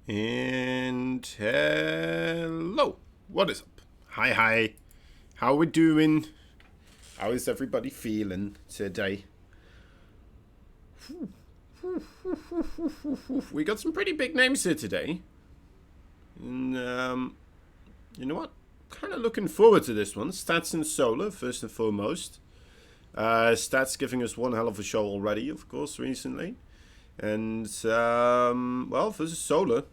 And hello. What is up? Hi. How we doing? How is everybody feeling today? We got some pretty big names here today. And you know what? Kind of looking forward to this one. Stats and Solar, first and foremost. Stats giving us one hell of a show already, of course, recently. And, well, versus Solar.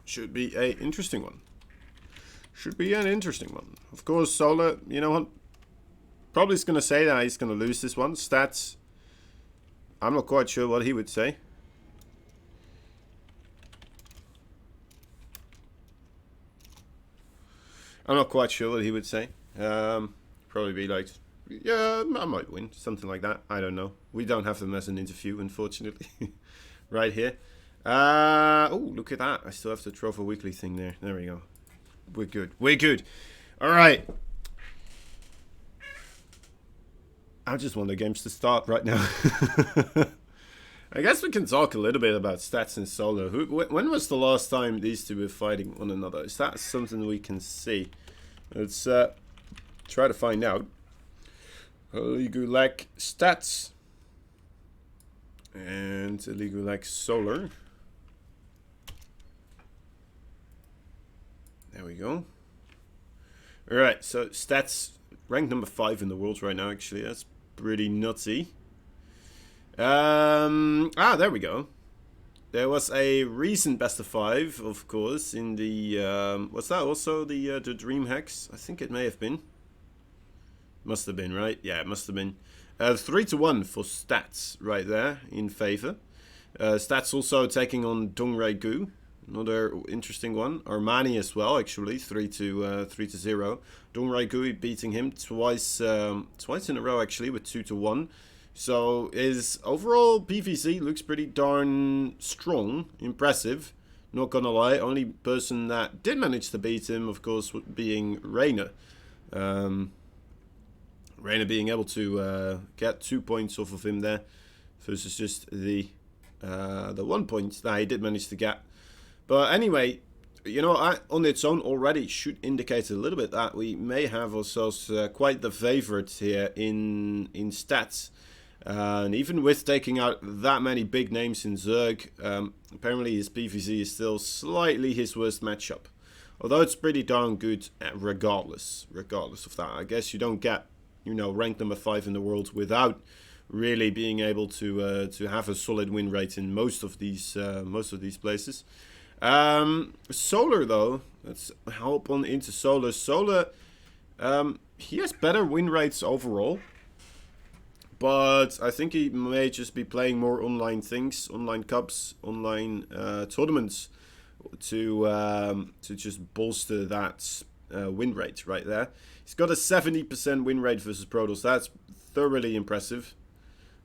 Should be a interesting one. Should be an interesting one. Of course, Solar, you know what? Probably is going to say that he's going to lose this one. Stats, I'm not quite sure what he would say. I'm not quite sure what he would say. Probably be like, yeah, I might win. Something like that. I don't know. We don't have them as an interview, unfortunately. Right here. Oh, look at that. I still have the Trophy Weekly thing there. There we go. We're good. We're good. All right. I just want the games to start right now. I guess we can talk a little bit about Stats and Solar. When was the last time these two were fighting one another? Is that something we can see? Let's try to find out. Ligulek Stats and Ligulek Solar. There we go. Alright, so Stats ranked number 5 in the world right now, actually. That's pretty nutty. There we go. There was a recent best of 5, of course, in the, was that also the Dream Hex? I think it may have been. Must have been, right? Yeah, it must have been. 3-1 for Stats right there in favor. Stats also taking on Dongrai Gu. Another interesting one. Armani as well, actually, 3-0. Dongrai Gu beating him twice in a row, actually, with 2-1. So his overall PVC looks pretty darn strong, impressive. Not gonna lie, only person that did manage to beat him, of course, being Reina. Reina being able to get 2 points off of him there, versus just the 1 point that he did manage to get. But anyway, you know, on its own already should indicate a little bit that we may have ourselves quite the favorite here in Stats. And even with taking out that many big names in Zerg, apparently his PvZ is still slightly his worst matchup. Although it's pretty darn good regardless of that. I guess you don't get, you know, ranked number 5 in the world without really being able to have a solid win rate in most of these places. Solar though, let's hop on into Solar. Solar, he has better win rates overall, but I think he may just be playing more online things, online cups, online tournaments, to just bolster that win rate right there. He's got a 70% win rate versus Protoss. That's thoroughly impressive.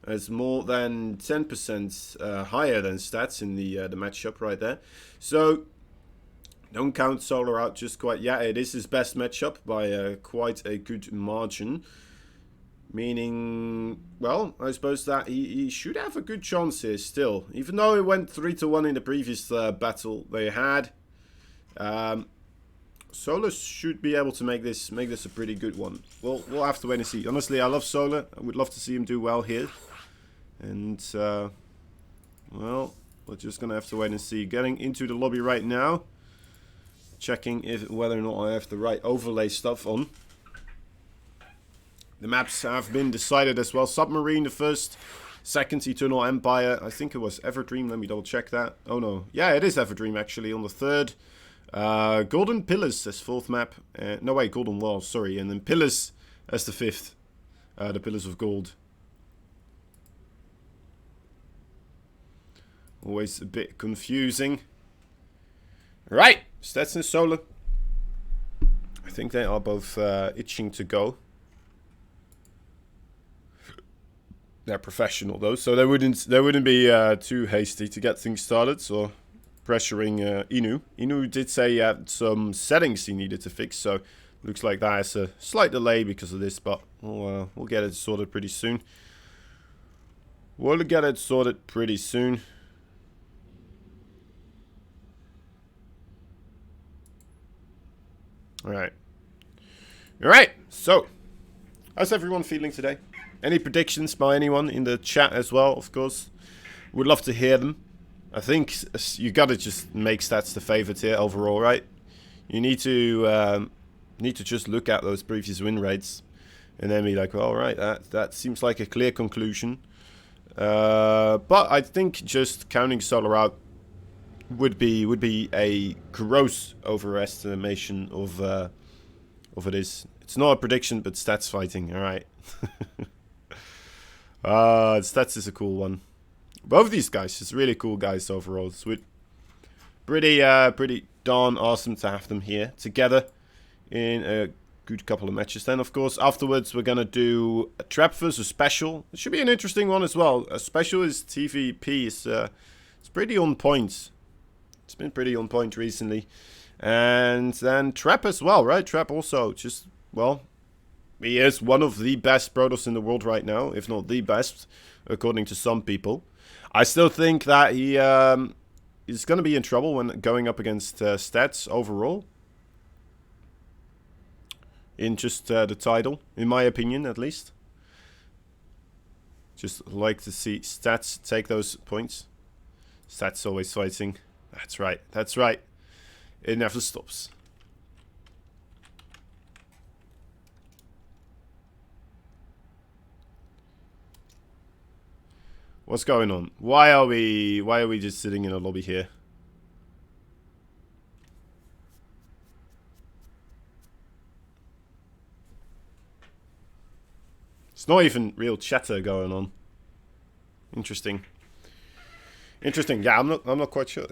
It's more than 10% higher than Stats in the matchup right there. So don't count Solar out just quite yet. It is his best matchup by quite a good margin. Meaning, well, I suppose that he should have a good chance here still. Even though it went 3-1 in the previous battle they had. Solar should be able to make this a pretty good one. We'll have to wait and see. Honestly, I love Solar. I would love to see him do well here. And, well, we're just going to have to wait and see. Getting into the lobby right now. Checking whether or not I have the right overlay stuff on. The maps have been decided as well. Submarine, the first. Second, Eternal Empire. I think it was Everdream. Let me double check that. Oh, no. Yeah, it is Everdream, actually, on the third. Golden Pillars as fourth map. No, wait, Golden Walls, sorry. And then Pillars as the fifth. The Pillars of Gold. Always a bit confusing. Right, Stats and Solar. I think they are both itching to go. They're professional though, so they wouldn't be too hasty to get things started. So pressuring Inu. Inu did say he had some settings he needed to fix, so looks like that has a slight delay because of this, but we'll get it sorted pretty soon. We'll get it sorted pretty soon. Alright. Alright, so, how's everyone feeling today? Any predictions by anyone in the chat as well, of course? Would love to hear them. I think you gotta just make stats the favorite here overall, right? You need to just look at those previous win rates and then be like, all right, that seems like a clear conclusion. But I think just counting Solar out would be a gross overestimation of it is. It's not a prediction, but stats fighting. All right. Stats is a cool one. Both of these guys, just really cool guys overall. It's pretty darn awesome to have them here together in a good couple of matches. Then, of course, afterwards we're gonna do a trap versus special. It should be an interesting one as well. A special is TVP. It's pretty on point. It's been pretty on point recently. And then trap as well, right? Trap also just, well, he is one of the best Protoss in the world right now, if not the best, according to some people. I still think that he is going to be in trouble when going up against stats overall. In just the title, in my opinion, at least. Just like to see stats take those points. Stats always fighting. That's right. That's right. It never stops. What's going on? Why are we just sitting in a lobby here? It's not even real chatter going on. Interesting. Interesting. Yeah, I'm not quite sure.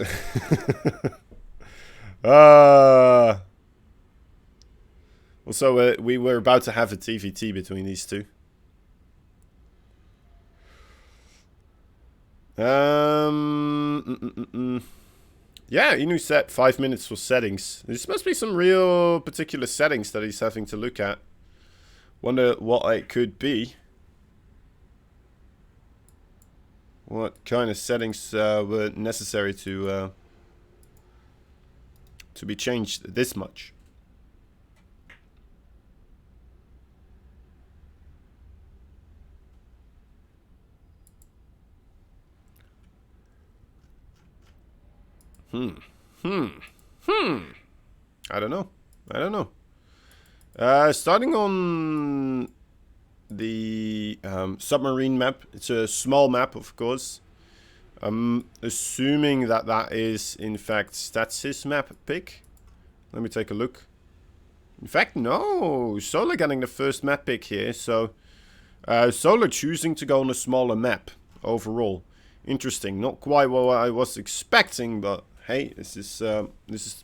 Also, we were about to have a TVT between these two. Yeah, Inu set 5 minutes for settings. There's supposed to be some real particular settings that he's having to look at. Wonder what it could be. What kind of settings were necessary to be changed this much? I don't know. Starting on the submarine map. It's a small map, of course. I'm assuming that is, in fact, Stats' map pick. Let me take a look. In fact, no. Solar getting the first map pick here. So, Solar choosing to go on a smaller map overall. Interesting. Not quite what I was expecting, but hey, this is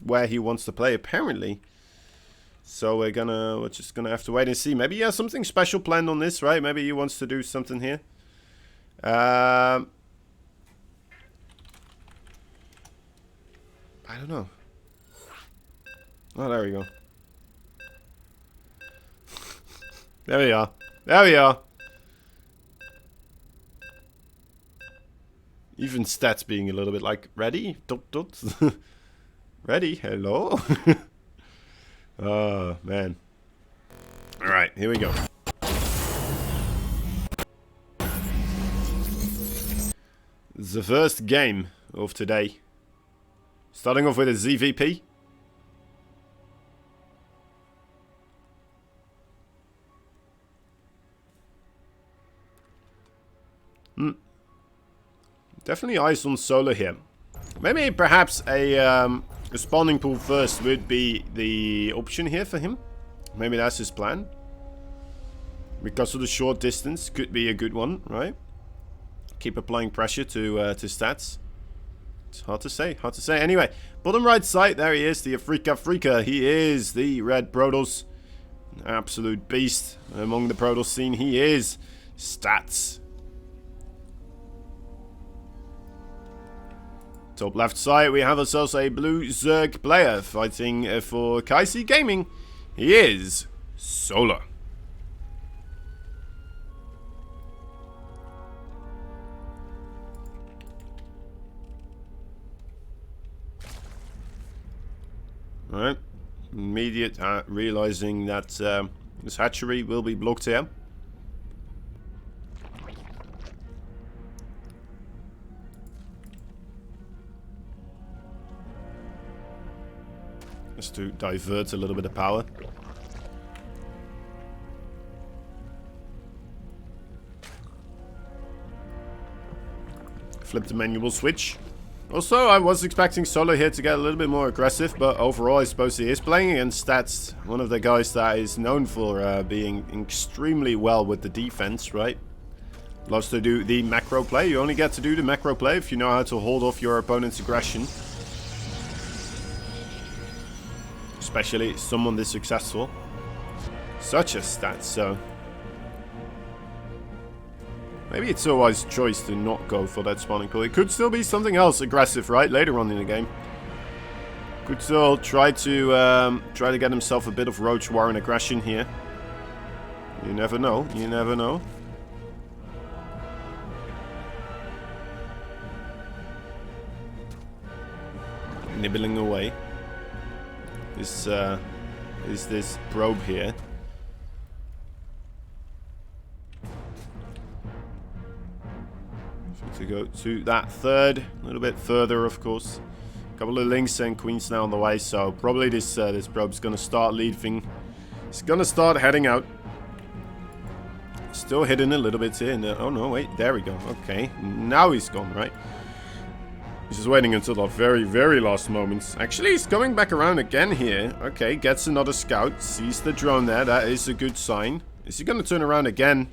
where he wants to play, apparently. So we're just gonna have to wait and see. Maybe he has something special planned on this, right? Maybe he wants to do something here. I don't know. Oh, there we go. There we are. There we are. Even Stats being a little bit like, ready? Dot dot. Ready? Hello? Oh, man. Alright, here we go. The first game of today. Starting off with a ZVP. Definitely eyes on Solar here. Maybe perhaps a spawning pool first would be the option here for him. Maybe that's his plan. Because of the short distance, could be a good one, right? Keep applying pressure to Stats. It's hard to say, hard to say. Anyway, bottom right side, there he is, the Afrika. He is the red Protoss. Absolute beast among the Protoss scene. He is Stats. Top left side, we have ourselves a blue Zerg player fighting for Kaisi Gaming. He is Solar. Alright. Immediate realizing that this hatchery will be blocked here. Just to divert a little bit of power. Flip the manual switch. Also, I was expecting Solo here to get a little bit more aggressive, but overall I suppose he is playing against Stats, one of the guys that is known for being extremely well with the defense, right? Loves to do the macro play. You only get to do the macro play if you know how to hold off your opponent's aggression. Especially someone this successful. Such as Stats, so... maybe it's a wise choice to not go for that spawning pool. It could still be something else aggressive, right? Later on in the game. Could still try to get himself a bit of Roach Warren aggression here. You never know. You never know. Nibbling away. This is this probe here. To go to that third, a little bit further, of course. A couple of links and queens now on the way, so probably this probe's gonna start leaving. It's gonna start heading out. Still hidden a little bit here. Oh no, wait, there we go. Okay, now he's gone, right? He's just waiting until the very, very last moments. Actually, he's coming back around again here. Okay, gets another scout, sees the drone there. That is a good sign. Is he gonna turn around again?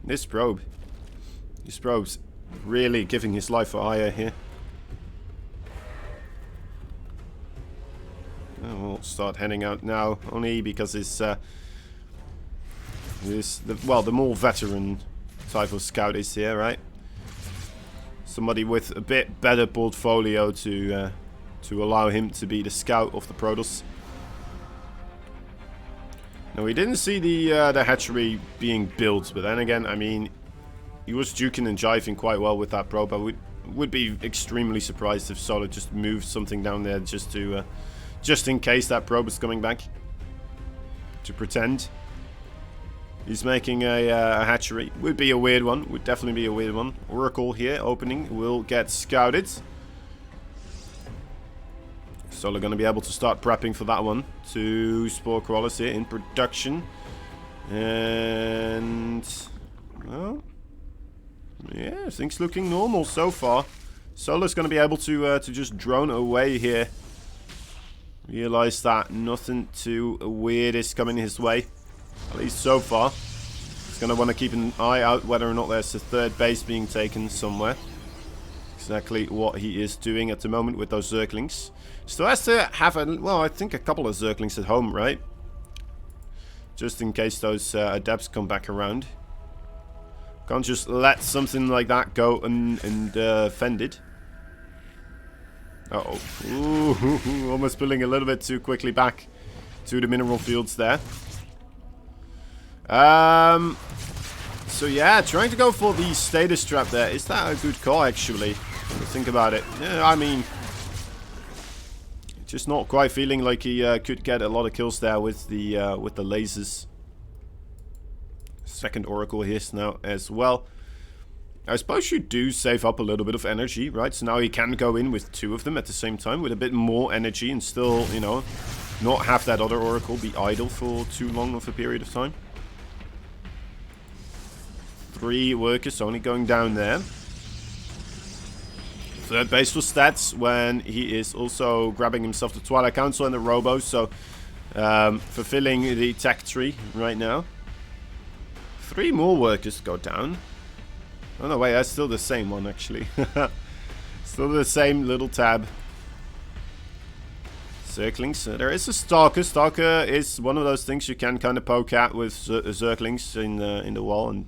This probe's really giving his life for hire here. We'll start heading out now, only because it's the more veteran type of scout is here, right? Somebody with a bit better portfolio to allow him to be the scout of the Protoss. Now we didn't see the hatchery being built, but then again, I mean, he was juking and jiving quite well with that probe. I would be extremely surprised if Solo just moved something down there just in case that probe is coming back. To pretend he's making a hatchery. Would be a weird one. Would definitely be a weird one. Oracle here opening will get scouted. Solo going to be able to start prepping for that one. 2 spore crawlers here in production, and well. Yeah, things looking normal so far. Solo's going to be able to just drone away here. Realize that nothing too weird is coming his way. At least so far. He's going to want to keep an eye out whether or not there's a third base being taken somewhere. Exactly what he is doing at the moment with those Zerglings. Still has to have well, I think a couple of Zerglings at home, right? Just in case those Adepts come back around. Can't just let something like that go unoffended. Uh-oh. Ooh, almost pulling a little bit too quickly back to the mineral fields there. So yeah, trying to go for the status trap there. Is that a good call, actually? Think about it. Yeah, I mean, just not quite feeling like he could get a lot of kills there with the lasers. Second Oracle here now as well. I suppose you do save up a little bit of energy, right? So now he can go in with 2 of them at the same time with a bit more energy and still, you know, not have that other Oracle be idle for too long of a period of time. 3 workers only going down there. Third base for Stats when he is also grabbing himself the Twilight Council and the Robo, so fulfilling the tech tree right now. 3 more workers go down. Oh no, wait, that's still the same one actually. Still the same little tab. Zerglings. There is a Stalker. Stalker is one of those things you can kind of poke at with Zerglings in the wall and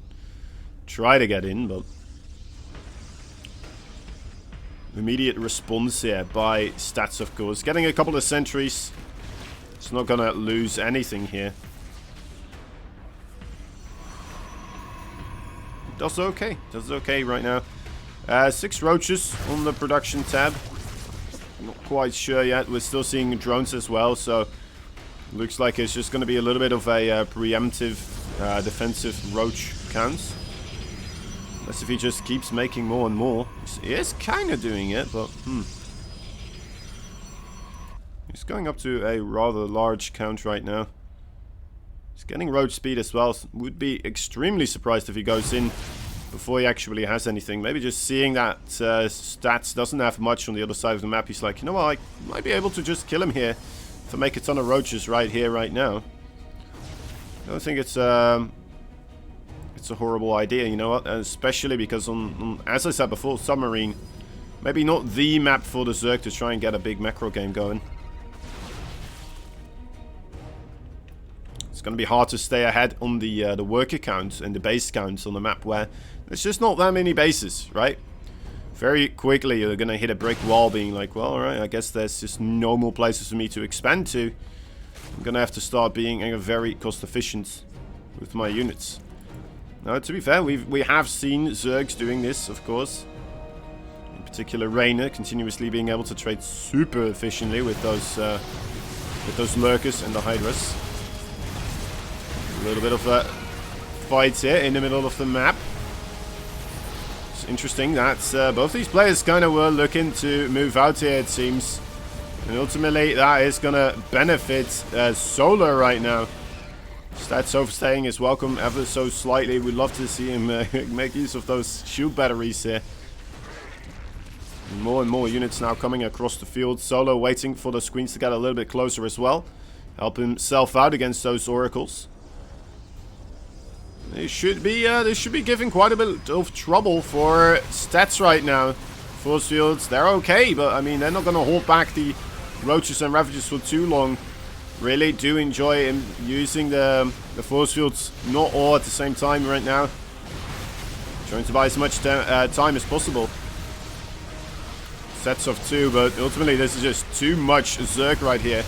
try to get in, but immediate response here by Stats, of course. Getting a couple of sentries. It's not gonna lose anything here. Does okay. Does okay right now. 6 roaches on the production tab. Not quite sure yet. We're still seeing drones as well, so Looks like it's just going to be a little bit of a preemptive defensive roach count. Unless if he just keeps making more and more. He is kind of doing it, but he's going up to a rather large count right now. He's getting roach speed as well. Would be extremely surprised if he goes in before he actually has anything. Maybe just seeing that stats doesn't have much on the other side of the map. He's like, you know what, I might be able to just kill him here if I make a ton of roaches right here, right now. I don't think it's a horrible idea, you know what? Especially because on as I said before, Submarine, maybe not the map for the Zerg to try and get a big macro game going. It's going to be hard to stay ahead on the worker count and the base counts on the map where there's just not that many bases, right? Very quickly you're going to hit a brick wall being like, well, alright, I guess there's just no more places for me to expand to. I'm going to have to start being very cost efficient with my units. Now, to be fair, we have seen Zergs doing this, of course. In particular, Rainer continuously being able to trade super efficiently with those lurkers and the hydras. A little bit of a fight here in the middle of the map. It's interesting that both these players kind of were looking to move out here, it seems. And ultimately, that is going to benefit Solar right now. Stats overstaying is welcome ever so slightly. We'd love to see him make use of those shield batteries here. More and more units now coming across the field. Solo waiting for the screens to get a little bit closer as well. Help himself out against those oracles. They should be giving quite a bit of trouble for stats right now. Force fields, they're okay, but I mean, they're not going to hold back the roaches and ravages for too long. Really do enjoy him using the force fields, not all at the same time right now. Trying to buy as much time as possible. Sets of 2, but ultimately this is just too much Zerg right here.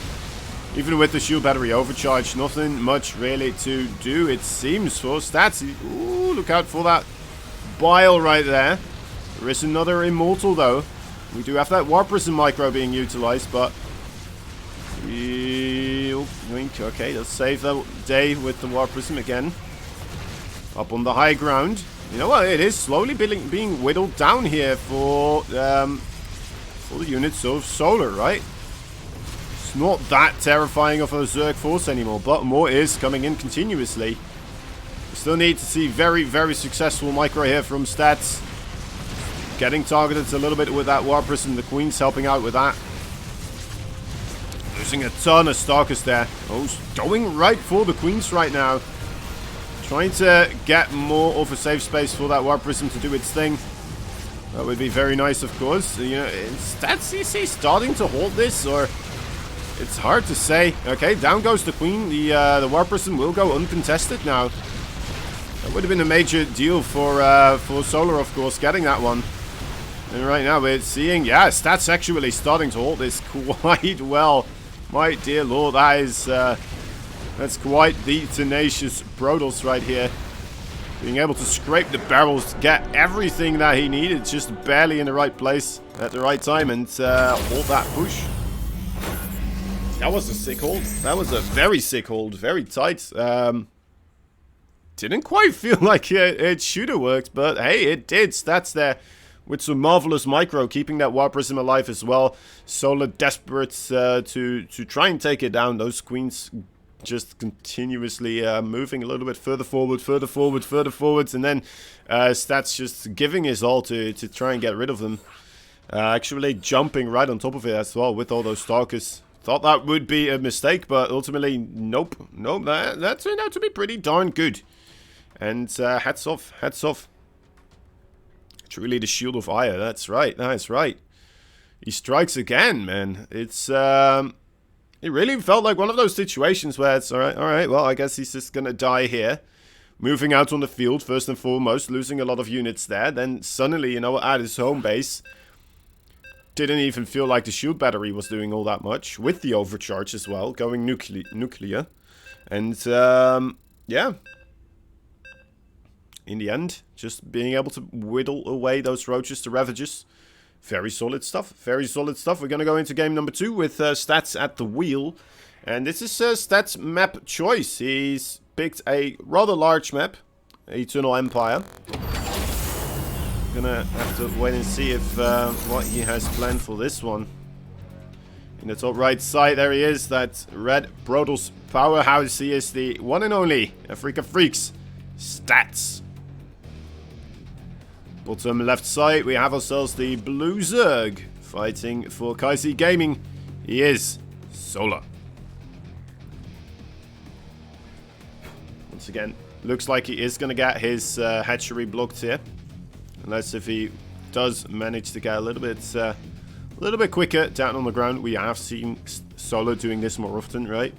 Even with the shield battery overcharge, nothing much really to do, it seems, for stats. Ooh, look out for that bile right there. There is another immortal though. We do have that War Prism micro being utilized, but okay, let's save the day with the War Prism again. Up on the high ground. You know what? It is slowly being whittled down here for the units of Solar, right? It's not that terrifying of a Zerg force anymore, but more is coming in continuously. We still need to see very, very successful micro here from stats. Getting targeted a little bit with that War Prism. The Queen's helping out with that. Losing a ton of Stalkers there. Oh, going right for the Queens right now. Trying to get more of a safe space for that War Prism to do its thing. That would be very nice, of course. You know, is that CC starting to hold this, or it's hard to say. Okay, down goes the Queen. The War Prism will go uncontested now. That would have been a major deal for Solar, of course, getting that one. And right now we're seeing, yeah, stats actually starting to hold this quite well. My dear lord, that's quite the tenacious Protoss right here. Being able to scrape the barrels, get everything that he needed, just barely in the right place at the right time, and hold that push. That was a sick hold. That was a very sick hold, very tight. Didn't quite feel like it should have worked, but hey, it did. Stats there with some marvelous micro, keeping that War Prism alive as well. Solar desperate to try and take it down. Those Queens just continuously moving a little bit further forward, and then Stats just giving his all to try and get rid of them. Actually jumping right on top of it as well with all those Stalkers. Thought that would be a mistake, but ultimately, nope. That turned out to be pretty darn good. And hats off. Truly the Shield of Ire, that's right. He strikes again, man. It's it really felt like one of those situations where it's alright, well, I guess he's just gonna die here. Moving out on the field, first and foremost, losing a lot of units there. Then suddenly, you know, at his home base, didn't even feel like the shield battery was doing all that much, with the overcharge as well, going nuclear. And, yeah. In the end, just being able to whittle away those roaches to ravages. Very solid stuff. We're going to go into game number 2 with stats at the wheel. And this is Stats map choice. He's picked a rather large map, Eternal Empire. Gonna have to wait and see if what he has planned for this one. In the top right side, there he is, that red Brodels powerhouse. He is the one and only Africa Freaks Stats. Bottom left side, we have ourselves the blue Zerg fighting for Kaisi Gaming. He is Solar. Once again, looks like he is going to get his hatchery blocked here. Unless if he does manage to get a little bit quicker down on the ground. We have seen Solo doing this more often, right?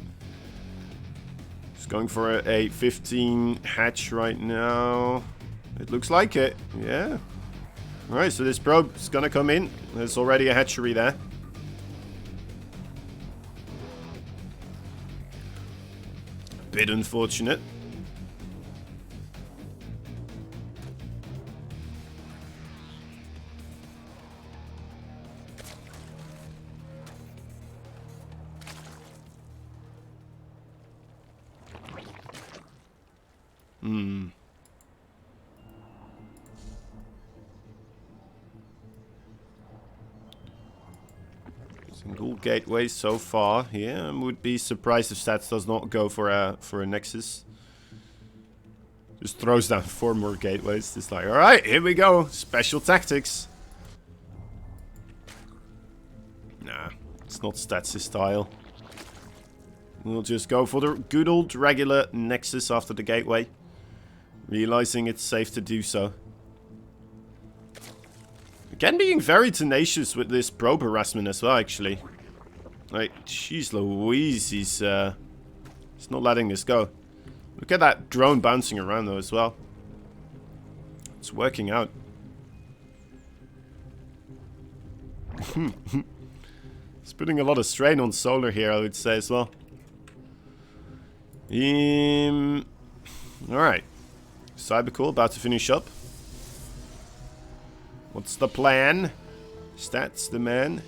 He's going for a 15 hatch right now. It looks like it, yeah. Alright, so this probe is going to come in. There's already a hatchery there. Bit unfortunate. Single gateway so far. Yeah, I would be surprised if Stats does not go for a Nexus. Just throws down 4 more gateways. Just like, alright, here we go. Special tactics. Nah, it's not Stats' style. We'll just go for the good old regular Nexus after the gateway. Realizing it's safe to do so. Again, being very tenacious with this probe harassment as well, actually. Like, jeez Louise, he's not letting this go. Look at that drone bouncing around, though, as well. It's working out. It's putting a lot of strain on Solar here, I would say, as well. Alright. Cybercool about to finish up. What's the plan? Stats, the man.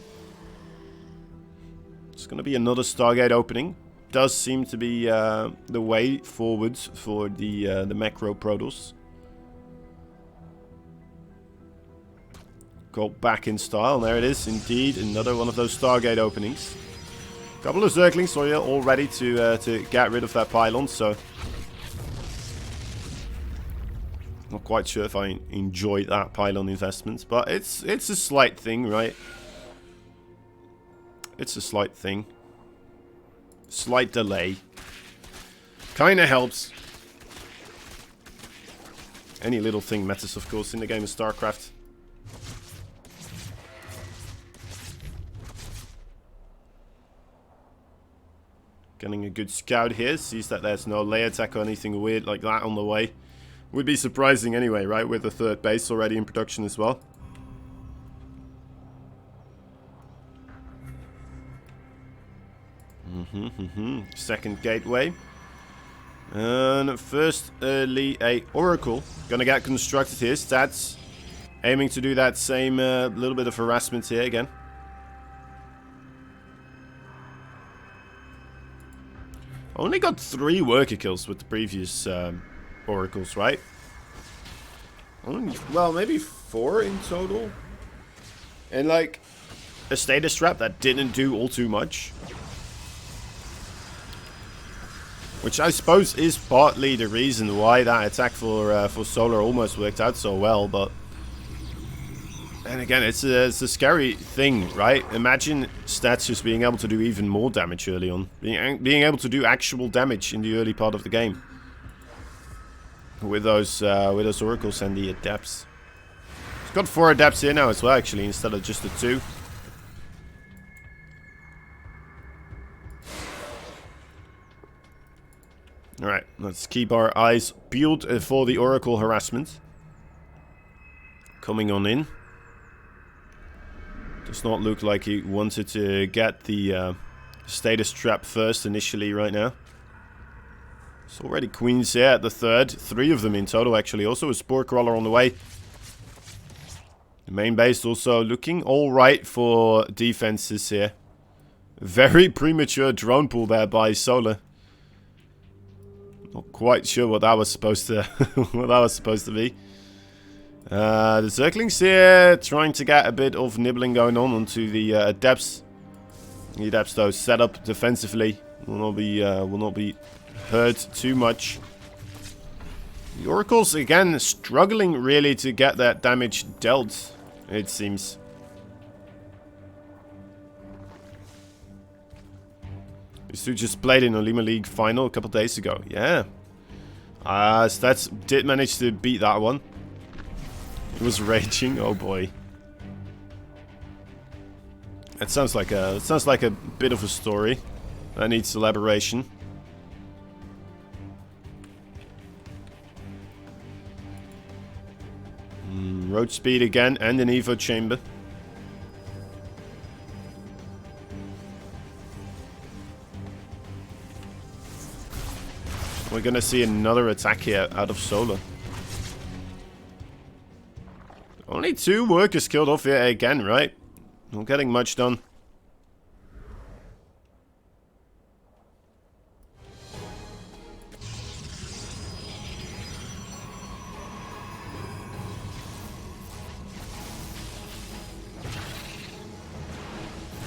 It's going to be another Stargate opening. Does seem to be the way forwards for the macro Protoss. Go back in style. And there it is, indeed. Another one of those Stargate openings. Couple of Zerglings for you, all ready to get rid of that pylon, so... Not quite sure if I enjoyed that pylon investment, but it's a slight thing, right? It's a slight thing. Slight delay. Kinda helps. Any little thing matters, of course, in the game of StarCraft. Getting a good scout here. Sees that there's no layer attack or anything weird like that on the way. Would be surprising anyway, right? With the third base already in production as well. Second gateway. And firstly, a Oracle. Gonna get constructed here. Stats aiming to do that same little bit of harassment here again. Only got 3 worker kills with the previous Oracles, right? Only, well, maybe 4 in total. And like a status trap that didn't do all too much. Which I suppose is partly the reason why that attack for Solar almost worked out so well, but... And again, it's a scary thing, right? Imagine Stats just being able to do even more damage early on. Being able to do actual damage in the early part of the game. With those Oracles and the Adepts. He's got 4 Adepts here now as well, actually, instead of just the 2. Alright, let's keep our eyes peeled for the Oracle harassment. Coming on in. Does not look like he wanted to get the status trap first initially right now. It's already Queens here at the third. 3 of them in total, actually. Also a Spore Crawler on the way. The main base also looking alright for defenses here. Very premature drone pull there by Solar. Not quite sure what that was supposed to be. The Zerglings here trying to get a bit of nibbling going on onto the Adepts. The Adepts though set up defensively will not be hurt too much. The Oracles again struggling really to get that damage dealt, it seems. These two just played in Olima League final a couple days ago. Yeah. Stats did manage to beat that one. He was raging. Oh boy. That sounds like a bit of a story that needs elaboration. Road speed again and an Evo chamber. We're gonna see another attack here out of Solar. Only 2 workers killed off here again, right? Not getting much done.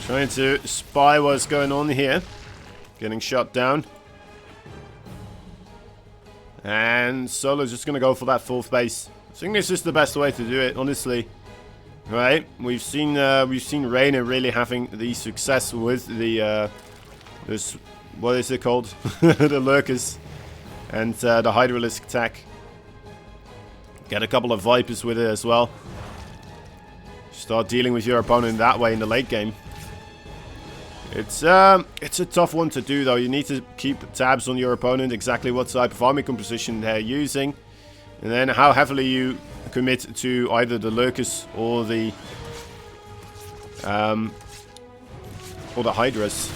Trying to spy what's going on here. Getting shot down. And Solar's just going to go for that 4th base. I think this is the best way to do it, honestly. Right? We've seen Reyna really having the success with the this, what is it called? The Lurkers and the Hydralisk attack. Get a couple of Vipers with it as well. Start dealing with your opponent that way in the late game. It's a tough one to do though. You need to keep tabs on your opponent, exactly what type of army composition they're using, and then how heavily you commit to either the Lurkers or the Hydras.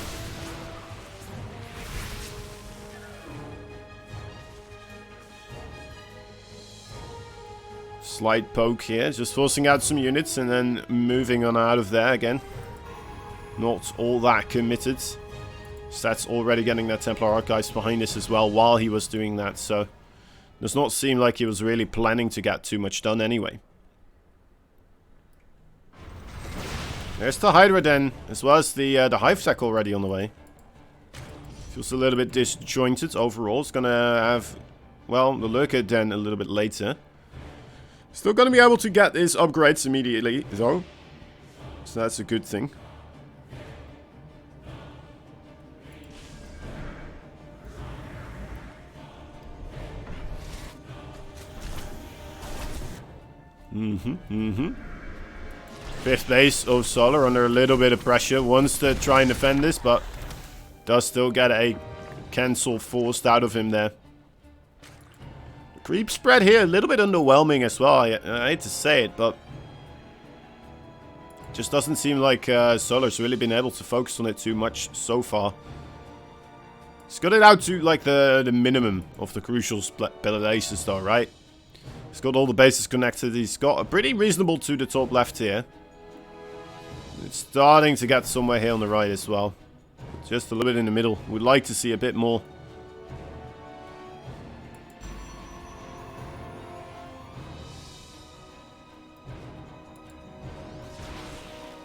Slight poke here, just forcing out some units and then moving on out of there again. Not all that committed. Stats already getting that Templar Archives behind us as well while he was doing that, so does not seem like he was really planning to get too much done anyway. There's the Hydra Den, as well as the Hive Tech already on the way. Feels a little bit disjointed overall. It's gonna have, well, the Lurker Den a little bit later. Still gonna be able to get his upgrades immediately though, so that's a good thing. Fifth base of Solar under a little bit of pressure. Wants to try and defend this, but does still get a cancel forced out of him there. The creep spread here a little bit underwhelming as well. I hate to say it, but just doesn't seem like Solar's really been able to focus on it too much so far. He's got it out to like the minimum of the crucial places though, right? He's got all the bases connected. He's got a pretty reasonable to the top left here. It's starting to get somewhere here on the right as well. Just a little bit in the middle. We'd like to see a bit more.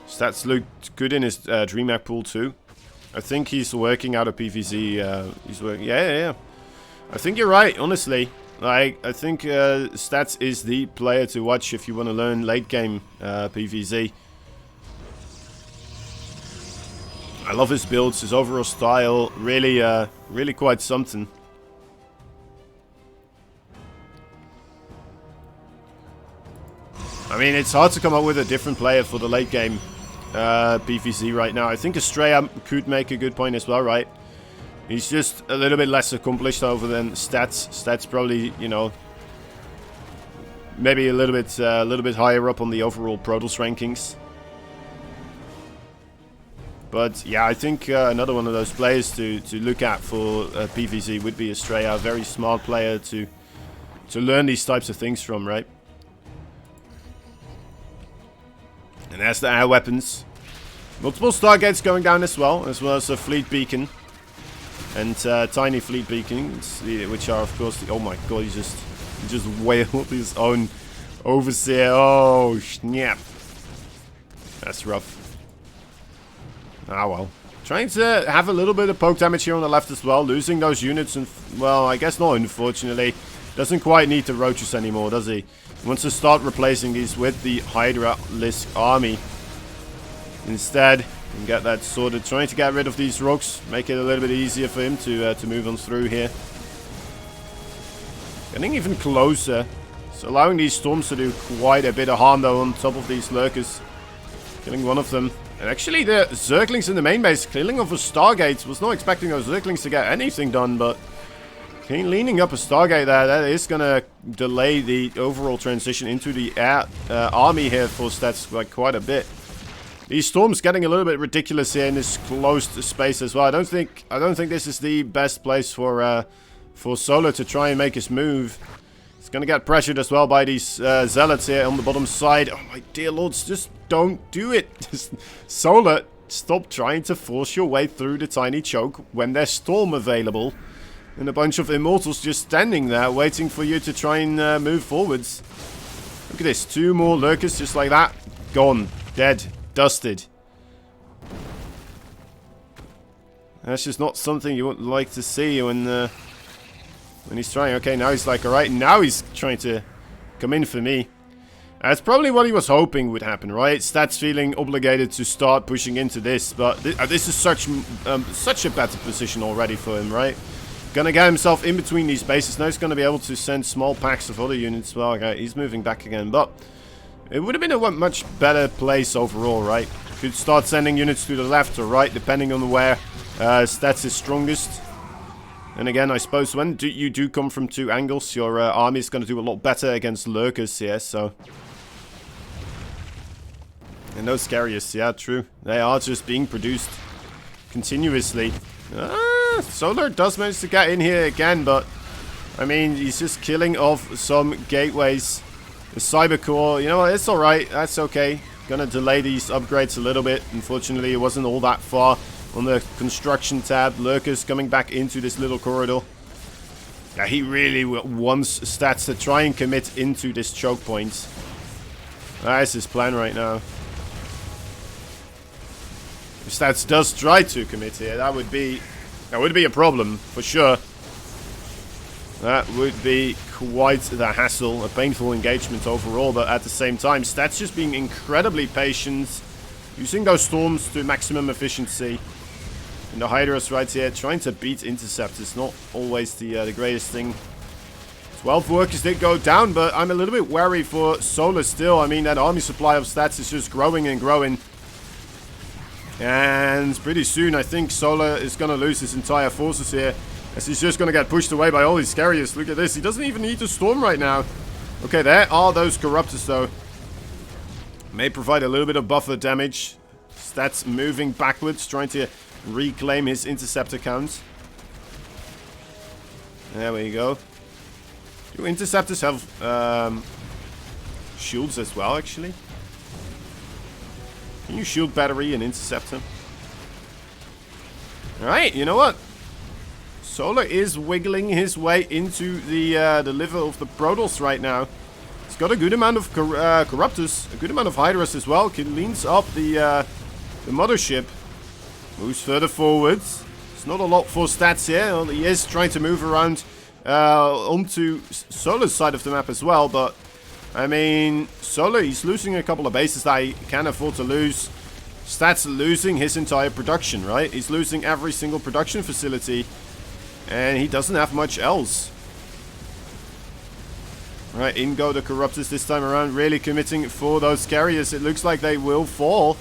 Stats looked good in his DreamHack pool too. I think he's working out a PvZ. He's working. Yeah. I think you're right, honestly. Like, I think Stats is the player to watch if you want to learn late game PvZ. I love his builds, his overall style, really, really quite something. I mean, it's hard to come up with a different player for the late game PvZ right now. I think Estrella could make a good point as well, right? He's just a little bit less accomplished over than Stats. Stats probably, you know, maybe a little bit higher up on the overall Protoss rankings. But yeah, I think another one of those players to look at for PvZ would be Estrella. A very smart player to learn these types of things from, right? And there's the air weapons. Multiple Stargates going down as well as a Fleet Beacon. And tiny Fleet Beacons, which are, of course, oh my god, he just wailed his own Overseer. Oh, snap. That's rough. Ah, well. Trying to have a little bit of poke damage here on the left as well. Losing those units, and well, I guess not, unfortunately. Doesn't quite need the Roaches anymore, does he? He wants to start replacing these with the Hydra-Lisk army. Instead, and get that sorted. Trying to get rid of these rocks. Make it a little bit easier for him to move on through here. Getting even closer. So allowing these storms to do quite a bit of harm though on top of these lurkers. Killing one of them. And actually the Zerglings in the main base, killing off a Stargate. Was not expecting those Zerglings to get anything done, but leaning up a Stargate there, that is going to delay the overall transition into the air army here for stats like quite a bit. These storms getting a little bit ridiculous here in this closed space as well. I don't think this is the best place for Solar to try and make his move. He's gonna get pressured as well by these zealots here on the bottom side. Oh my dear lords, just don't do it. Solar, stop trying to force your way through the tiny choke when there's storm available. And a bunch of immortals just standing there waiting for you to try and move forwards. Look at this, 2 more lurkers just like that. Gone. Dead. Dusted. That's just not something you would like to see when he's trying. Okay, now he's like, alright, now he's trying to come in for me. That's probably what he was hoping would happen, right? Stats feeling obligated to start pushing into this, but this is such a better position already for him, right? Gonna get himself in between these bases. Now he's gonna be able to send small packs of other units. Well, okay, he's moving back again, but it would have been a much better place overall, right? Could start sending units to the left or right, depending on where stats is strongest. And again, I suppose when you do come from 2 angles, your army is going to do a lot better against lurkers here, so. And those carriers, yeah, true. They are just being produced continuously. Solar does manage to get in here again, but I mean, he's just killing off some gateways. The Cybercore, you know what, it's alright, that's okay. Gonna delay these upgrades a little bit. Unfortunately, it wasn't all that far on the construction tab. Lurkers coming back into this little corridor. Yeah, he really wants stats to try and commit into this choke point. That's his plan right now. If stats does try to commit here, that would be a problem for sure. That would be quite the hassle, a painful engagement overall, but at the same time, stats just being incredibly patient, using those storms to maximum efficiency. And the Hydras right here, trying to beat interceptors, not always the greatest thing. 12 workers did go down, but I'm a little bit wary for Solar still. I mean, that army supply of stats is just growing and growing. And pretty soon, I think Solar is going to lose his entire forces here, as he's just going to get pushed away by all these carriers. Look at this. He doesn't even need to storm right now. Okay, there are those Corruptors, though. May provide a little bit of buffer damage. Stats moving backwards, trying to reclaim his interceptor count. There we go. Do interceptors have shields as well, actually? Can you shield battery and interceptor? Alright, you know what? Solar is wiggling his way into the liver of the Protoss right now. He's got a good amount of Corruptors, a good amount of Hydras as well. Leans up the mothership. Moves further forwards. It's not a lot for stats here. He is trying to move around onto Solar's side of the map as well, but I mean, Solar, he's losing a couple of bases that he can't afford to lose. Stats losing his entire production, right? He's losing every single production facility. And he doesn't have much else. Right, in go the Corruptors this time around. Really committing for those carriers. It looks like they will fall.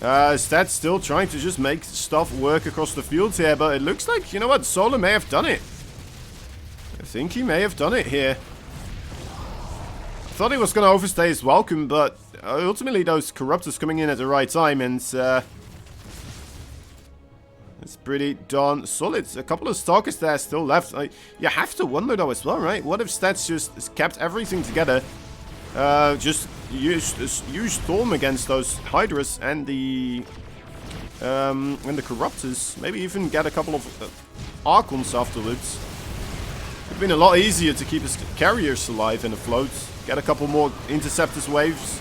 Stats still trying to just make stuff work across the fields here. But it looks like, you know what, Solar may have done it. I think he may have done it here. I thought he was going to overstay his welcome, but ultimately those Corruptors coming in at the right time, and it's pretty darn solid. A couple of Stalkers there still left. You have to wonder though as well, right? What if Stats just kept everything together just use Storm against those Hydras and the Corruptors. Maybe even get a couple of Archons afterwards. Would have been a lot easier to keep his carriers alive and afloat. Get a couple more Interceptors waves.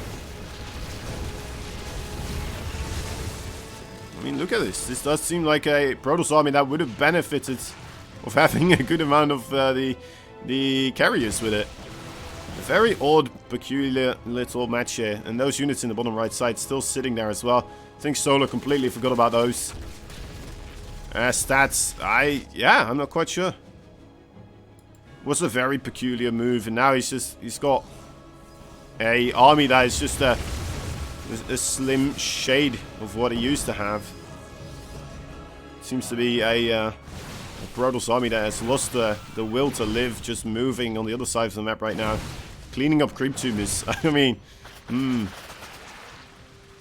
I mean, look at this. This does seem like a Protoss army that would have benefited of having a good amount of the carriers with it. A very odd, peculiar little match here. And those units in the bottom right side still sitting there as well. I think Solar completely forgot about those. Stats, I'm not quite sure. Was a very peculiar move, and now he's got a army that is just a slim shade of what he used to have. Seems to be a Protoss army that has lost the will to live, just moving on the other side of the map right now. Cleaning up creep tumors. I mean,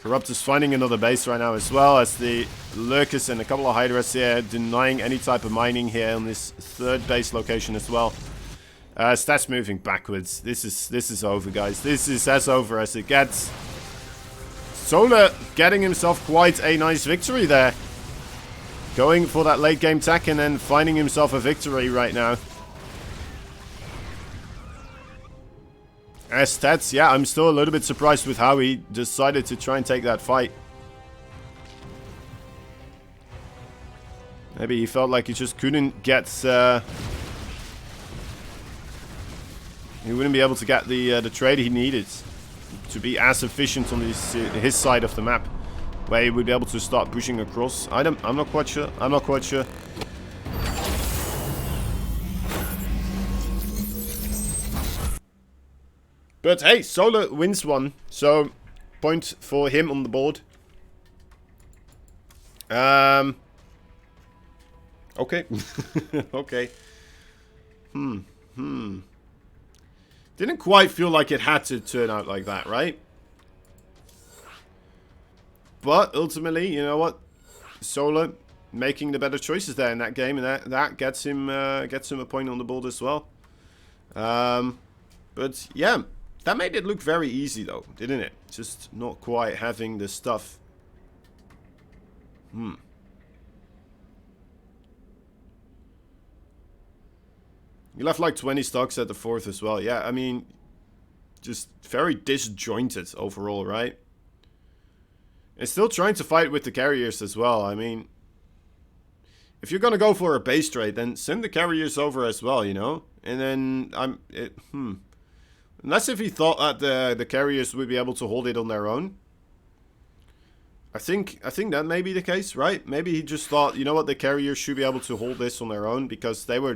Corruptors finding another base right now, as well as the Lurkers and a couple of Hydras here denying any type of mining here on this third base location as well. Stats moving backwards. This is over, guys. This is as over as it gets. Solar getting himself quite a nice victory there. Going for that late game tech and then finding himself a victory right now. Stats, yeah, I'm still a little bit surprised with how he decided to try and take that fight. Maybe he felt like he just couldn't get... he wouldn't be able to get the trade he needed to be as efficient on his side of the map, where he would be able to start pushing across. I'm not quite sure. I'm not quite sure. But hey, Solar wins one, so point for him on the board. Okay. Okay. Didn't quite feel like it had to turn out like that, right? But ultimately, you know what? Solar making the better choices there in that game, and that gets him a point on the board as well. But yeah, that made it look very easy though, didn't it? Just not quite having the stuff. You left like 20 stocks at the fourth as well. Yeah, I mean, just very disjointed overall, right? And still trying to fight with the carriers as well. I mean, if you're going to go for a base trade, then send the carriers over as well, you know? And then, unless if he thought that the carriers would be able to hold it on their own. I think that may be the case, right? Maybe he just thought, you know what, the carriers should be able to hold this on their own, because they were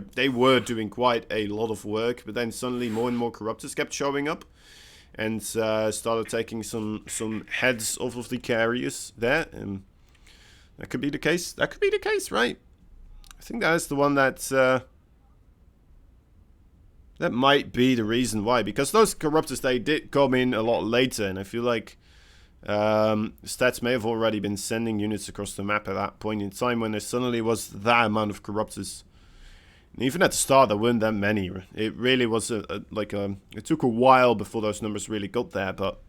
doing quite a lot of work, but then suddenly more and more Corruptors kept showing up, and started taking some heads off of the carriers there, and that could be the case. That could be the case, right? I think that is the one that that might be the reason why, because those Corruptors, they did come in a lot later, and I feel like Stats may have already been sending units across the map at that point in time when there suddenly was that amount of Corruptors. And even at the start, there weren't that many. It really was it took a while before those numbers really got there, but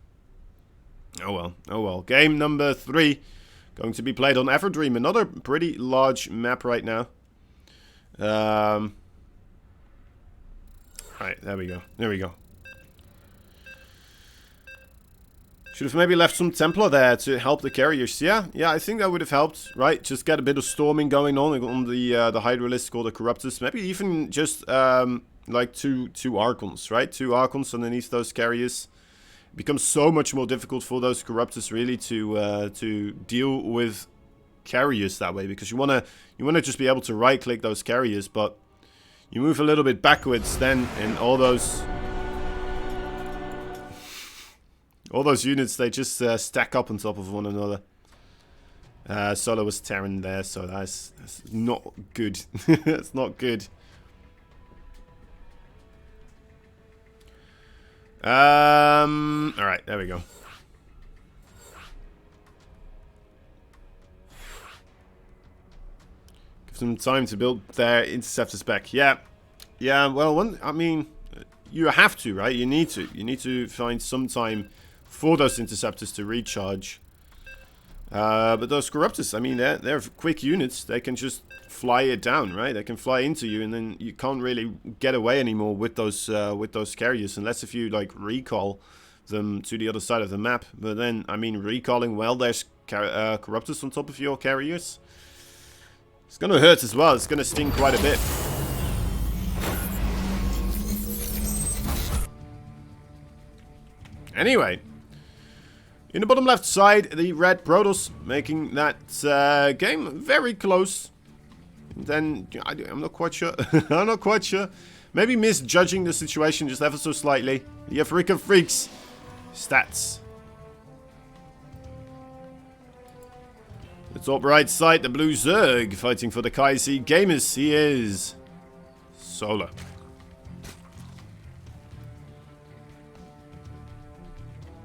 oh well, oh well. Game number 3 going to be played on Everdream, another pretty large map right now. Right, there we go. There we go. Should have maybe left some Templar there to help the carriers. Yeah, I think that would have helped, right? Just get a bit of storming going on the Hydralisk or the Corruptors. Maybe even just like two Archons, right? 2 Archons underneath those carriers. It becomes so much more difficult for those Corruptors really to deal with carriers that way, because you wanna just be able to right click those carriers, but you move a little bit backwards then, and all those units, they just stack up on top of one another. Solar was Terran there, so that's not good. It's not good. Alright, there we go. Give them time to build their interceptors back. Yeah, well, I mean, you have to, right? You need to find some time for those interceptors to recharge. But those corruptors, I mean, they're quick units. They can just fly it down, right? They can fly into you, and then you can't really get away anymore with those carriers, unless if you like recall them to the other side of the map. But then, I mean, recalling while there's corruptors on top of your carriers, it's gonna hurt as well. It's gonna sting quite a bit. Anyway, in the bottom left side, the red Protoss making that game very close. Then I'm not quite sure. I'm not quite sure. Maybe misjudging the situation just ever so slightly. The African Freaks stats. The top right side, the blue Zerg fighting for the Kaisi Gamers. He is Solar.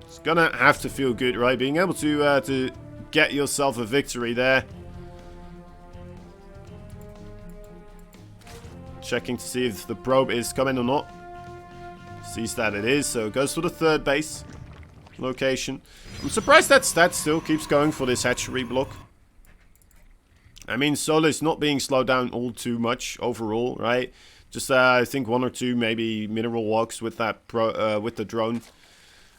It's gonna have to feel good, right? Being able to get yourself a victory there. Checking to see if the probe is coming or not. Sees that it is, so it goes for the third base location. I'm surprised that stat still keeps going for this hatchery block. I mean, Solar is not being slowed down all too much overall, right? Just I think 1 or 2 maybe mineral walks with that with the drone,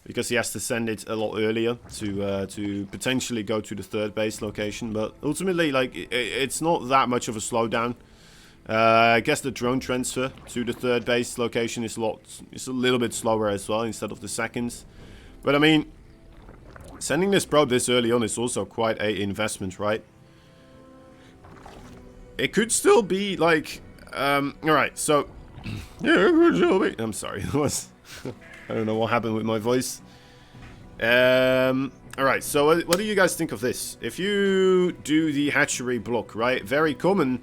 because he has to send it a lot earlier to potentially go to the third base location. But ultimately, like, it's not that much of a slowdown. I guess the drone transfer to the third base location is a little bit slower as well, instead of the seconds. But I mean, sending this probe this early on is also quite a investment, right? It could still be like, alright, so yeah, it could still be. I'm sorry, it was I don't know what happened with my voice. Alright, so what do you guys think of this? If you do the hatchery block, right? Very common.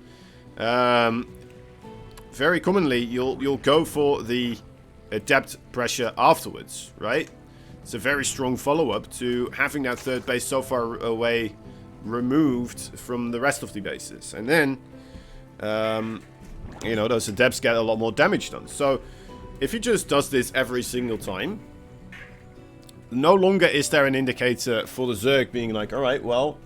Very commonly, you'll go for the depth pressure afterwards, right? It's a very strong follow-up to having that third base so far away removed from the rest of the bases, and then you know, those adepts get a lot more damage done. So if he just does this every single time, no longer is there an indicator for the Zerg being like, all right, well,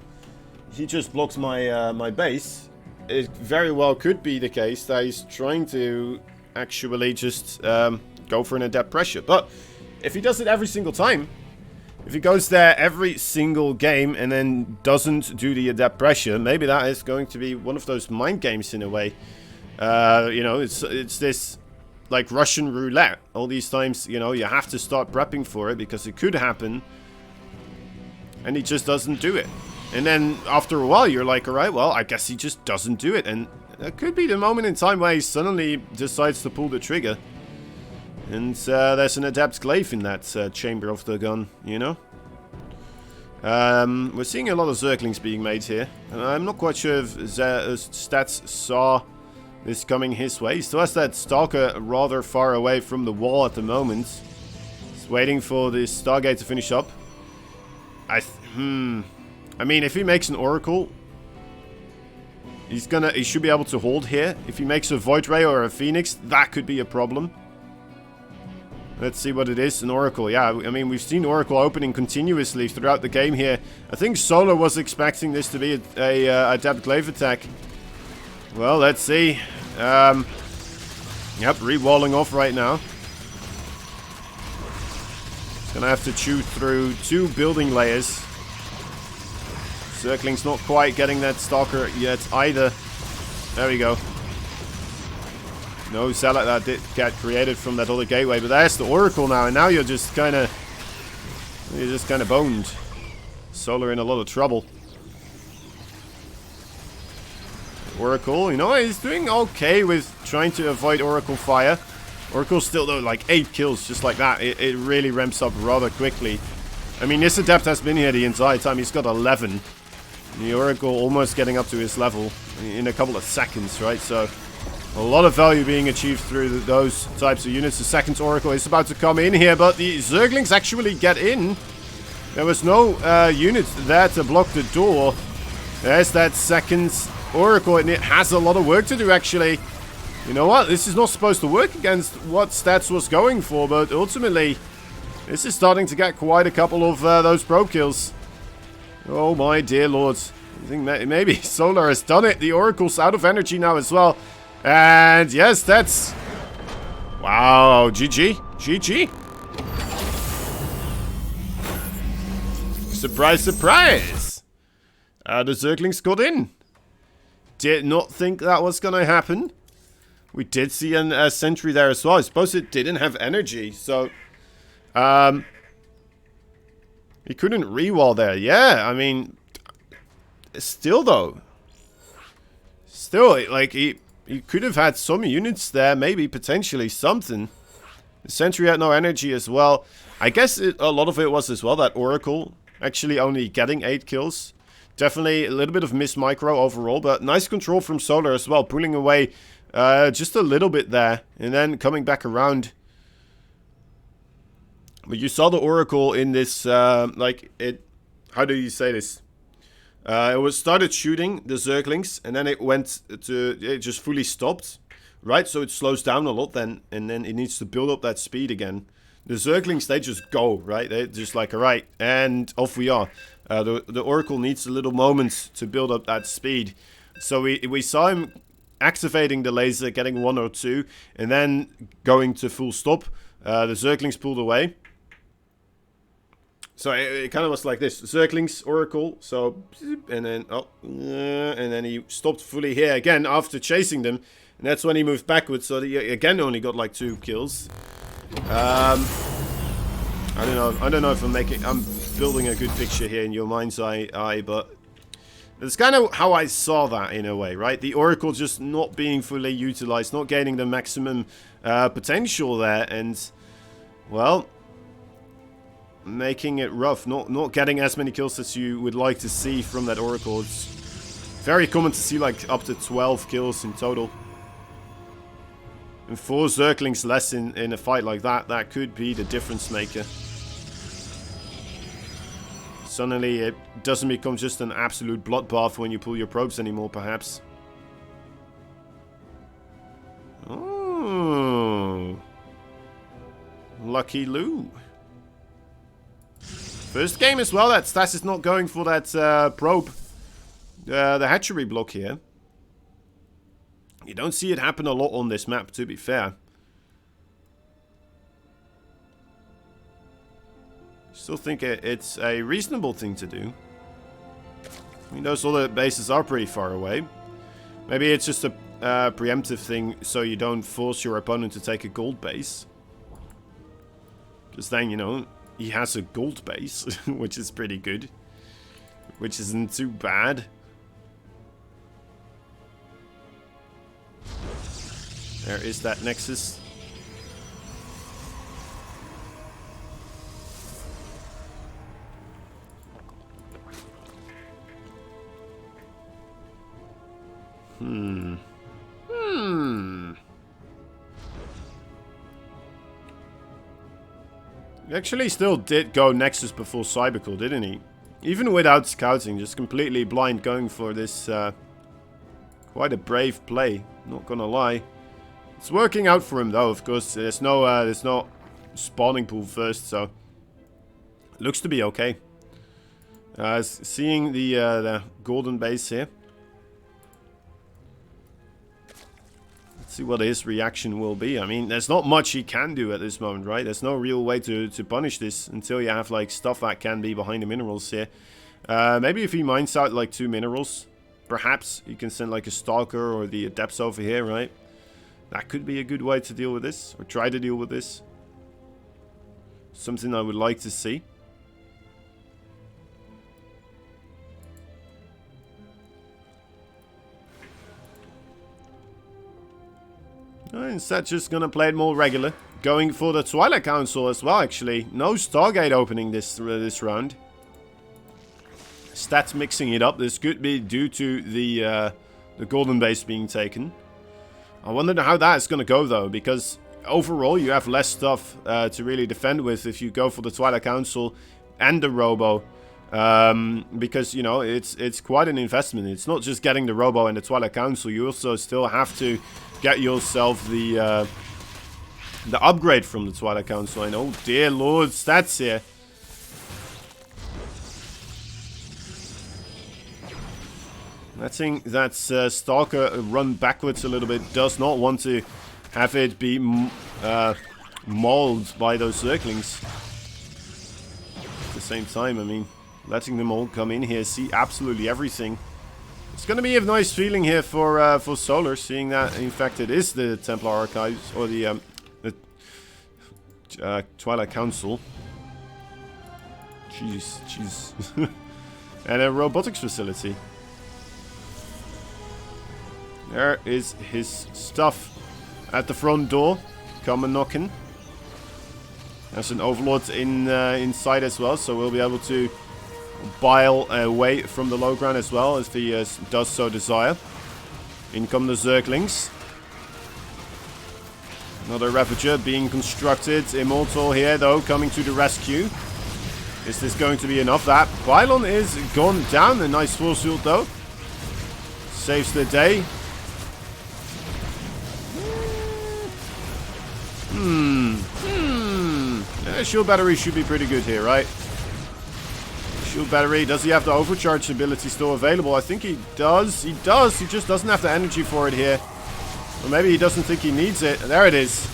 he just blocks my my base. It very well could be the case that he's trying to actually just go for an adept pressure. But if he does it every single time, if he goes there every single game and then doesn't do the adept pressure, maybe that is going to be one of those mind games in a way. You know, it's this like Russian roulette. All these times, you know, you have to start prepping for it because it could happen, and he just doesn't do it. And then after a while, you're like, all right, well, I guess he just doesn't do it. And that could be the moment in time where he suddenly decides to pull the trigger. And there's an adept glaive in that chamber of the gun, you know? We're seeing a lot of Zerglings being made here. And I'm not quite sure if Stats saw this coming his way. He still has that Stalker rather far away from the wall at the moment. He's waiting for this Stargate to finish up. I mean, if he makes an Oracle, he should be able to hold here. If he makes a Void Ray or a Phoenix, that could be a problem. Let's see what it is. An Oracle, yeah. I mean, we've seen Oracle opening continuously throughout the game here. I think Solar was expecting this to be a Adept Glaive attack. Well, let's see. Yep, re-walling off right now. Gonna have to chew through 2 building layers. Zergling's not quite getting that Stalker yet either. There we go. No Zealot that did get created from that other gateway, but there's the Oracle now, and now you're just kind of boned. Solar in a lot of trouble. Oracle, you know, he's doing okay with trying to avoid Oracle fire. Oracle still though, like 8 kills just like that. It really ramps up rather quickly. I mean, this Adept has been here the entire time. He's got 11. The Oracle almost getting up to his level in a couple of seconds, right? So a lot of value being achieved through those types of units. The second Oracle is about to come in here, but the Zerglings actually get in. There was no unit there to block the door. There's that second Oracle, and it has a lot of work to do, actually. You know what? This is not supposed to work against what Stats was going for, but ultimately, this is starting to get quite a couple of those probe kills. Oh my dear lord. I think maybe Solar has done it. The Oracle's out of energy now as well. And yes, that's... Wow, GG. GG. Surprise, surprise. The Zerglings got in. Did not think that was going to happen. We did see a sentry there as well. I suppose it didn't have energy, so... he couldn't re-wall there. Yeah, I mean... Still, though. Still, like, he could have had some units there. Maybe, potentially, something. The sentry had no energy as well. I guess a lot of it was as well that Oracle actually only getting 8 kills. Definitely a little bit of miss micro overall, but nice control from Solar as well. Pulling away just a little bit there. And then coming back around. But you saw the Oracle in this, like, it... How do you say this? It started shooting the Zerglings, and then it went to... It just fully stopped, right? So it slows down a lot then, and then it needs to build up that speed again. The Zerglings, they just go, right? They're just like, alright, and off we are. The Oracle needs a little moment to build up that speed. So we saw him activating the laser, getting 1 or 2, and then going to full stop. The Zerglings pulled away. So it kind of was like this. Zerglings, Oracle, so... And then... Oh. And then he stopped fully here again after chasing them. And that's when he moved backwards. So he again only got like 2 kills. I don't know. I don't know if I'm building a good picture here in your mind's eye, but... That's kind of how I saw that in a way, right? The Oracle just not being fully utilized, not gaining the maximum potential there. And... Well... Making it rough, not getting as many kills as you would like to see from that Oracle. It's very common to see like up to 12 kills in total. And 4 Zerglings less in a fight like that, that could be the difference maker. Suddenly it doesn't become just an absolute bloodbath when you pull your probes anymore, perhaps. Oh. Lucky Lou. First game as well that Stas is not going for that probe. The hatchery block here. You don't see it happen a lot on this map, to be fair. Still think it's a reasonable thing to do. I mean, those other bases are pretty far away. Maybe it's just a preemptive thing so you don't force your opponent to take a gold base. Because then, you know... He has a gold base, which is pretty good. Which isn't too bad. There is that Nexus. He actually still did go Nexus before Cybercore, didn't he? Even without scouting, just completely blind going for this quite a brave play, not gonna lie. It's working out for him though, of course. There's no spawning pool first, so looks to be okay. Seeing the golden base here. See what his reaction will be. I mean, there's not much he can do at this moment, right? There's no real way to punish this until you have, like, stuff that can be behind the minerals here. Maybe if he mines out, like, 2 minerals, perhaps you can send, like, a Stalker or the Adepts over here, right? That could be a good way to deal with this, or try to deal with this. Something I would like to see. Instead, just gonna play it more regular. Going for the Twilight Council as well, actually. No Stargate opening this round. Stats mixing it up. This could be due to the golden base being taken. I wonder how that is gonna go though, because overall you have less stuff to really defend with if you go for the Twilight Council and the Robo. Because, you know, it's quite an investment. It's not just getting the Robo and the Twilight Council. You also still have to get yourself the upgrade from the Twilight Council. And oh dear lord, stats here. Letting that Stalker run backwards a little bit. Does not want to have it be mauled by those Zerglings. At the same time, I mean, letting them all come in here, see absolutely everything. It's going to be a nice feeling here for Solar, seeing that in fact it is the Templar Archives or the Twilight Council. Jeez. And a robotics facility. There is his stuff at the front door. Come and knocking. There's an Overlord inside as well, so we'll be able to bile away from the low ground as well, if he does so desire. In come the Zerglings. Another Ravager being constructed. Immortal here, though, coming to the rescue. Is this going to be enough? That Pylon is gone down. A nice force field, though. Saves the day. Yeah, shield battery should be pretty good here, right? Shield battery. Does he have the overcharge ability still available? I think he does. He does. He just doesn't have the energy for it here. Or maybe he doesn't think he needs it. There it is.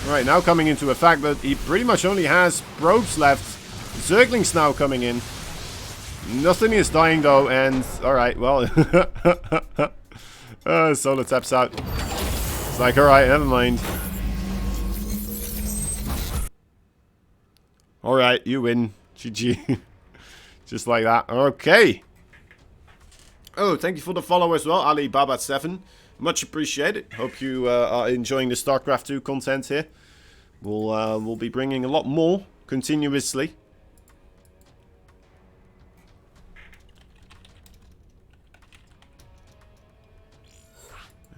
Right, now coming into effect, but he pretty much only has probes left. Zerglings now coming in. Nothing is dying though, and alright, well. Solar taps out. It's like, alright, never mind. Alright, you win. GG. Just like that. Okay. Oh, thank you for the follow as well, Alibaba7. Much appreciated. Hope you are enjoying the StarCraft 2 content here. We'll be bringing a lot more continuously.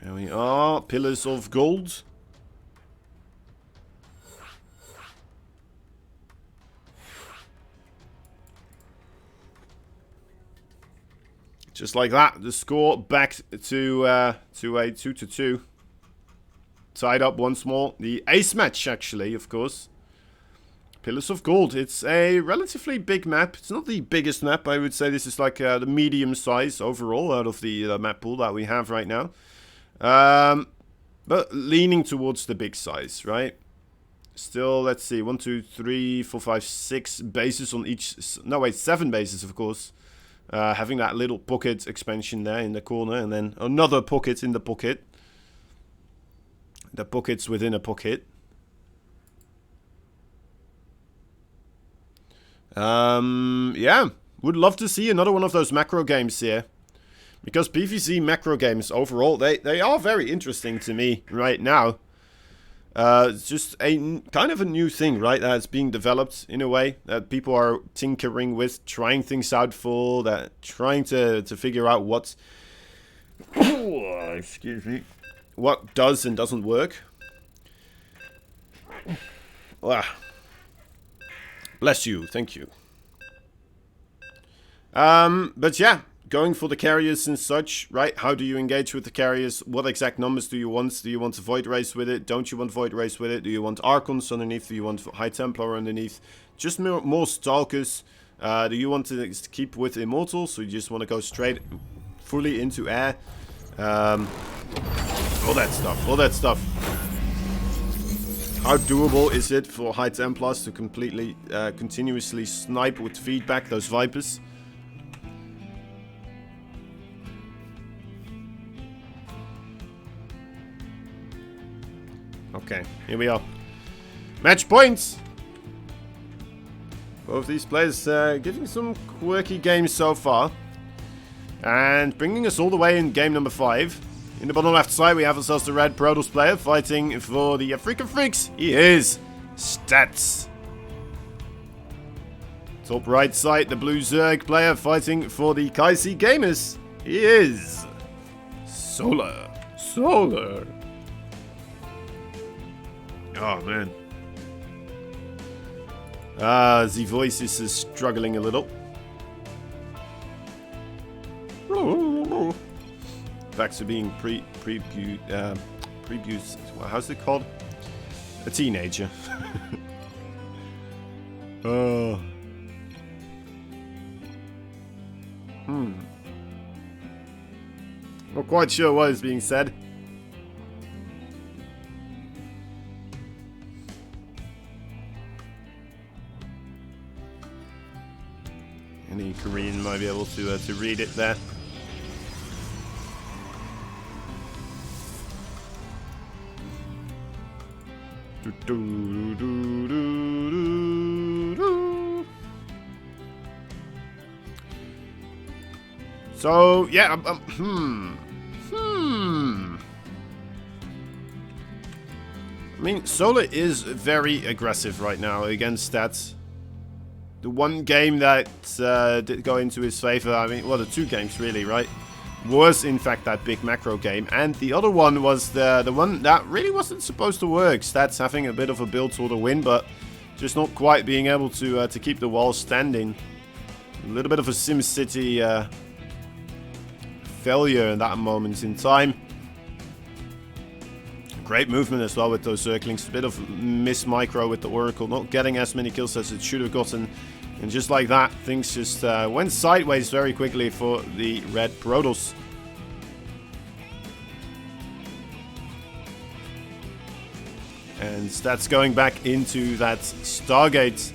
There we are. Pillars of Gold. Just like that, the score back to a 2-2. Tied up once more. The ace match, actually, of course. Pillars of Gold. It's a relatively big map. It's not the biggest map. I would say this is like the medium size overall out of the map pool that we have right now. But leaning towards the big size, right? Still, let's see. 1, 2, 3, 4, 5, 6 bases on each. No, wait, 7 bases, of course. Having that little pocket expansion there in the corner, and then another pocket in the pocket. The pockets within a pocket. Yeah, would love to see another one of those macro games here. Because PvZ macro games overall, they are very interesting to me right now. It's just a kind of a new thing, right? That's being developed in a way that people are tinkering with, trying things out for, that trying to figure out what excuse me, what does and doesn't work. Bless you, thank you. But yeah. Going for the carriers and such, right? How do you engage with the carriers? What exact numbers do you want? Do you want to Void Race with it? Don't you want Void Race with it? Do you want Archons underneath? Do you want High Templar underneath? Just more Stalkers. Do you want to keep with Immortals? So you just want to go straight, fully into air? All that stuff. How doable is it for High Templars to completely, continuously snipe with feedback those Vipers? Okay, here we are. Match points! Both these players giving some quirky games so far. And bringing us all the way in game number 5. In the bottom left side, we have ourselves the red Protoss player fighting for the African Freaks. He is Stats. Top right side, the blue Zerg player fighting for the Kaisi Gamers. He is Solar. Oh, man. The voice is struggling a little. back to being how's it called? A teenager. Oh. Not quite sure what is being said. Any Korean might be able to read it there. So yeah, I mean, Solar is very aggressive right now against that. The one game that did go into his favor, I mean, well, the two games really, right, was in fact that big macro game, and the other one was the one that really wasn't supposed to work. Stats having a bit of a build to the win, but just not quite being able to keep the wall standing. A little bit of a SimCity failure in that moment in time. Great movement as well with those circlings. A bit of miss micro with the Oracle, not getting as many kills as it should have gotten. And just like that, things just went sideways very quickly for the red Protoss. And that's going back into that Stargate.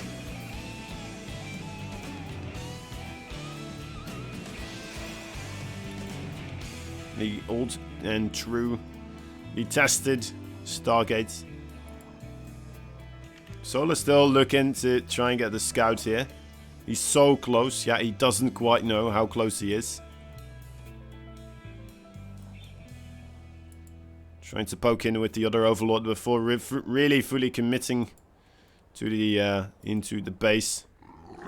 The old and true, the tested Stargate. Solar still looking to try and get the scout here. He's so close. Yeah, he doesn't quite know how close he is. Trying to poke in with the other Overlord before really fully committing to the into the base.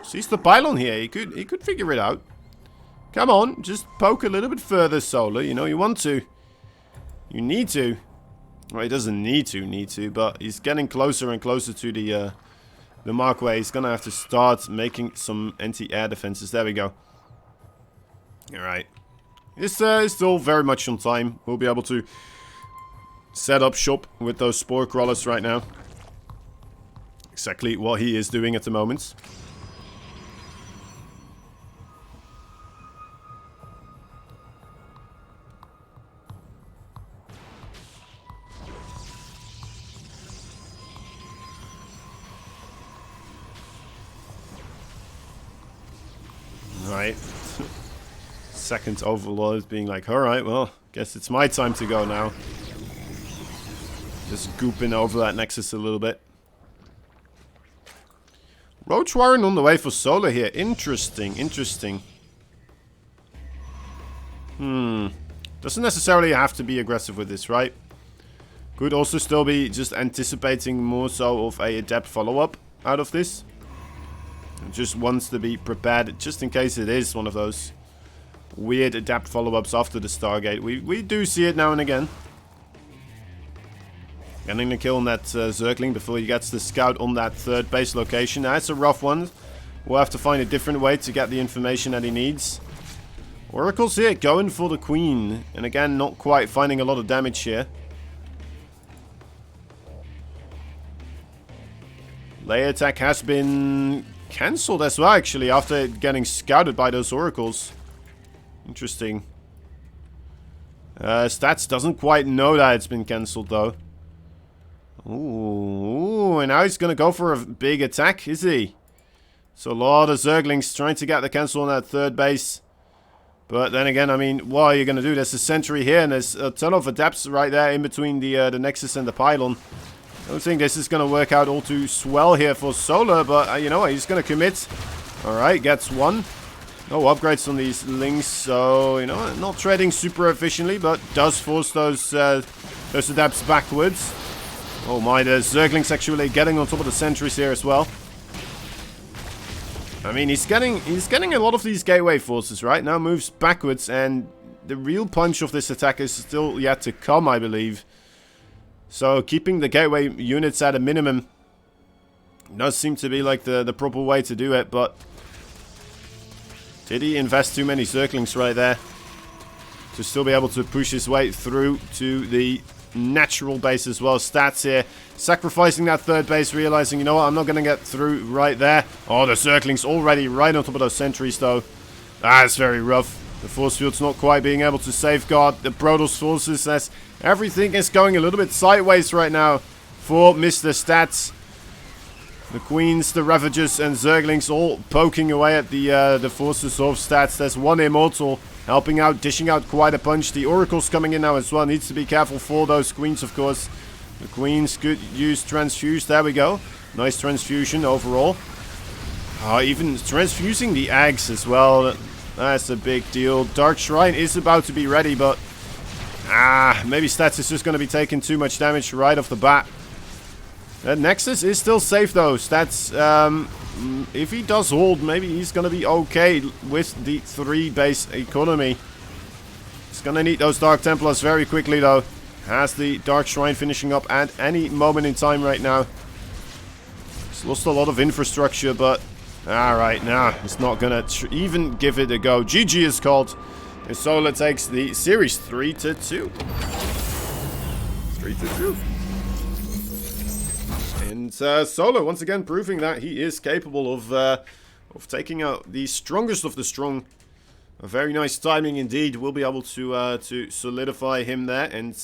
Sees the pylon here. He could figure it out. Come on, just poke a little bit further, Solar. You know you want to. You need to. Well, he doesn't need to, but he's getting closer and closer to the mark where he's gonna have to start making some anti-air defenses. There we go. Alright. It's still very much on time. We'll be able to set up shop with those spore crawlers right now. Exactly what he is doing at the moment. Right. Second Overlord being like, alright, well, guess it's my time to go now. Just gooping over that Nexus a little bit. Roach Warren on the way for Solar here. Interesting, interesting. Doesn't necessarily have to be aggressive with this, right? Could also still be just anticipating more so of a adept follow-up out of this. Just wants to be prepared just in case it is one of those weird adapt follow-ups after the Stargate. We do see it now and again. Getting the kill on that Zergling before he gets the scout on that third base location. That's a rough one. We'll have to find a different way to get the information that he needs. Oracle's here going for the Queen. And again, not quite finding a lot of damage here. Layer attack has been cancelled as well, actually, after getting scouted by those Oracles. Interesting. Stats doesn't quite know that it's been cancelled, though. Ooh, and now he's going to go for a big attack, is he? So a lot of Zerglings trying to get the cancel on that third base. But then again, I mean, what are you going to do? There's a sentry here, and there's a ton of adepts right there in between the Nexus and the pylon. I don't think this is going to work out all too swell here for Solar, but you know what, he's going to commit. Alright, gets one. No upgrades on these links, so, you know, not trading super efficiently, but does force those adepts backwards. Oh my, there's Zerglings actually getting on top of the sentries here as well. I mean, he's getting a lot of these gateway forces, right? Now moves backwards, and the real punch of this attack is still yet to come, I believe. So keeping the gateway units at a minimum does seem to be like the proper way to do it, but did he invest too many Zerglings right there? to still be able to push his way through to the natural base as well. Stats here, sacrificing that third base, realizing, you know what, I'm not going to get through right there. Oh, the circling's already right on top of those sentries, though. That's very rough. The force field's not quite being able to safeguard the Protoss forces, as everything is going a little bit sideways right now for Mr. Stats. The Queens, the Ravagers, and Zerglings all poking away at the forces of Stats. There's one Immortal helping out, dishing out quite a punch. The Oracle's coming in now as well. Needs to be careful for those Queens, of course. The Queens could use Transfuse. There we go. Nice transfusion overall. Even transfusing the eggs as well. That's a big deal. Dark Shrine is about to be ready, but maybe Stats is just going to be taking too much damage right off the bat. That Nexus is still safe though. Stats, if he does hold, maybe he's going to be okay with the 3 base economy. He's going to need those Dark Templars very quickly though. Has the Dark Shrine finishing up at any moment in time right now. He's lost a lot of infrastructure, but alright, he's not going to even give it a go. GG is called. And Solar takes the series 3-2. 3-2. And Solar once again proving that he is capable of taking out the strongest of the strong. A very nice timing indeed. We'll be able to solidify him there and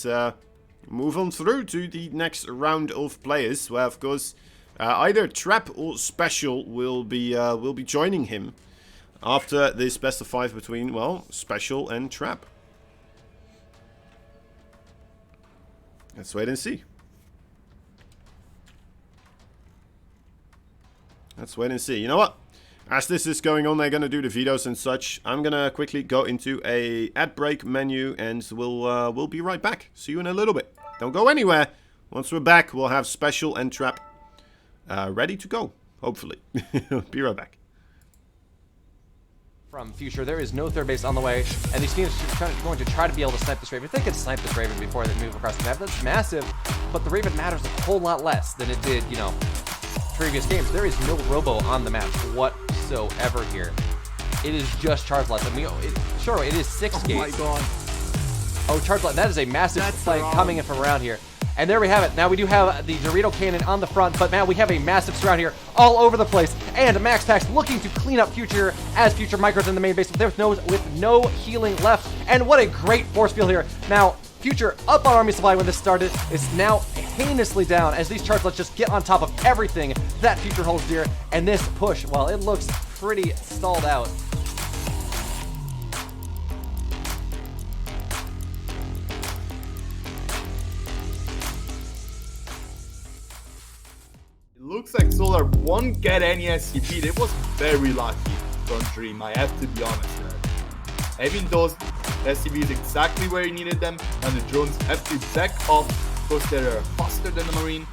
move on through to the next round of players, where of course either Trap or Special will be joining him after this best of 5 between, well, Special and Trap. Let's wait and see. Let's wait and see. You know what? As this is going on, they're going to do the videos and such. I'm going to quickly go into a ad break menu and we'll be right back. See you in a little bit. Don't go anywhere. Once we're back, we'll have Special and Trap ready to go. Hopefully. Be right back. From Future, there is no third base on the way, and these teams are going to try to be able to snipe this Raven. If they can snipe this Raven before they move across the map, that's massive, but the Raven matters a whole lot less than it did, you know, previous games. There is no Robo on the map whatsoever here. It is just Charge Light. I mean, sure, it is 6 gates. Oh my god. Oh, Charge Light, that is a massive play coming in from around here. And there we have it. Now we do have the Dorito Cannon on the front, but man, we have a massive surround here all over the place. And MaxPax looking to clean up Future as Future micros in the main base with no healing left. And what a great force field here. Now, Future up on Army Supply when this started is now heinously down as these Charge Lights just get on top of everything that Future holds dear. And this push, well, it looks pretty stalled out. Looks like Solar won't get any SCP. It was very lucky from Dream, I have to be honest there. Having those SCVs exactly where he needed them, and the drones have to back off because they're faster than the Marine,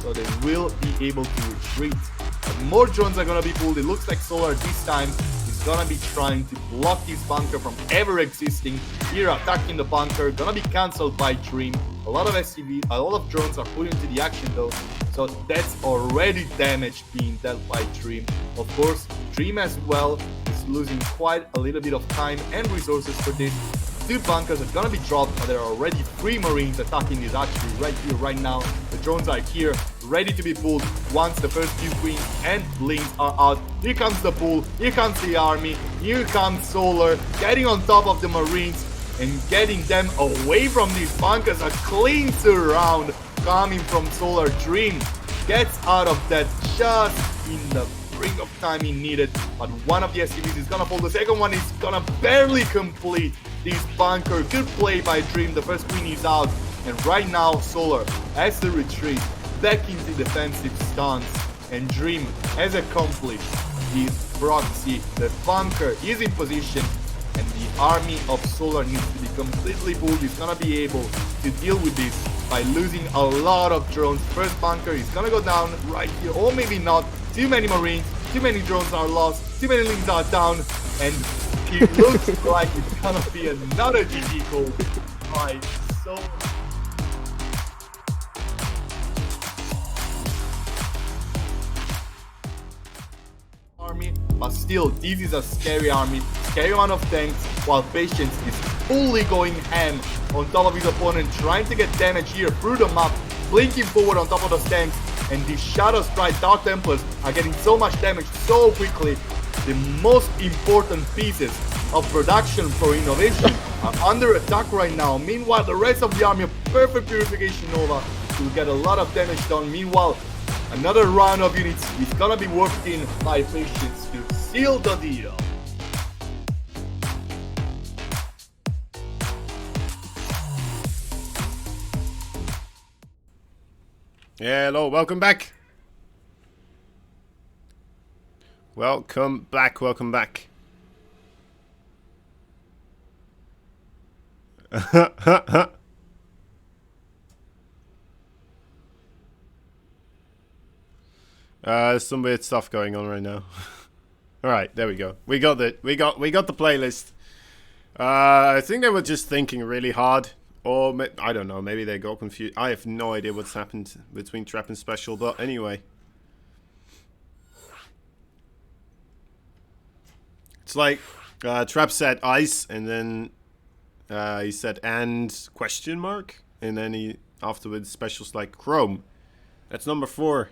so they will be able to retreat. But more drones are gonna be pulled. It looks like Solar this time is gonna be trying to block this bunker from ever existing. Here attacking the bunker, gonna be cancelled by Dream. A lot of SCVs, a lot of drones are put into the action though. So that's already damage being dealt by Dream. Of course, Dream as well is losing quite a little bit of time and resources for this. 2 bunkers are gonna be dropped, but there are already 3 Marines attacking this actually right here, right now. The drones are here, ready to be pulled once the first few Queens and Blings are out. Here comes the pull, here comes the army, here comes Solar, getting on top of the Marines and getting them away from these bunkers. A clean surround coming from Solar. Dream gets out of that just in the brink of time he needed, but one of the SCVs is gonna fall. The second one is gonna barely complete this bunker. Good play by Dream. The first Queen is out, and right now Solar has to retreat back into defensive stance, and Dream has accomplished his proxy. The bunker is in position, and the army of Solar needs to be completely pulled. He's gonna be able to deal with this by losing a lot of drones. First bunker is gonna go down right here, or maybe not. Too many Marines, too many drones are lost, too many Lings are down, and it looks like it's gonna be another GG call by Solar. but still, this is a scary army, scary amount of tanks, while Patience is fully going ham on top of his opponent, trying to get damage here through the map, blinking forward on top of those tanks, and these Shadow Strike Dark Templars are getting so much damage so quickly. The most important pieces of production for innovation are under attack right now. Meanwhile, the rest of the army of Perfect Purification Nova will get a lot of damage done. Meanwhile, another round of units is gonna be worked in by Patience to seal the deal. Hello, welcome back. Welcome back, welcome back. Some weird stuff going on right now. All right, there we go. We got the playlist. I think they were just thinking really hard, or I don't know. Maybe they got confused. I have no idea what's happened between Trap and Special, but anyway, it's like Trap said ice, and then he said and question mark, and then he afterwards Special's like Chrome. That's number 4.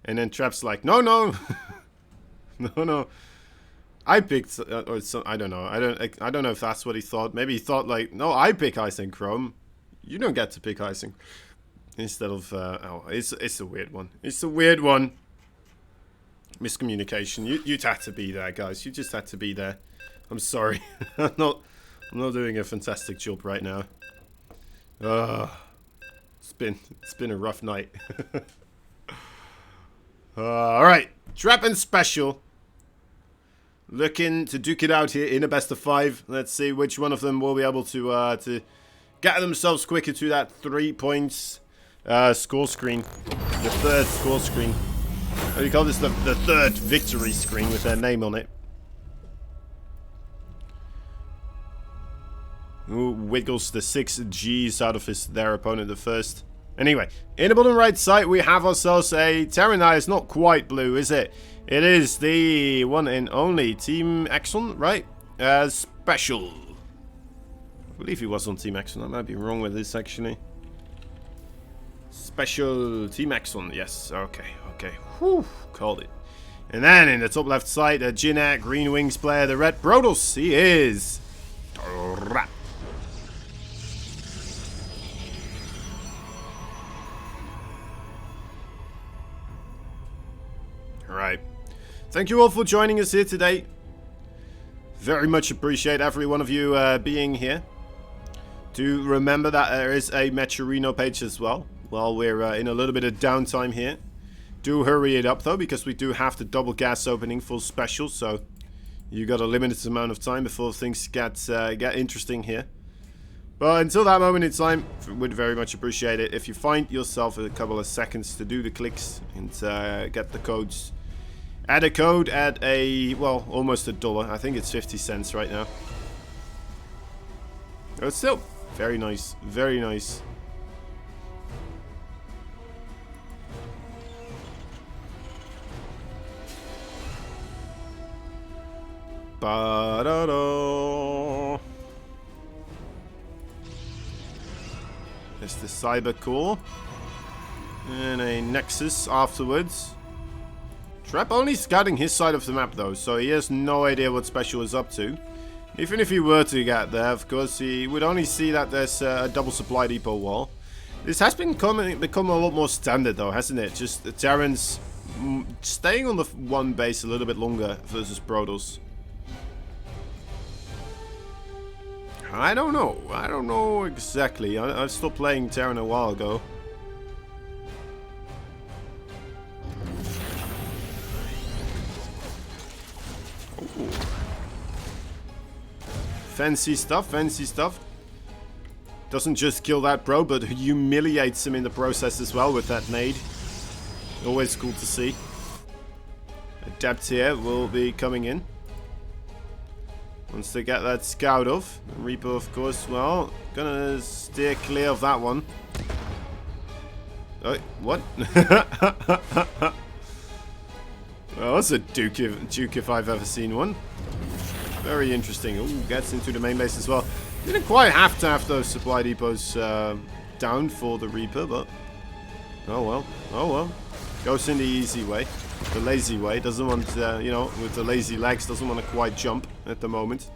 And then Trap's like, no, no, no. I picked, or some, I don't know. I don't know if that's what he thought. Maybe he thought like, no, I pick Ice and Chrome. You don't get to pick Icing. Instead of, oh, it's a weird one. It's a weird one. Miscommunication. You had to be there, guys. You just had to be there. I'm sorry. I'm not doing a fantastic job right now. It's been a rough night. Alright, Trap and Special. Looking to duke it out here in a best of 5. Let's see which one of them will be able to get themselves quicker to that 3 points score screen. The third score screen. What do you call this? The third victory screen with their name on it. Who wiggles the 6 G's out of their opponent the first. Anyway, in the bottom right side, we have ourselves a Terran. It's not quite blue, is it? It is the one and only Team Axon, right? Special. I believe he was on Team Axon. I might be wrong with this, actually. Special Team Axon. Yes, okay. Whew, called it. And then in the top left side, the Jinak Green Wings player, the Red Brodos. He is Trap. Right. Thank you all for joining us here today. Very much appreciate every one of you being here. Do remember that there is a Metrorino page as well. While we're in a little bit of downtime here. Do hurry it up though, because we do have the double gas opening for Special. So you got a limited amount of time before things get interesting here. But until that moment in time, would very much appreciate it if you find yourself a couple of seconds to do the clicks and get the codes. Add a code at well, almost $1. I think it's 50 cents right now. Oh, it's still very nice. Very nice. Ba-da-da. There's the Cyber Core. And a Nexus afterwards. Trap only scouting his side of the map though, so he has no idea what Special is up to. Even if he were to get there, of course, he would only see that there's a double supply depot wall. This has become a lot more standard though, hasn't it? Just the Terrans staying on the one base a little bit longer versus Brodos. I don't know exactly. I stopped playing Terran a while ago. Ooh. Fancy stuff. Doesn't just kill that bro, but humiliates him in the process as well with that nade. Always cool to see. Adept here will be coming in. Once they get that scout off. Reaper, of course, well, gonna steer clear of that one. Oh, what? Well, that's a Duke if I've ever seen one. Very interesting. Ooh, gets into the main base as well. Didn't quite have to have those supply depots down for the Reaper, but oh well. Oh well. Goes in the easy way. The lazy way. Doesn't want, you know, with the lazy legs, doesn't want to quite jump at the moment.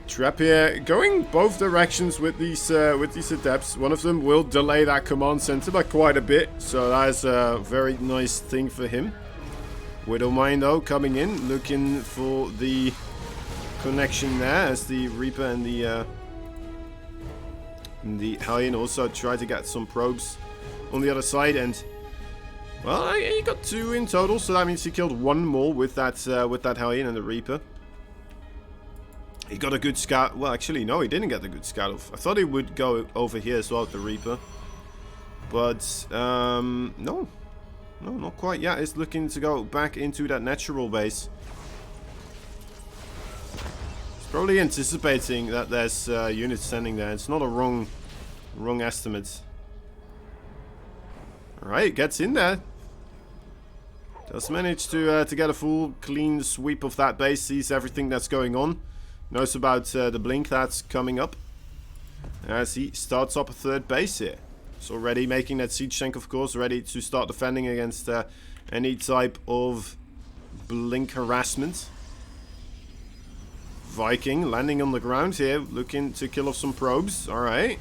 Trap here going both directions with these adepts. One of them will delay that command center by quite a bit, so that's a very nice thing for him. Widowmine though coming in, looking for the connection there as the Reaper and the Hellion also try to get some probes on the other side, and well, he got 2 in total, so that means he killed 1 more with that Hellion and the Reaper. He got a good scout. Well, actually, no, he didn't get the good scout off. I thought he would go over here as well with the Reaper. But, no. No, not quite yet. He's looking to go back into that natural base. He's probably anticipating that there's units standing there. It's not a wrong estimate. Alright, gets in there. Does manage to get a full, clean sweep of that base. Sees everything that's going on. Knows about the blink that's coming up as he starts up a 3rd base here. He's already making that siege tank, of course, ready to start defending against any type of blink harassment. Viking landing on the ground here, looking to kill off some probes. Alright.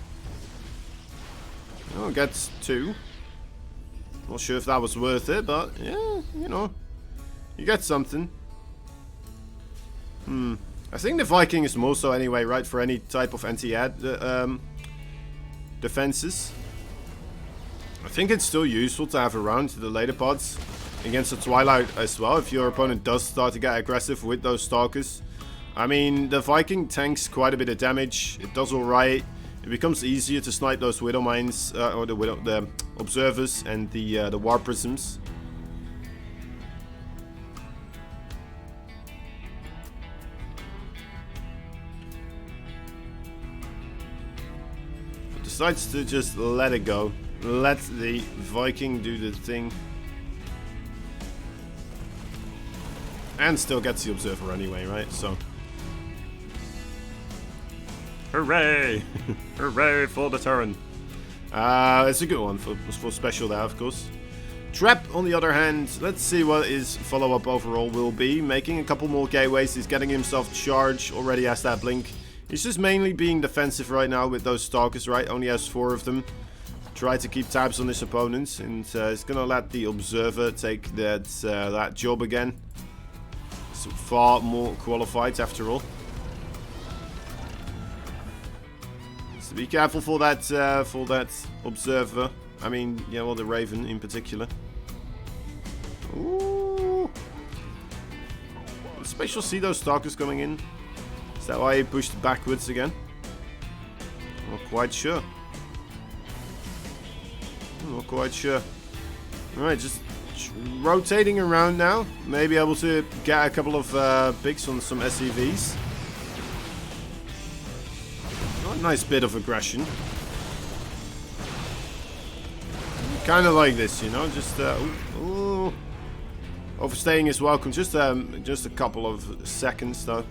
Oh, gets 2. Not sure if that was worth it, but yeah, you know, you get something. I think the Viking is more so anyway, right, for any type of anti-ad defenses. I think it's still useful to have around the later pods against the Twilight as well, if your opponent does start to get aggressive with those Stalkers. I mean, the Viking tanks quite a bit of damage, it does alright. It becomes easier to snipe those Widow Mines, or the Observers and the War Prisms. Decides to just let it go. Let the Viking do the thing. And still gets the Observer anyway, right? So. Hooray! Hooray for the turn. It's a good one for special there, of course. Trap, on the other hand, let's see what his follow-up overall will be. Making a couple more gateways. He's getting himself charged. Already has that blink. He's just mainly being defensive right now with those Stalkers, right? Only has 4 of them. Try to keep tabs on his opponents, and he's gonna let the Observer take that job again. So far more qualified after all. So be careful for that Observer. I mean, yeah, well, the Raven in particular. Ooh. Special see those Stalkers coming in. Is that why he pushed backwards again? Not quite sure. Not quite sure. Alright, just rotating around now. Maybe able to get a couple of picks on some SCVs. A nice bit of aggression. Kind of like this, you know, just ooh. Overstaying is welcome. Just a couple of seconds though.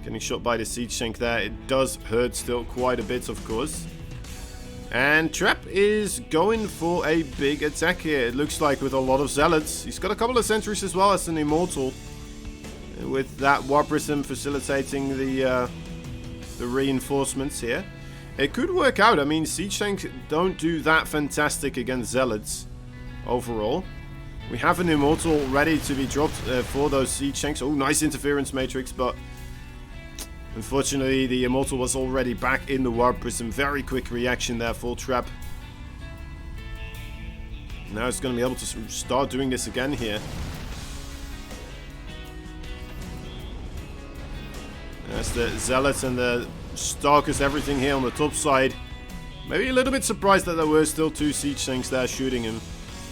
Getting shot by the siege tank there. It does hurt still quite a bit, of course. And Trap is going for a big attack here. It looks like with a lot of Zealots. He's got a couple of sentries as well as an Immortal. With that War Prism facilitating the reinforcements here. It could work out. I mean, siege tanks don't do that fantastic against Zealots overall. We have an Immortal ready to be dropped for those siege tanks. Oh, nice interference matrix, but unfortunately the Immortal was already back in the War Prism. Very quick reaction there for Trap. Now it's going to be able to start doing this again here. There's the Zealots and the Stalkers, everything here on the top side. Maybe a little bit surprised that there were still 2 siege tanks there shooting him.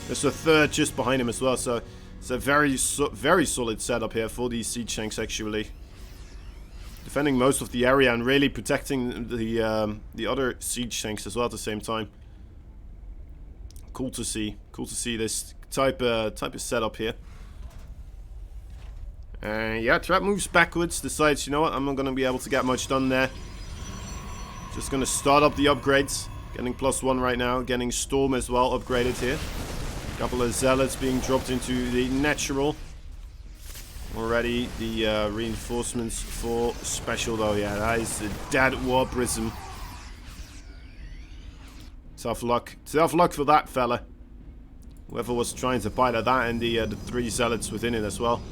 There's a 3rd just behind him as well, so it's a very solid setup here for these siege tanks actually. Defending most of the area and really protecting the other siege tanks as well at the same time. Cool to see. Cool to see this type of setup here. Yeah, Trap moves backwards, decides, you know what, I'm not going to be able to get much done there. Just going to start up the upgrades. Getting +1 right now, getting Storm as well upgraded here. A couple of Zealots being dropped into the natural. Already the reinforcements for special though, yeah, that is a dead War Prism. Tough luck for that fella. Whoever was trying to pilot that, and the 3 Zealots within it as well.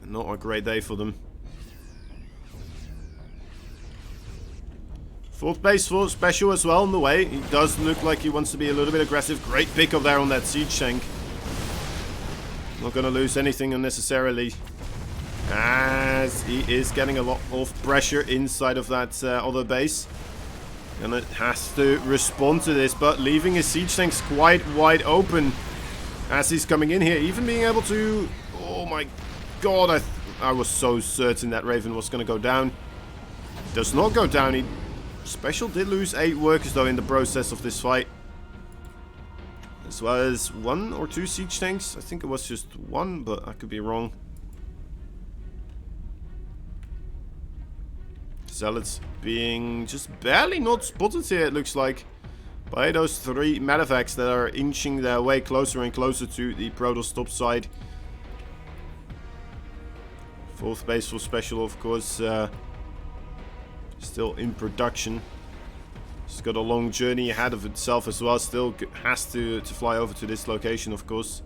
Not a great day for them. 4th base for special as well on the way. He does look like he wants to be a little bit aggressive. Great pickup there on that siege tank. Not going to lose anything unnecessarily, as he is getting a lot of pressure inside of that other base. And it has to respond to this, but leaving his siege tanks quite wide open as he's coming in here. Even being able to... Oh my god, I was so certain that Raven was going to go down. Does not go down. Special did lose 8 workers though in the process of this fight. As well as 1 or 2 siege tanks. I think it was just 1, but I could be wrong. Zealots being just barely not spotted here, it looks like, by those 3 medevacs that are inching their way closer and closer to the Protoss top side. 4th base for special, of course, still in production. It's got a long journey ahead of itself as well. Still has to fly over to this location, of course.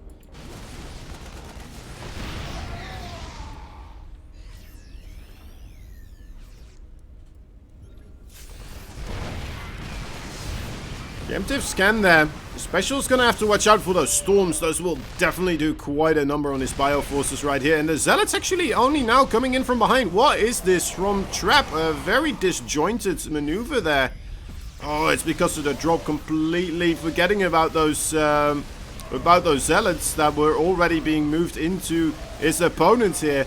Preemptive scan there. Special's gonna have to watch out for those storms. Those will definitely do quite a number on his bioforces right here. And the Zealots actually only now coming in from behind. What is this from Trap? A very disjointed maneuver there. Oh, it's because of the drop. Completely forgetting about those Zealots that were already being moved into his opponent here.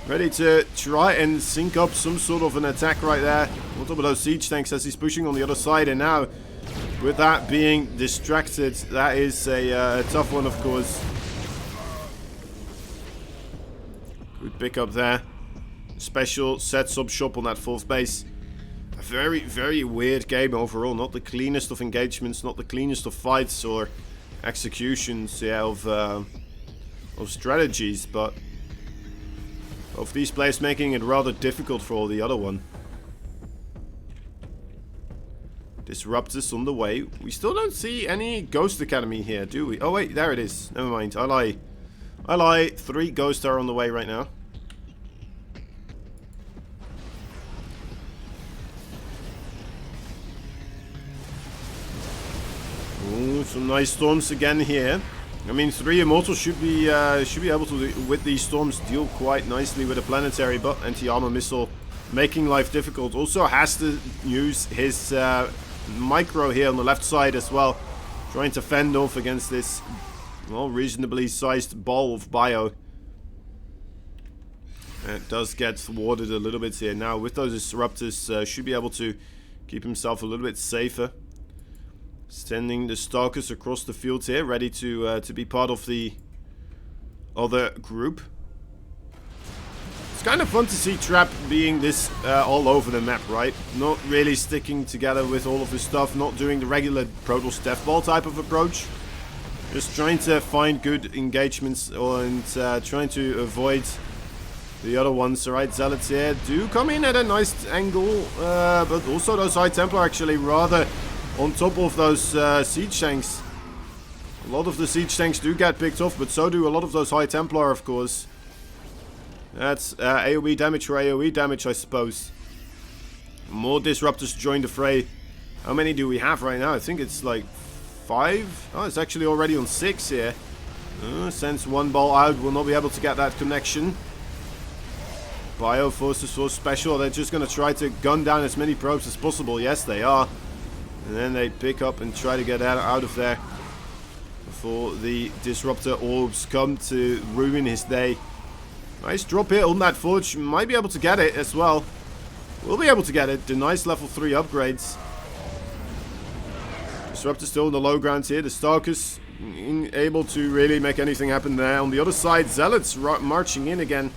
Ready to try and sync up some sort of an attack right there. On top of those siege tanks as he's pushing on the other side. And now, with that being distracted, that is a tough one, of course. Good pick up there. Special sets up shop on that 4th base. A very, very weird game overall. Not the cleanest of engagements, not the cleanest of fights or executions, yeah, of strategies, but of these players making it rather difficult for the other one. Disruptors on the way. We still don't see any Ghost Academy here, do we? Oh wait, there it is. Never mind. I lie. I lie. 3 Ghosts are on the way right now. Ooh, some nice storms again here. I mean, 3 Immortals should be able to, with these storms, deal quite nicely with a planetary, but anti-armor missile making life difficult. Also has to use his micro here on the left side as well, trying to fend off against this, well, reasonably sized ball of bio. And it does get thwarted a little bit here. Now with those disruptors, should be able to keep himself a little bit safer. Sending the Stalkers across the field here, ready to be part of the other group. It's kind of fun to see Trap being this all over the map, right? Not really sticking together with all of his stuff, not doing the regular Protoss Death Ball type of approach. Just trying to find good engagements and trying to avoid the other ones. Alright, Zealots here do come in at a nice angle, but also those High Templar actually rather on top of those siege tanks. A lot of the siege tanks do get picked off, but so do a lot of those High Templar, of course. That's AoE damage for AoE damage, I suppose. More disruptors join the fray. How many do we have right now? I think it's like 5. Oh, it's actually already on 6 here. Sends 1 ball out. Will not be able to get that connection. Bioforces for special. They're just going to try to gun down as many probes as possible. Yes, they are. And then they pick up and try to get out of there before the disruptor orbs come to ruin his day. Nice drop here on that forge. Might be able to get it as well. We'll be able to get it. The nice level 3 upgrades. Disruptor still in the low ground here. The Stalkers able to really make anything happen there. On the other side, Zealots marching in again.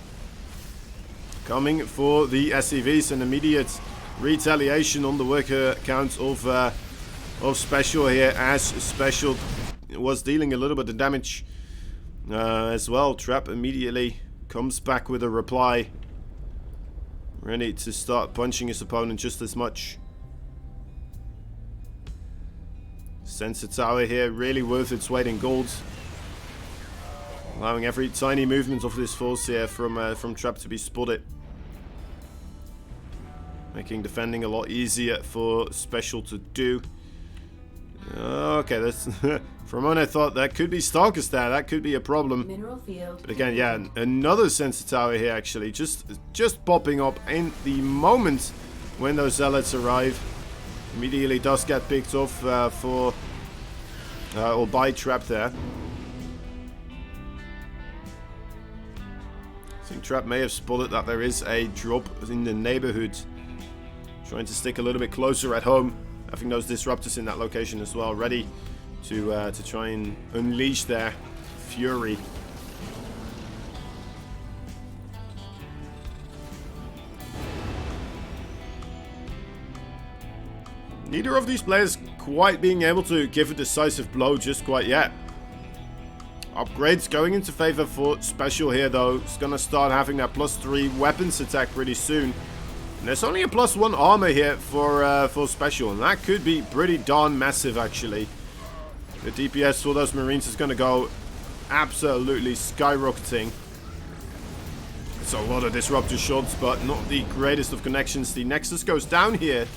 Coming for the SCVs. An immediate retaliation on the worker count of Special here, as Special was dealing a little bit of damage as well. Trap immediately comes back with a reply. Ready to start punching his opponent just as much. Sensor tower here, really worth its weight in gold. Allowing every tiny movement of this force here from Trap to be spotted. Making defending a lot easier for Special to do. Okay, that's for a moment I thought that could be Stalkers there. That could be a problem. Mineral field. But again, yeah, another sensor tower here actually. Just popping up in the moment when those Zealots arrive. Immediately does get picked off or by Trap there. I think Trap may have spotted that there is a drop in the neighborhood. Trying to stick a little bit closer at home. Having those Disruptors in that location as well, ready to try and unleash their fury. Neither of these players quite being able to give a decisive blow just quite yet. Upgrades going into favor for Special here though. It's going to start having that +3 weapons attack pretty soon. And there's only a +1 armor here for Special, and that could be pretty darn massive actually. The DPS for those Marines is going to go absolutely skyrocketing. It's a lot of Disruptor shots, but not the greatest of connections. The Nexus goes down here.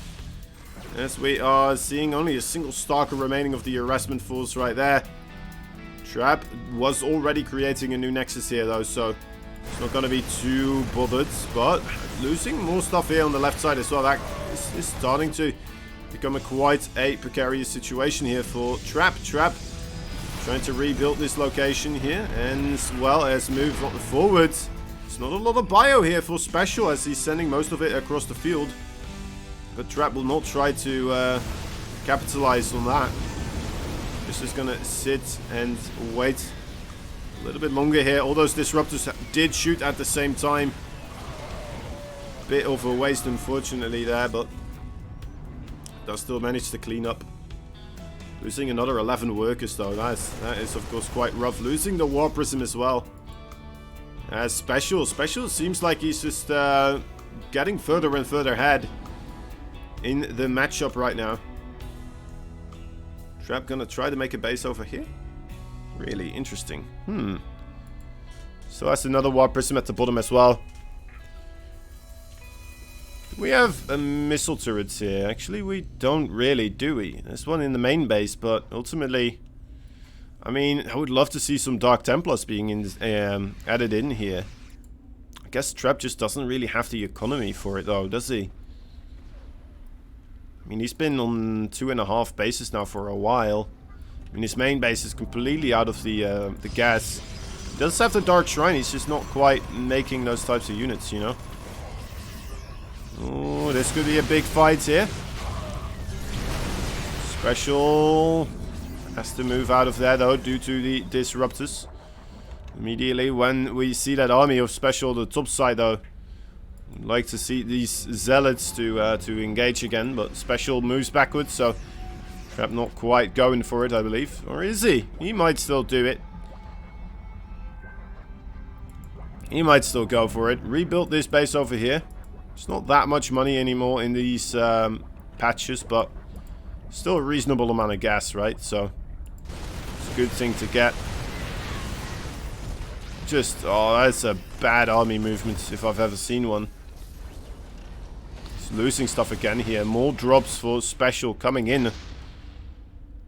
As we are seeing only a single Stalker remaining of the harassment force right there. Trap was already creating a new Nexus here though, so it's not going to be too bothered. But losing more stuff here on the left side as well. That is starting to become quite a precarious situation here for Trap. Trap trying to rebuild this location here, and as well as move forward. It's not a lot of bio here for Special as he's sending most of it across the field. But Trap will not try to capitalize on that. This is going to sit and wait a little bit longer here. All those Disruptors did shoot at the same time. Bit of a waste unfortunately there, but does still manage to clean up. Losing another 11 workers though. That is of course quite rough. Losing the War Prism as well. Special seems like he's just getting further and further ahead in the matchup right now. Trap gonna try to make a base over here. Really interesting. So that's another War Prism at the bottom as well. We have a missile turrets here. Actually, we don't really, do we? There's one in the main base, but ultimately, I mean, I would love to see some Dark Templars being added in here. I guess Trap just doesn't really have the economy for it though, does he? I mean, he's been on 2.5 bases now for a while. I mean, his main base is completely out of the gas. He does have the Dark Shrine, he's just not quite making those types of units, you know? Oh, this could be a big fight here. Special has to move out of there, though, due to the Disruptors. Immediately, when we see that army of Special on the top side, though, I'd like to see these Zealots to engage again, but Special moves backwards, so Trap not quite going for it, I believe. Or is he? He might still do it. He might still go for it. Rebuild this base over here. It's not that much money anymore in these patches, but still a reasonable amount of gas, right? So it's a good thing to get. Just, oh, that's a bad army movement if I've ever seen one. He's losing stuff again here. More drops for Special coming in.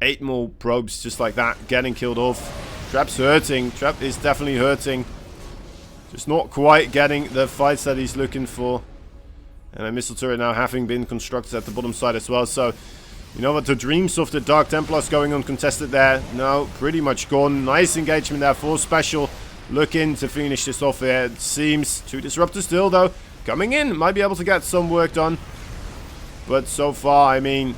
8 more probes just like that, getting killed off. Trap's hurting. Trap is definitely hurting. Just not quite getting the fights that he's looking for. And a missile turret now having been constructed at the bottom side as well. So, you know what, the dreams of the Dark Templars going uncontested there. No, pretty much gone. Nice engagement there for Special. Looking to finish this off here. It seems 2 Disruptors still, though. Coming in. Might be able to get some work done. But so far, I mean,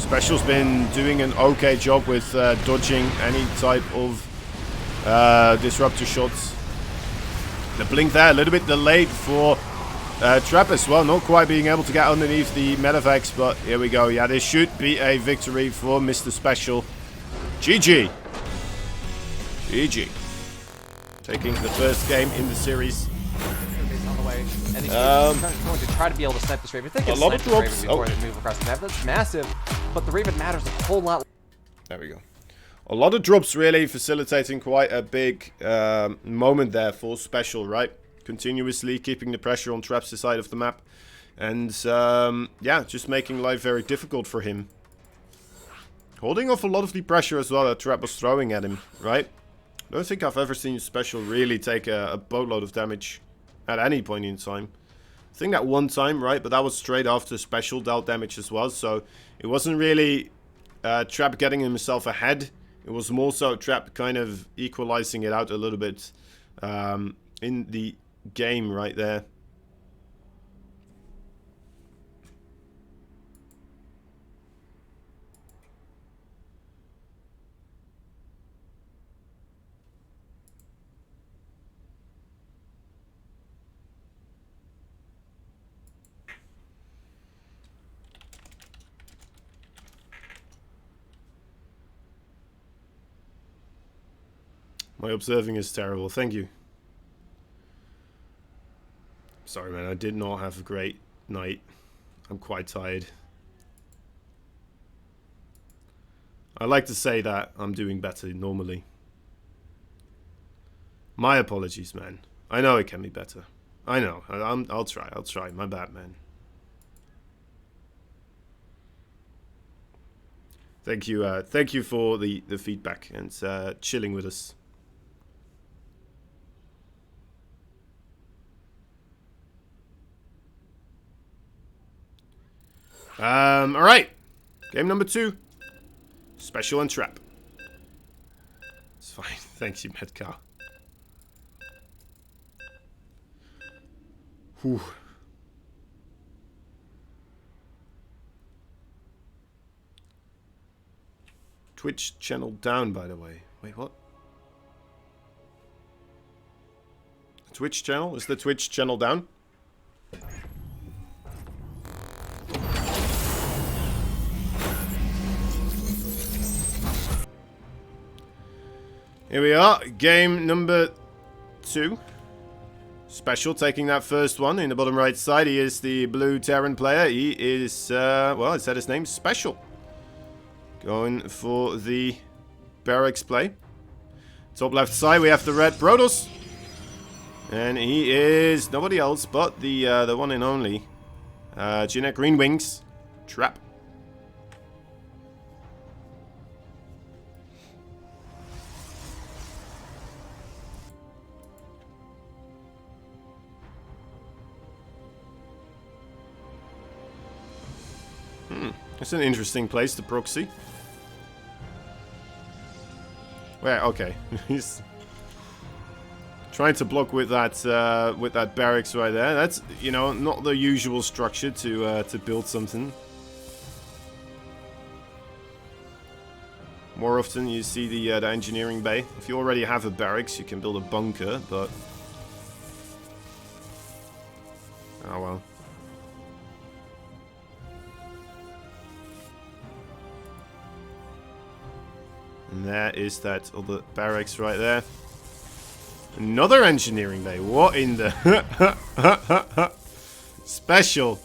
Special's been doing an okay job with dodging any type of disruptor shots. The blink there, a little bit delayed for Trap as well. Not quite being able to get underneath the Medivacs, but here we go. Yeah, this should be a victory for Mr. Special. GG. GG. Taking the first game in the series. On the way, and he's going to try to be able to snipe this Raven. They can snipe this Raven before they move across the map. That's massive, but the Raven matters a whole lot. There we go. A lot of drops really facilitating quite a big moment there for Special, right? Continuously keeping the pressure on Trap's side of the map. And yeah, just making life very difficult for him. Holding off a lot of the pressure as well that Trap was throwing at him, right? I don't think I've ever seen Special really take a boatload of damage at any point in time. I think that one time, right? But that was straight after Special dealt damage as well. So it wasn't really Trap getting himself ahead. It was more so Trap kind of equalizing it out a little bit in the game right there. My observing is terrible. Thank you. Sorry, man. I did not have a great night. I'm quite tired. I like to say that I'm doing better normally. My apologies, man. I know it can be better. I know. I'll try. I'll try. My bad, man. Thank you. Thank you for the feedback and chilling with us. All right. Game number 2. Special and Trap. It's fine. Thanks you, Medcar. Whew. Twitch channel down, by the way. Wait, what? Twitch channel? Is the Twitch channel down? Here we are, game number 2. Special taking that first one in the bottom right side. He is the blue Terran player. He is, well, it said his name, Special. Going for the barracks play. Top left side, we have the red Protoss. And he is nobody else but the one and only Jeanette Green Wings, Trap. It's an interesting place to proxy. Well, okay. He's trying to block with that barracks right there. That's, you know, not the usual structure to build something. More often you see the engineering bay. If you already have a barracks, you can build a bunker, but oh well. And there is that other barracks right there. Another engineering bay. What in the... Special.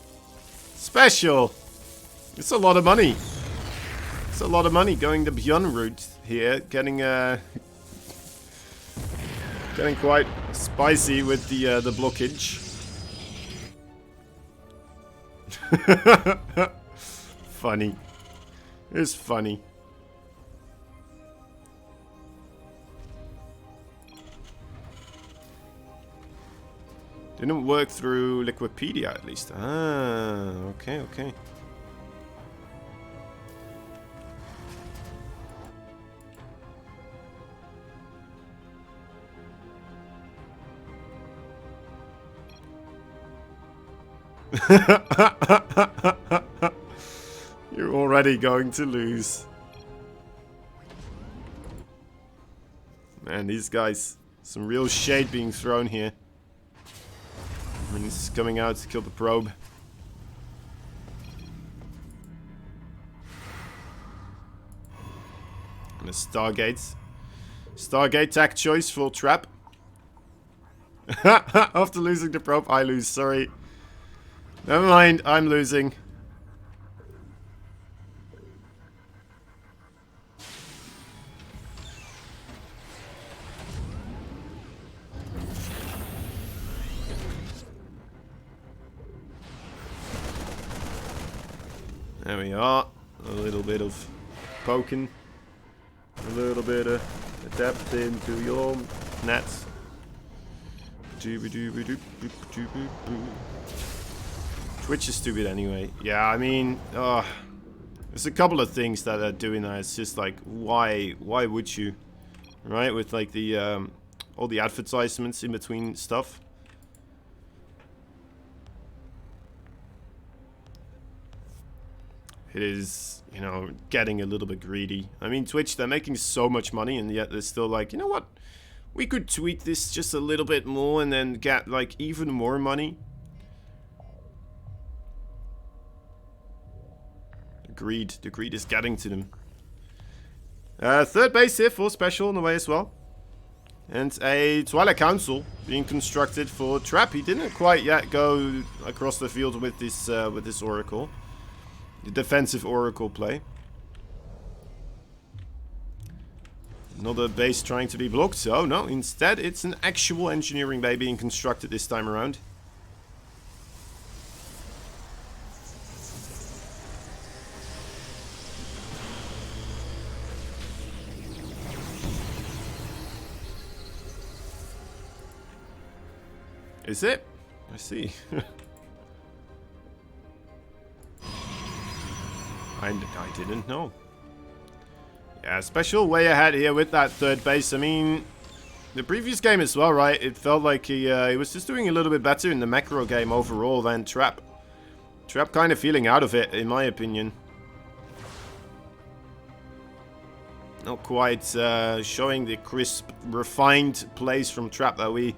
Special. It's a lot of money. It's a lot of money going the beyond route here. Getting quite spicy with the blockage. Funny. It's funny. Didn't work through Liquipedia, at least. Ah, okay, okay. You're already already going to lose. Man, these guys, some real shade being thrown here. Marines coming out to kill the probe. And a Stargate. Stargate tack choice for trap. After losing the probe, I lose. Sorry. Never mind, I'm losing. There we are. A little bit of poking. A little bit of depth into your nets. Twitch is stupid anyway. Yeah, I mean, there's a couple of things that are doing that. It's just like, why would you? Right, with like the all the advertisements in between stuff. It is, you know, getting a little bit greedy. I mean, Twitch, they're making so much money, and yet they're still like, you know what? We could tweak this just a little bit more and then get, like, even more money. The greed is getting to them. Third base here for special on the way as well. And a Twilight Council being constructed for Trap. He didn't quite yet go across the field with this Oracle. The defensive Oracle play. Another base trying to be blocked. Oh no, instead it's an actual engineering bay being constructed this time around. Is it? I see. I didn't know. Yeah, special way ahead here with that third base. I mean, the previous game as well, right? It felt like he was just doing a little bit better in the macro game overall than Trap. Trap kind of feeling out of it, in my opinion. Not quite showing the crisp, refined plays from Trap that we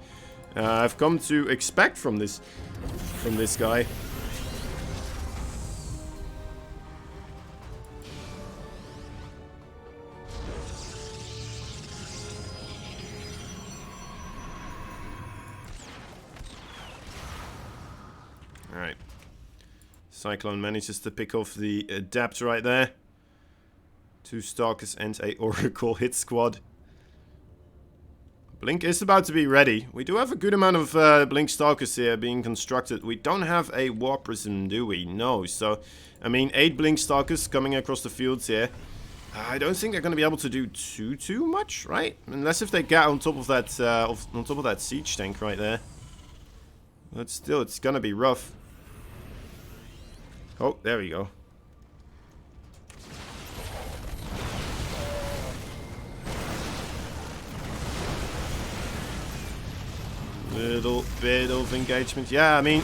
have come to expect from this guy. Alright. Cyclone manages to pick off the Adept right there. 2 Stalkers and a Oracle hit squad. Blink is about to be ready. We do have a good amount of Blink Stalkers here being constructed. We don't have a War Prism, do we? No. So, I mean, 8 Blink Stalkers coming across the fields here. I don't think they're going to be able to do too much, right? Unless if they get on top of that siege tank right there. But still, it's going to be rough. Oh, there we go. Little bit of engagement. Yeah, I mean,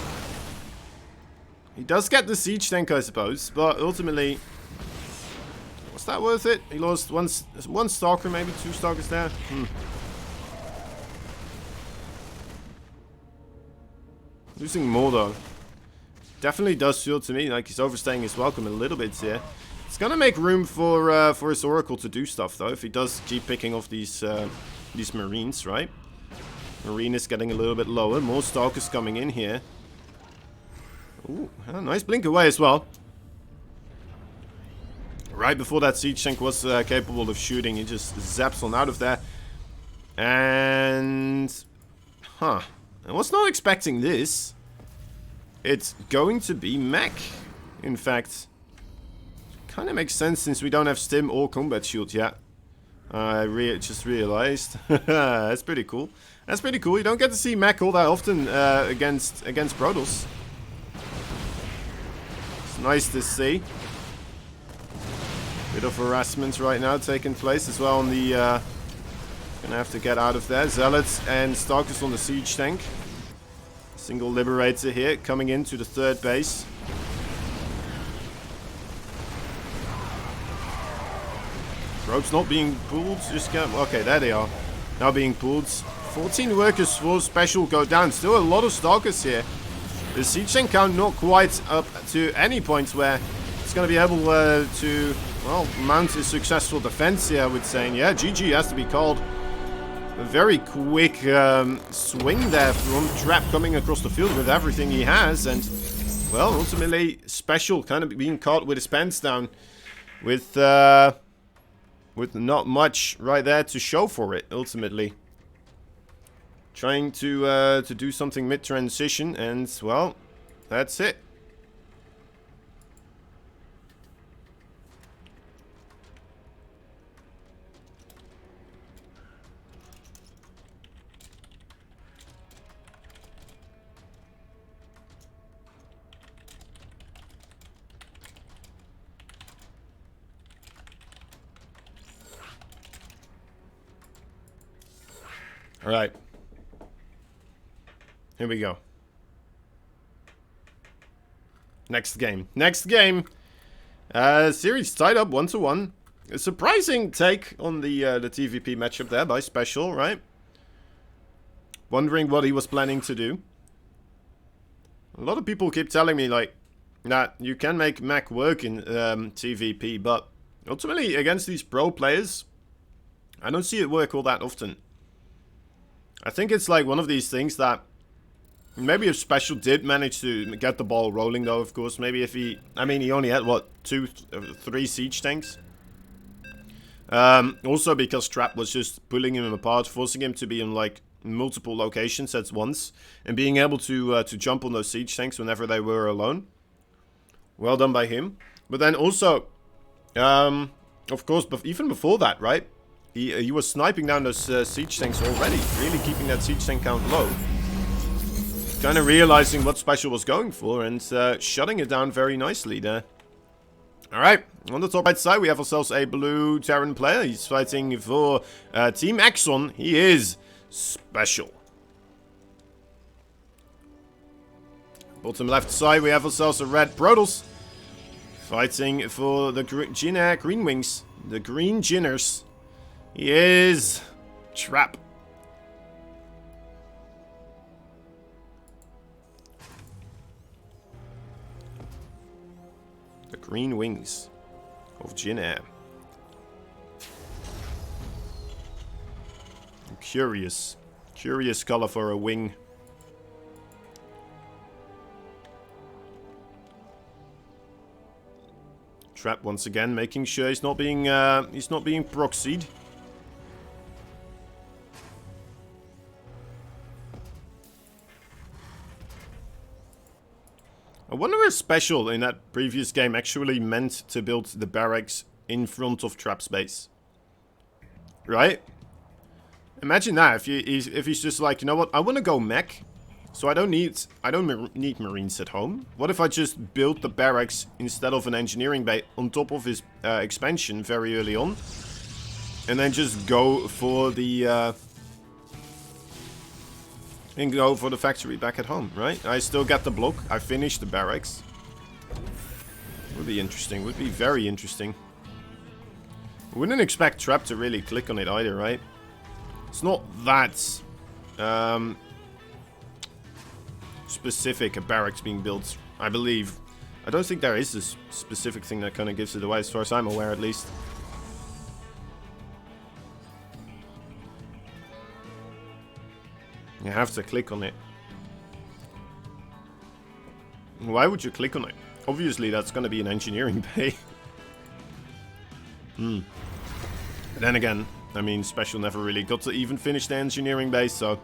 he does get the siege tank, I suppose, but ultimately, was that worth it? He lost one stalker, maybe 2 stalkers there. Losing more though. Definitely does feel to me like he's overstaying his welcome a little bit here. It's gonna make room for his Oracle to do stuff though, if he does keep picking off these Marines, right? Marine is getting a little bit lower. More Stalkers coming in here. Ooh, nice blink away as well. Right before that siege tank was capable of shooting, he just zaps on out of there. And... I was not expecting this. It's going to be mech, in fact. Kind of makes sense since we don't have stim or combat shield yet. I just realized. That's pretty cool. That's pretty cool. You don't get to see mech all that often against Protoss. It's nice to see. Bit of harassment right now taking place as well on the... gonna have to get out of there. Zealots and Stalkers on the siege tank. Single Liberator here coming into the third base. Ropes not being pulled. Just get... Okay, there they are. Now being pulled. 14 workers for special go down. Still a lot of stalkers here. The siege tank count not quite up to any point where it's going to be able to, well, mount a successful defense here, I would say. And yeah, GG has to be called. A very quick swing there from Trap coming across the field with everything he has. And, well, ultimately, Special kind of being caught with his pants down. With not much right there to show for it, ultimately. Trying to do something mid-transition, and, well, that's it. All right. Here we go. Next game. Next game. Series tied up 1-1. A surprising take on the TVP matchup there by Special, right? Wondering what he was planning to do. A lot of people keep telling me, like, that you can make Mac work in TVP, but ultimately against these pro players, I don't see it work all that often. I think it's like one of these things that maybe if Special did manage to get the ball rolling, though, of course. Maybe if he... I mean, he only had, what, 3 siege tanks? Also because Trap was just pulling him apart, forcing him to be in, like, multiple locations at once. And being able to jump on those siege tanks whenever they were alone. Well done by him. But then also, of course, even before that, right? He was sniping down those siege tanks already. Really keeping that siege tank count low. Kind of realizing what Special was going for and shutting it down very nicely there. Alright, on the top right side we have ourselves a blue Terran player. He's fighting for Team Axon. He is Special. Bottom left side we have ourselves a red Protoss. Fighting for the Green Wings. The Green Jinners. He is Trap. Green Wings of Jin Air. Curious. Curious color for a wing. Trap once again, making sure he's not being proxied. I wonder if Special in that previous game actually meant to build the barracks in front of Trap's base. Right? Imagine that, if he's just like, you know what, I want to go mech, so I don't need Marines at home. What if I just build the barracks instead of an engineering base on top of his expansion very early on? And then just go for the... and go for the factory back at home, right? I still got the block. I finished the barracks. Would be interesting. Would be very interesting. Wouldn't expect Trap to really click on it either, right? It's not that specific a barracks being built, I believe. I don't think there is this specific thing that kind of gives it away, as far as I'm aware at least. You have to click on it. Why would you click on it? Obviously, that's going to be an engineering bay. But then again, I mean, Special never really got to even finish the engineering base, so...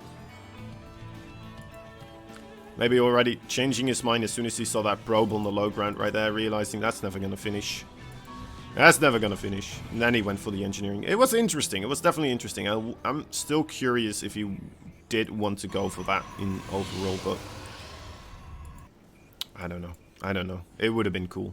maybe already changing his mind as soon as he saw that probe on the low ground right there, realizing that's never going to finish. That's never going to finish. And then he went for the engineering. It was interesting. It was definitely interesting. I'm still curious if he did want to go for that in overall, but I don't know. I don't know. It would have been cool.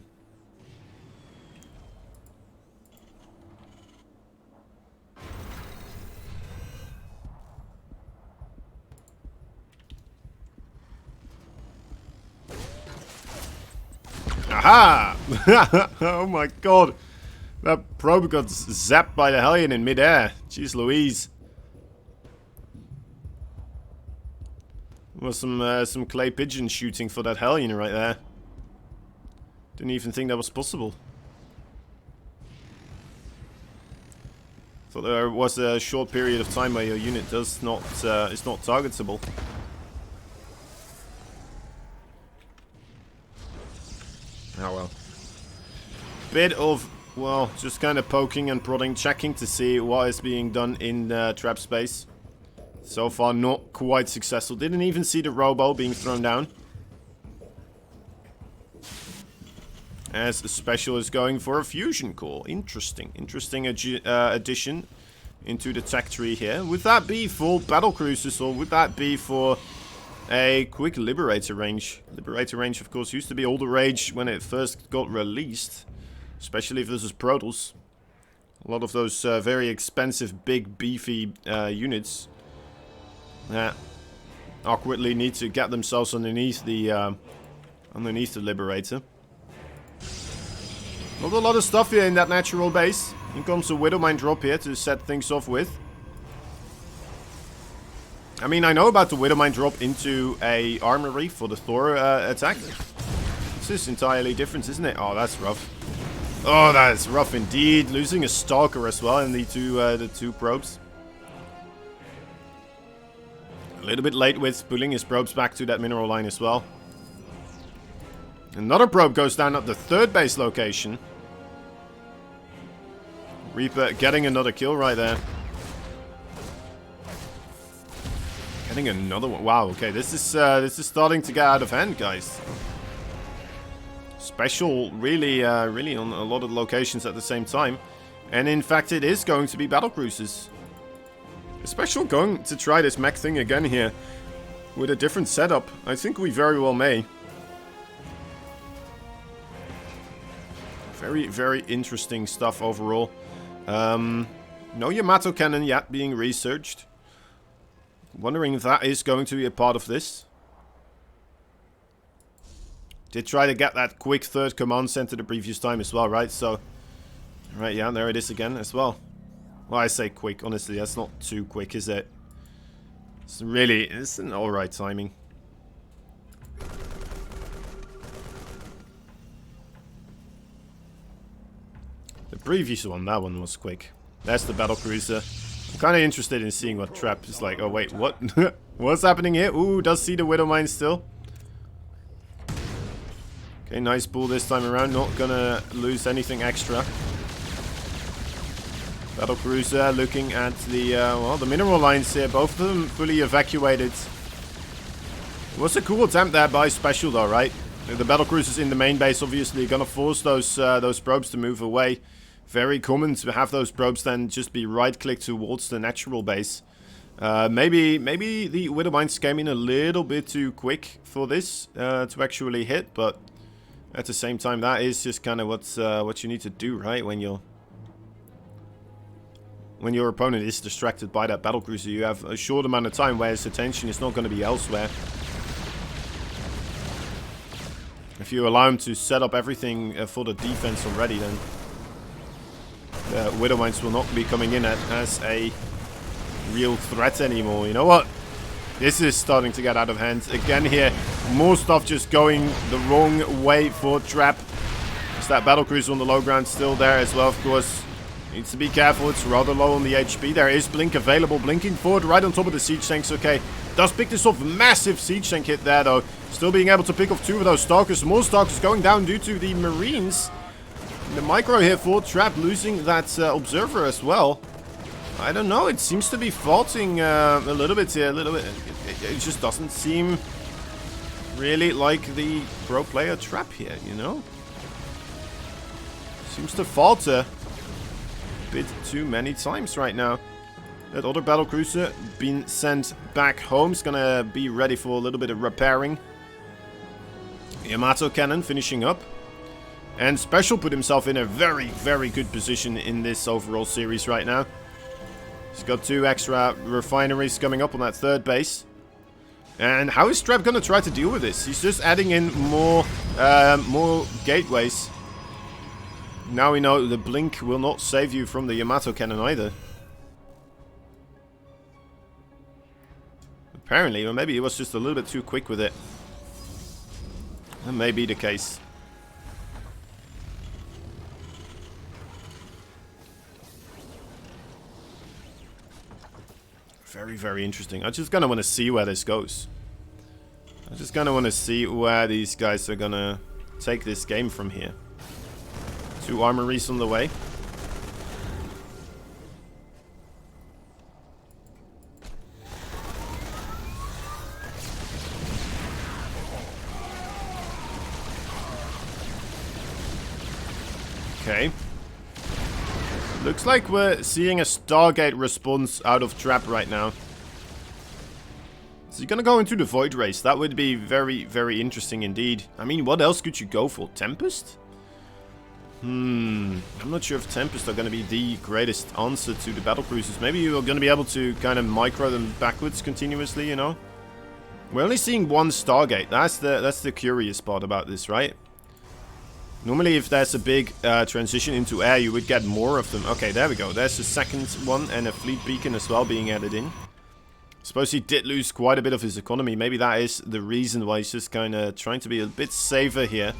Aha! Oh my god. That probe got zapped by the Hellion in midair. Jeez Louise. Was some clay pigeon shooting for that Hellion right there. Didn't even think that was possible. Thought there was a short period of time where your unit is not targetable. Oh well. Bit of, well, just kind of poking and prodding, checking to see what is being done in trap space. So far not quite successful. Didn't even see the robo being thrown down. As the special is going for a fusion core. Interesting. Interesting addition into the tech tree here. Would that be for battle cruisers, or would that be for a quick Liberator range? Liberator range, of course, used to be all the rage when it first got released. Especially if this is Protoss. A lot of those very expensive, big, beefy units that awkwardly need to get themselves underneath the Liberator. Not a lot of stuff here in that natural base. In comes a Widowmine drop here to set things off with. I mean, I know about the Widowmine drop into a armory for the Thor attack. This is entirely different, isn't it? Oh, that's rough. Oh, that is rough indeed. Losing a Stalker as well in the two probes. A little bit late with pulling his probes back to that mineral line as well. Another probe goes down at the third base location. Reaper getting another kill right there. Getting another one. Wow, okay, this is starting to get out of hand, guys. Special really on a lot of locations at the same time. And in fact, it is going to be battlecruisers. Special going to try this mech thing again here with a different setup. I think we very well may. Very, very interesting stuff overall. No Yamato cannon yet being researched. Wondering if that is going to be a part of this. Did try to get that quick third command center the previous time as well, right? So, right, yeah, there it is again as well. Well, I say quick, honestly, that's not too quick, is it? It's an alright timing. The previous one, that one was quick. That's the battlecruiser. I'm kind of interested in seeing what trap is like. Oh wait, what? What's happening here? Ooh, does see the Widowmine still. Okay, nice pull this time around. Not gonna lose anything extra. Battlecruiser looking at the well, the mineral lines here. Both of them fully evacuated. It was a cool attempt there by Special though, right? The battlecruisers in the main base obviously gonna force those probes to move away. Very common to have those probes then just be right-click towards the natural base. Maybe the Widowmines came in a little bit too quick for this to actually hit, but at the same time, that is just kind of what you need to do, right? When your opponent is distracted by that battlecruiser, you have a short amount of time where his attention is not going to be elsewhere. If you allow him to set up everything for the defense already, then the Widowmines will not be coming in as a real threat anymore. You know what? This is starting to get out of hand. Again here, more stuff just going the wrong way for Trap. Is that battlecruiser on the low ground still there as well, of course. Needs to be careful, it's rather low on the HP. There is Blink available, blinking forward right on top of the siege tanks. Okay, does pick this off. Massive siege tank hit there though. Still being able to pick off two of those Stalkers. More Stalkers going down due to the Marines. The micro here for Trap, losing that Observer as well. I don't know, it seems to be faulting a little bit here, it just doesn't seem really like the pro player Trap here, you know? Seems to falter a bit too many times right now. That other battlecruiser been sent back home, is gonna be ready for a little bit of repairing. Yamato cannon finishing up. And Special put himself in a very, very good position in this overall series right now. He's got 2 extra refineries coming up on that third base. And how is Trap going to try to deal with this? He's just adding in more gateways. Now we know the blink will not save you from the Yamato cannon either. Apparently, or maybe he was just a little bit too quick with it. That may be the case. Very, very interesting. I just kind of want to see where this goes. I just kind of want to see where these guys are going to take this game from here. 2 armories on the way. Okay. Looks like we're seeing a Stargate response out of Trap right now. Is he gonna go into the Void Race? That would be very, very interesting indeed. I mean, what else could you go for? Tempest? I'm not sure if Tempest are gonna be the greatest answer to the battlecruisers. Maybe you're gonna be able to kind of micro them backwards continuously, you know? We're only seeing 1 Stargate. That's the curious part about this, right? Normally, if there's a big transition into air, you would get more of them. Okay, there we go. There's the second one, and a fleet beacon as well being added in. Suppose he did lose quite a bit of his economy. Maybe that is the reason why he's just kind of trying to be a bit safer here.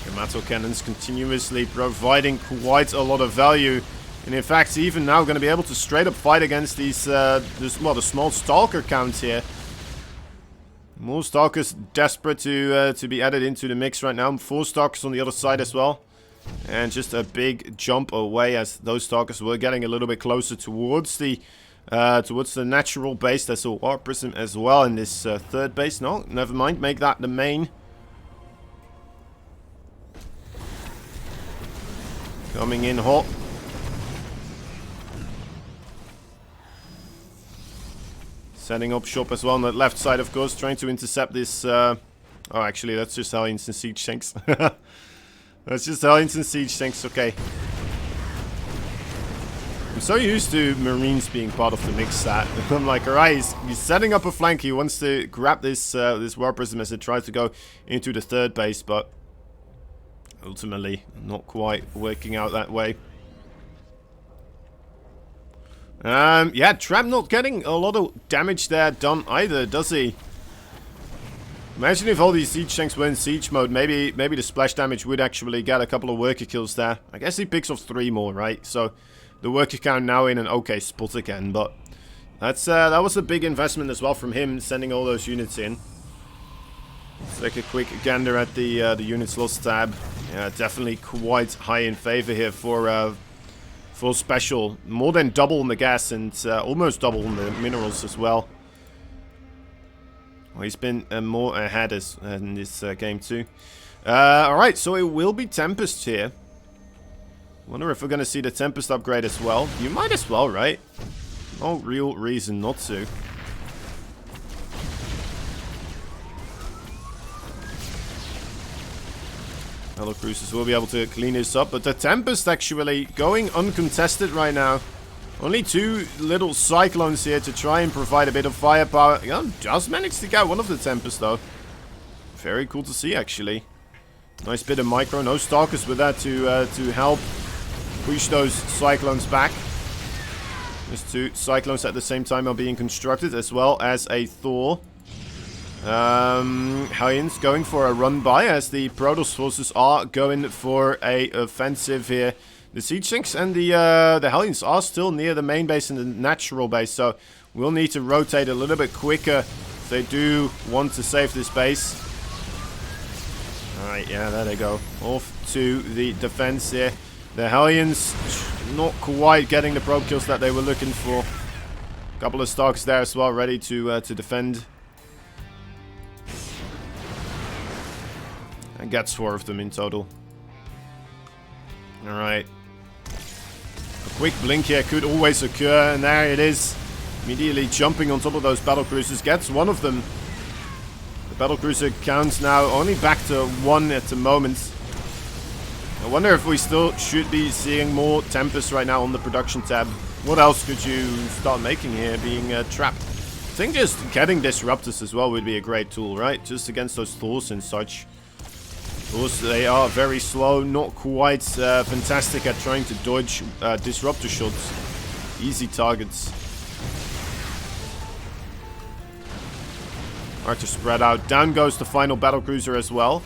Yamato cannons continuously providing quite a lot of value. And in fact, even now going to be able to straight up fight against these, the small Stalker count here. More Stalkers desperate to be added into the mix right now. 4 Stalkers on the other side as well. And just a big jump away as those Stalkers were getting a little bit closer towards the natural base. There's a Warp Prism as well in this 3rd base. No, never mind. Make that the main. Coming in hot. Setting up shop as well on the left side, of course, trying to intercept this. Oh, actually, that's just Hellions and Siege Tanks. That's just Hellions and Siege Tanks, okay. I'm so used to Marines being part of the mix that I'm like, alright, he's setting up a flank. He wants to grab this this War Prism as it tries to go into the 3rd base, but ultimately not quite working out that way. Yeah, Trap not getting a lot of damage there done either, does he? Imagine if all these siege tanks were in siege mode, maybe the splash damage would actually get a couple of worker kills there. I guess he picks off 3 more, right? So the worker count now in an okay spot again, but that's that was a big investment as well from him, sending all those units in. Let's take a quick gander at the units lost tab. Yeah, definitely quite high in favor here for special. More than double on the gas and almost double on the minerals as well. Well, he's been more ahead in this game too. Alright, so it will be Tempest here. Wonder if we're going to see the Tempest upgrade as well. You might as well, right? No real reason not to. Other cruisers will be able to clean this up, but the Tempest actually going uncontested right now. Only 2 little Cyclones here to try and provide a bit of firepower. Yeah, just managed to get one of the Tempest though. Very cool to see actually. Nice bit of micro, no Stalkers with that to help push those Cyclones back. There's 2 Cyclones at the same time are being constructed, as well as a Thor. Hellions going for a run by as the Protoss forces are going for a offensive here. The Siege Tanks and the Hellions are still near the main base and the natural base, so we'll need to rotate a little bit quicker if they do want to save this base. Alright, yeah, there they go. Off to the defense here. The Hellions not quite getting the probe kills that they were looking for. A couple of Starks there as well, ready to defend. And gets 4 of them in total. Alright. A quick blink here could always occur, and there it is. Immediately jumping on top of those battlecruisers. Gets 1 of them. The battlecruiser counts now only back to 1 at the moment. I wonder if we still should be seeing more Tempest right now on the production tab. What else could you start making here, being trapped? I think just getting Disruptors as well would be a great tool, right? Just against those Thors and such. Of course, they are very slow, not quite fantastic at trying to dodge disruptor shots. Easy targets. Hard to spread out. Down goes the final battlecruiser as well.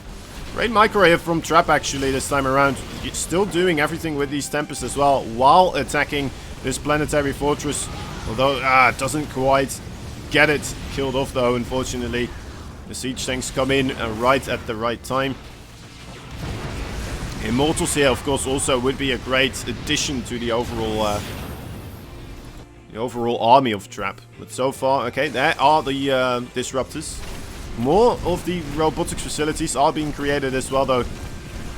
Great microwave from Trap actually this time around. Still doing everything with these Tempests as well while attacking this planetary fortress. Although, doesn't quite get it killed off though, unfortunately. The siege tanks come in right at the right time. Immortals here, of course, also would be a great addition to the overall army of Trap. But so far, okay, there are the disruptors. More of the robotics facilities are being created as well, though.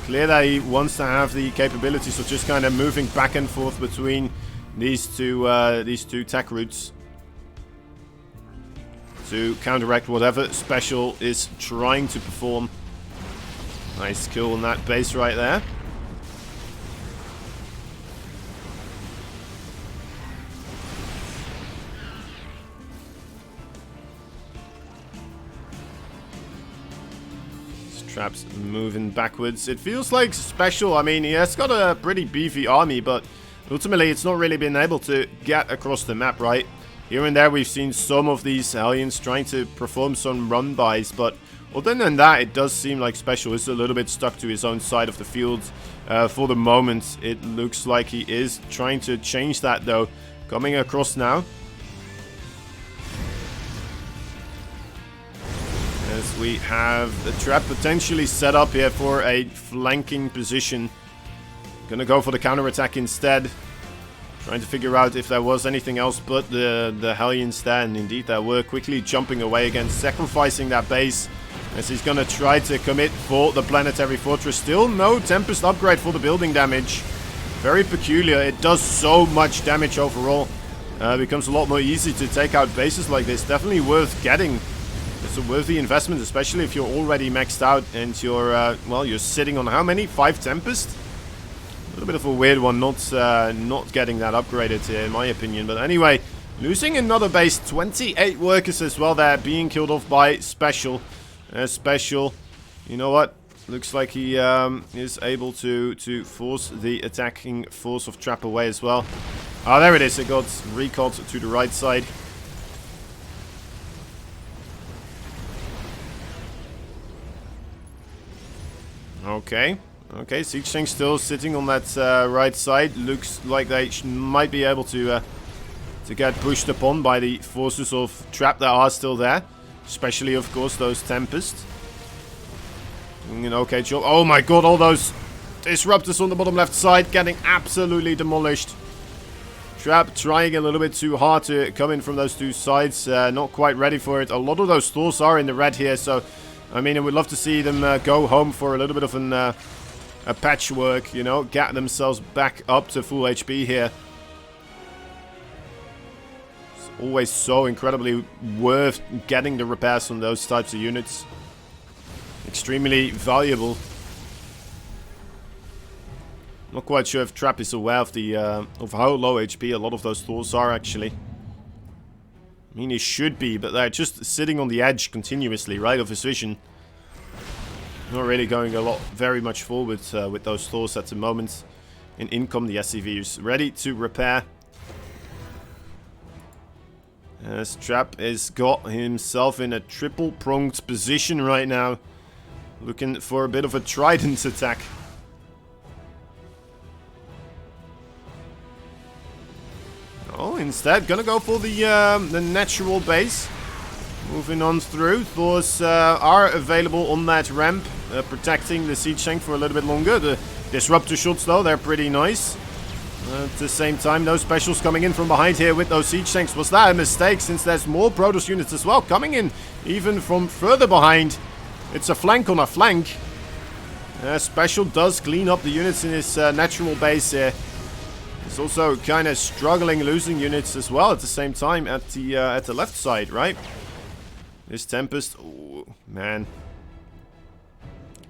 Clear that he wants to have the capabilities of just kind of moving back and forth between these two tech routes to counteract whatever special is trying to perform. Nice kill on that base right there. Trap's moving backwards. It feels like special. I mean, he has got a pretty beefy army, but ultimately it's not really been able to get across the map, right? Here and there we've seen some of these Hellions trying to perform some run-bys, but other than that, it does seem like Special is a little bit stuck to his own side of the field. For the moment, it looks like he is trying to change that, though. Coming across now. As we have the Trap potentially set up here for a flanking position. Gonna go for the counterattack instead. Trying to figure out if there was anything else but the Hellions there. And indeed, there were, quickly jumping away again, sacrificing that base. As he's going to try to commit for the planetary fortress. Still no Tempest upgrade for the building damage. Very peculiar. It does so much damage overall. Becomes a lot more easy to take out bases like this. Definitely worth getting. It's a worthy investment, especially if you're already maxed out and you're, well, you're sitting on how many? 5 Tempest? A little bit of a weird one, not getting that upgraded here, in my opinion. But anyway, losing another base. 28 workers as well there, being killed off by Special. Special, you know what? Looks like he is able to force the attacking force of Trap away as well. Ah, there it is. It got recalled to the right side. Okay. Okay, Siege Tank still sitting on that right side. Looks like they might be able to get pushed upon by the forces of Trap that are still there. Especially, of course, those Tempest. Doing an okay job. Oh my god, all those disruptors on the bottom left side getting absolutely demolished. Trap trying a little bit too hard to come in from those two sides. Not quite ready for it. A lot of those Thors are in the red here, so I mean, I would love to see them go home for a little bit of a patchwork, you know, get themselves back up to full HP here. Always so incredibly worth getting the repairs on those types of units. Extremely valuable. Not quite sure if Trap is aware of the of how low HP a lot of those Thors are actually. I mean, he should be, but they're just sitting on the edge continuously, right, of his vision. Not really going very much forward with those Thors at the moment. And in come the SCVs, ready to repair. As Trap has got himself in a triple-pronged position right now. Looking for a bit of a trident attack. Oh, instead, gonna go for the natural base. Moving on through. Thors are available on that ramp. Protecting the Siege Tank for a little bit longer. The Disruptor shots, though, they're pretty nice. At the same time, those specials coming in from behind here with those Siege Tanks. Was that a mistake, since there's more Protoss units as well coming in even from further behind? It's a flank on a flank. Special does clean up the units in his natural base here. He's also kind of struggling, losing units as well at the same time at the left side, right? This Tempest, oh man.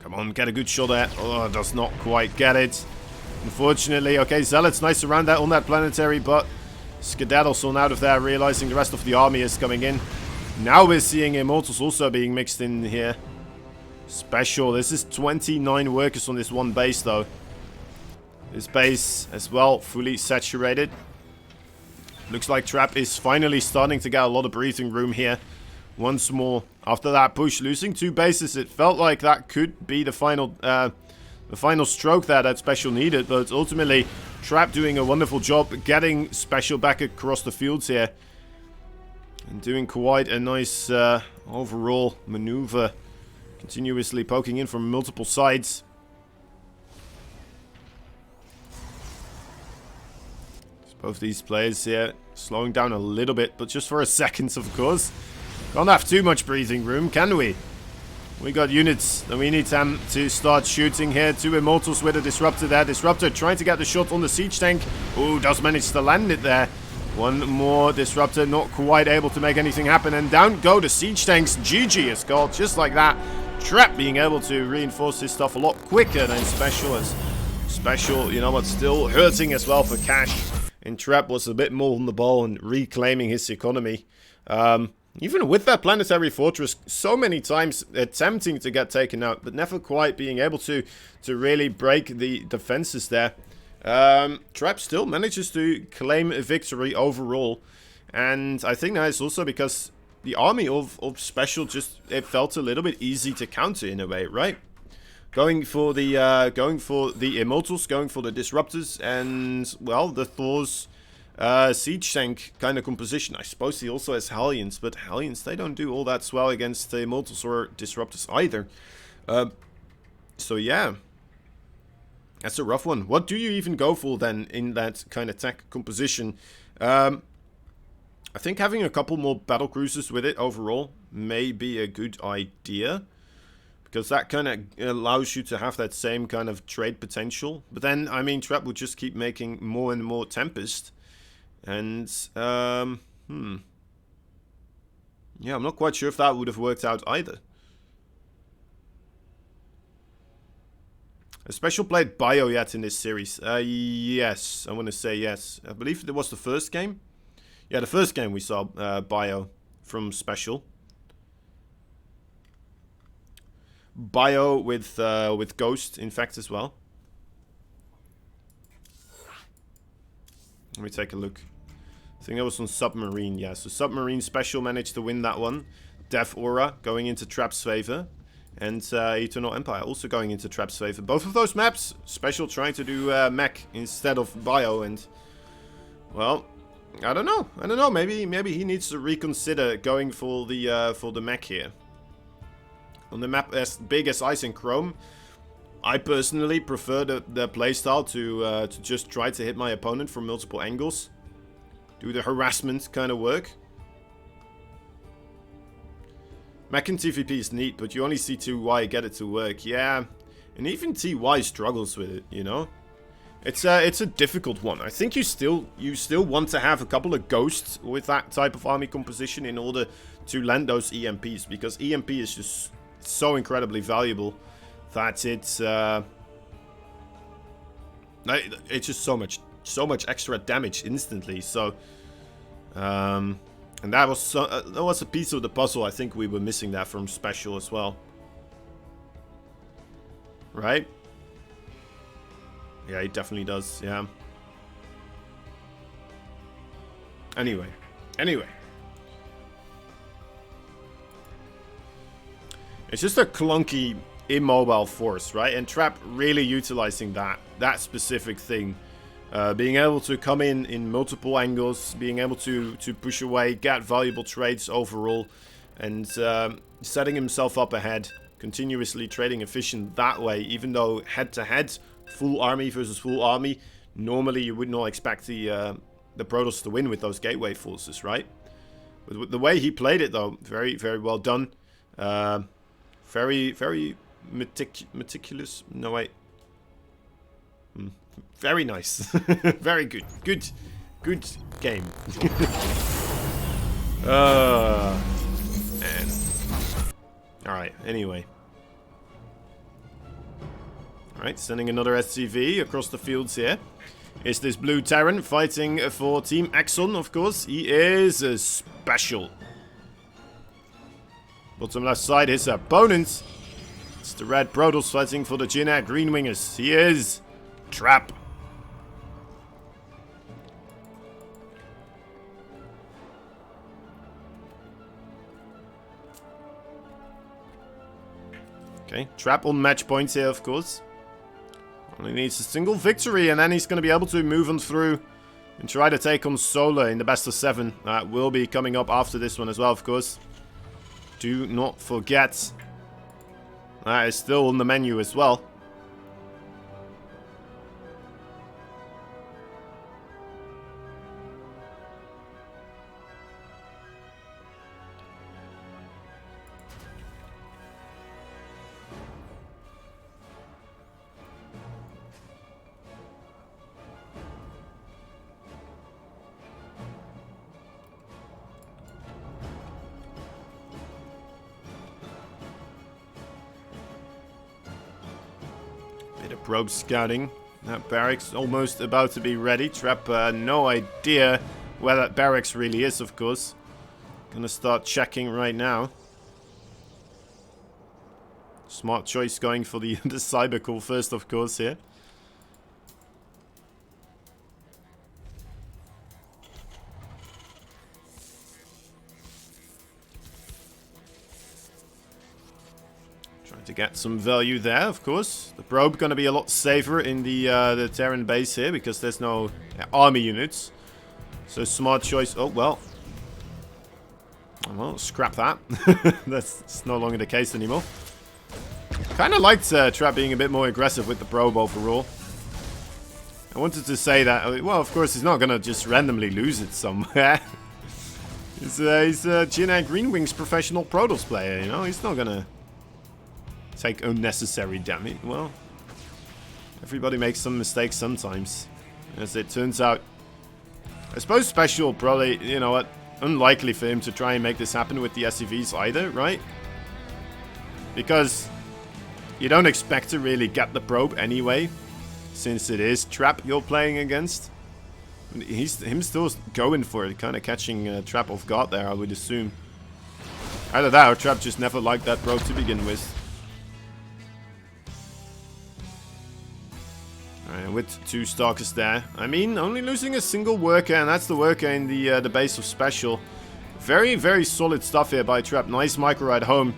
Come on, get a good shot at. Oh, does not quite get it. Unfortunately, okay, Zealot's nice around that on that planetary, but Skedaddles on out of there, realizing the rest of the army is coming in. Now we're seeing Immortals also being mixed in here. Special. This is 29 workers on this one base, though. This base as well, fully saturated. Looks like Trap is finally starting to get a lot of breathing room here. Once more, after that push, losing 2 bases, it felt like that could be the final stroke there that Special needed. But ultimately, Trap doing a wonderful job getting Special back across the fields here. And doing quite a nice overall maneuver. Continuously poking in from multiple sides. Both these players here slowing down a little bit, but just for a second, of course. Can't have too much breathing room, can we? We got units, and we need them to start shooting here. 2 Immortals with a Disruptor there. Disruptor trying to get the shot on the Siege Tank. Ooh, does manage to land it there. 1 more Disruptor, not quite able to make anything happen. And down go the Siege Tanks. GG is called, just like that. Trap being able to reinforce his stuff a lot quicker than Special. As Special, you know what, still hurting as well for cash. And Trap was a bit more on the ball and reclaiming his economy. Even with that Planetary Fortress, so many times attempting to get taken out, but never quite being able to really break the defenses there. Trap still manages to claim a victory overall. And I think that is also because the army of Special just, it felt a little bit easy to counter in a way, right? Going for the Immortals, going for the Disruptors, and, well, the Thor's Siege Tank kind of composition. I suppose he also has Hellions, but Hellions, they don't do all that well against the Immortals or Disruptors either. So, yeah. That's a rough one. What do you even go for, then, in that kind of tech composition? I think having a couple more battlecruisers with it overall may be a good idea. Because that kind of allows you to have that same kind of trade potential. But then, I mean, Trap would just keep making more and more Tempest. And, yeah, I'm not quite sure if that would have worked out either. Has Special played Bio yet in this series? Yes, I want to say yes. I believe it was the first game. Yeah, the first game we saw Bio from Special. Bio with Ghost, in fact, as well. Let me take a look. I think that was on Submarine, yeah. So Submarine Special managed to win that one. Death Aura going into Trap's favor. And Eternal Empire also going into Trap's favor. Both of those maps, Special trying to do mech instead of Bio. And, well, I don't know. Maybe he needs to reconsider going for the mech here. On the map as big as Ice and Chrome, I personally prefer the playstyle to just try to hit my opponent from multiple angles. Do the harassment kind of work. Mech and TVP is neat, but you only see TY get it to work. Yeah, and even TY struggles with it, you know? It's a difficult one. I think you still want to have a couple of ghosts with that type of army composition in order to land those EMPs, because EMP is just so incredibly valuable that it's just so much extra damage instantly. So and that was a piece of the puzzle. I think we were missing that from Special as well, right? Yeah, he definitely does. Yeah. Anyway. It's just a clunky, immobile force, right? And Trap really utilizing that specific thing. Being able to come in multiple angles, being able to push away, get valuable trades overall, and setting himself up ahead, continuously trading efficient that way, even though head-to-head, full army versus full army, normally you would not expect the Protoss to win with those gateway forces, right? But the way he played it, though, very, very well done. Very, very meticulous. No, wait. Very nice. Very good. Good game. Man. Alright, anyway. Alright, sending another SCV across the fields here. Is this Blue Terran fighting for Team Axon, of course. He is a Special. Bottom left side, his opponent It's the red Protoss fighting for the Jinnah Green Wingers. He is. Trap. Okay, Trap on match points here, of course. Only needs a single victory, and then he's going to be able to move on through and try to take on Solar in the best of 7. That will be coming up after this one as well, of course. Do not forget. That is still on the menu as well. Bit of probe scouting. That barracks almost about to be ready. Trap, no idea where that barracks really is, of course. Gonna start checking right now. Smart choice going for the, the cyber call first, of course, here. To get some value there, of course. The probe going to be a lot safer in the Terran base here because there's no army units. So smart choice. Oh, well. Well, scrap that. That's no longer the case anymore. Kind of liked Trap being a bit more aggressive with the probe overall. I wanted to say that, well, of course, he's not going to just randomly lose it somewhere. He's a Jinnah Green Wings professional Protoss player, you know. He's not going to take unnecessary damage. Well, everybody makes some mistakes sometimes, as it turns out. I suppose Special probably, you know what, unlikely for him to try and make this happen with the SCVs either, right? Because you don't expect to really get the probe anyway, since it is Trap you're playing against. Him still going for it, kind of catching Trap off guard there, I would assume. Either that or Trap just never liked that probe to begin with. With 2 Stalkers there. I mean, only losing a single worker, and that's the worker in the base of Special. Very, very solid stuff here by Trap. Nice micro ride home.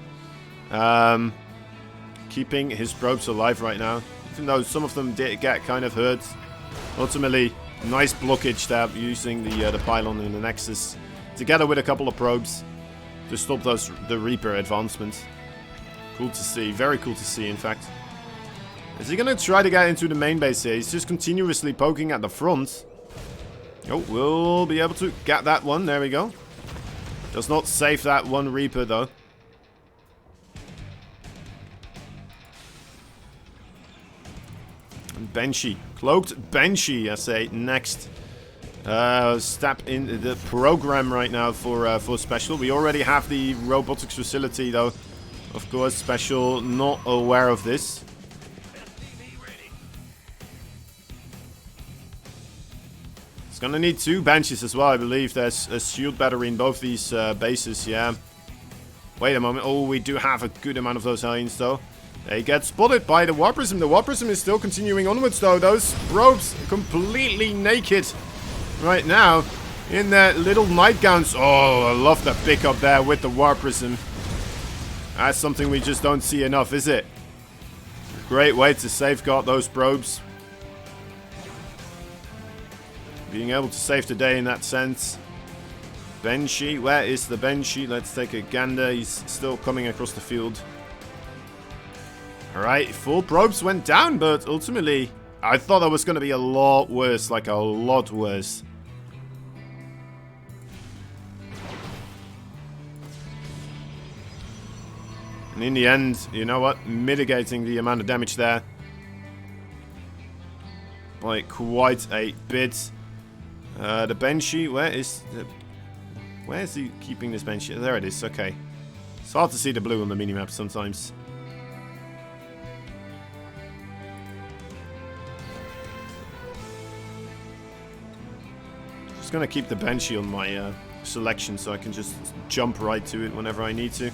Keeping his probes alive right now. Even though some of them did get kind of hurt. Ultimately, nice blockage there using the pylon and the Nexus. Together with a couple of probes to stop the Reaper advancements. Cool to see. Very cool to see, in fact. Is he going to try to get into the main base here? He's just continuously poking at the front. Oh, we'll be able to get that one. There we go. Does not save that one Reaper, though. And Banshee. Cloaked Banshee, I say, next. Step in the program right now for Special. We already have the robotics facility, though. Of course, Special not aware of this. It's gonna need 2 Banshees as well, I believe. There's a shield battery in both these bases, yeah. Wait a moment. Oh, we do have a good amount of those Hellions, though. They get spotted by the War Prism. The War Prism is still continuing onwards, though. Those probes completely naked right now in their little nightgowns. Oh, I love that pickup there with the War Prism. That's something we just don't see enough, is it? Great way to safeguard those probes. Being able to save the day in that sense. Banshee, where is the Banshee? Let's take a gander. He's still coming across the field. Alright, 4 probes went down, but ultimately, I thought that was going to be a lot worse. Like, a lot worse. And in the end, you know what? Mitigating the amount of damage there by quite a bit. The Banshee, where is he keeping this Banshee? There it is, okay. It's hard to see the blue on the minimap sometimes. Just gonna keep the Banshee on my selection so I can just jump right to it whenever I need to.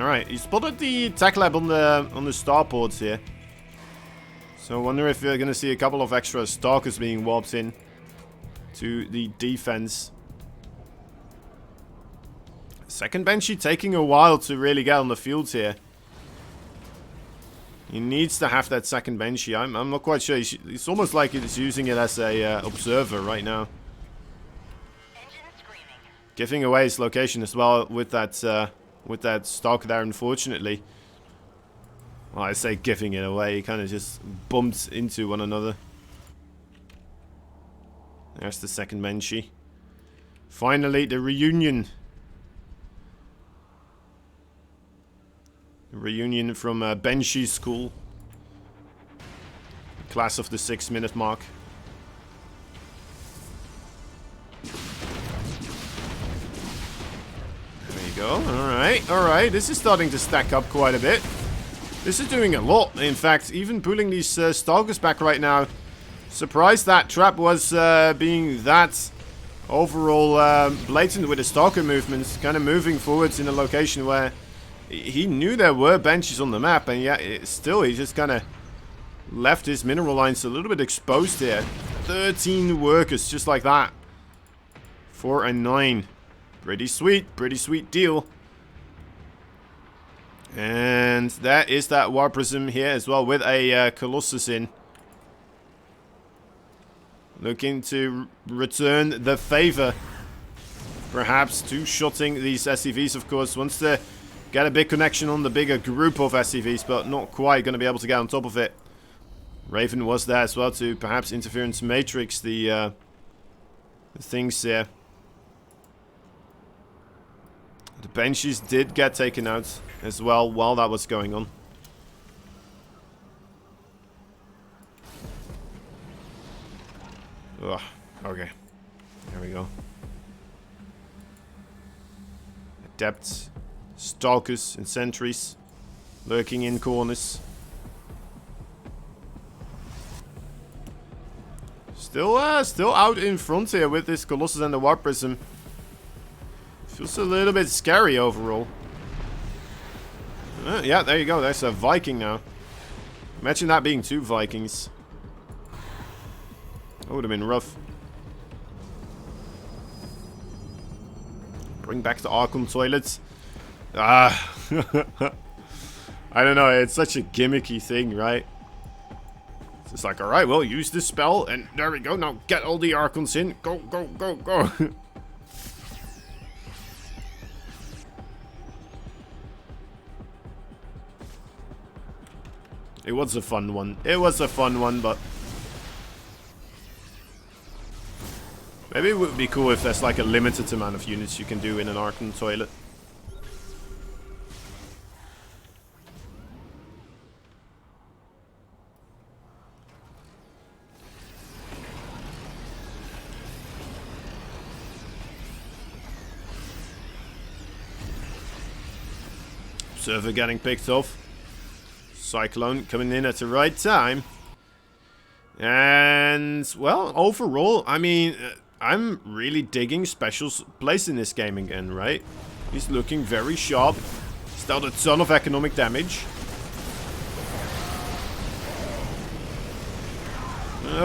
Alright, he spotted the tech lab on the starports here. So I wonder if we're going to see a couple of extra stalkers being warped in to the defense. Second Banshee taking a while to really get on the field here. He needs to have that second Banshee. I'm not quite sure. It's almost like he's using it as a observer right now. Giving away his location as well with that stalker there, unfortunately. Well, I say giving it away. He kind of just bumped into one another. There's the second Banshee. Finally, the reunion. The reunion from Banshee School. Class of the 6-minute mark. There you go. Alright, alright. This is starting to stack up quite a bit. This is doing a lot. In fact, even pulling these stalkers back right now. Surprised that trap was being that overall blatant with the stalker movements. Kind of moving forwards in a location where he knew there were benches on the map. And yet, still, he just kind of left his mineral lines a little bit exposed here. 13 workers, just like that. 4 and 9. Pretty sweet deal. And that is that War Prism here as well with a Colossus in. Looking to return the favor. Perhaps two-shotting these SCVs, of course. Wants to get a big connection on the bigger group of SCVs, but not quite going to be able to get on top of it. Raven was there as well to perhaps interference matrix the things here. The Banshees did get taken out as well while that was going on. Ugh, okay. There we go. Adepts, stalkers, and sentries lurking in corners. Still out in front here with this Colossus and the Warp Prism. Feels a little bit scary overall. Yeah, there you go. There's a Viking now. Imagine that being 2 Vikings. That would have been rough. Bring back the Archon toilets. Ah. I don't know. It's such a gimmicky thing, right? It's just like, alright, well, use this spell. And there we go. Now get all the Archons in. Go, go, go, go. It was a fun one. It was a fun one, but maybe it would be cool if there's like a limited amount of units you can do in an Archon toilet. Observer getting picked off. Cyclone coming in at the right time. And, well, overall, I mean, I'm really digging Special's place in this game again, right? He's looking very sharp. He's dealt a ton of economic damage.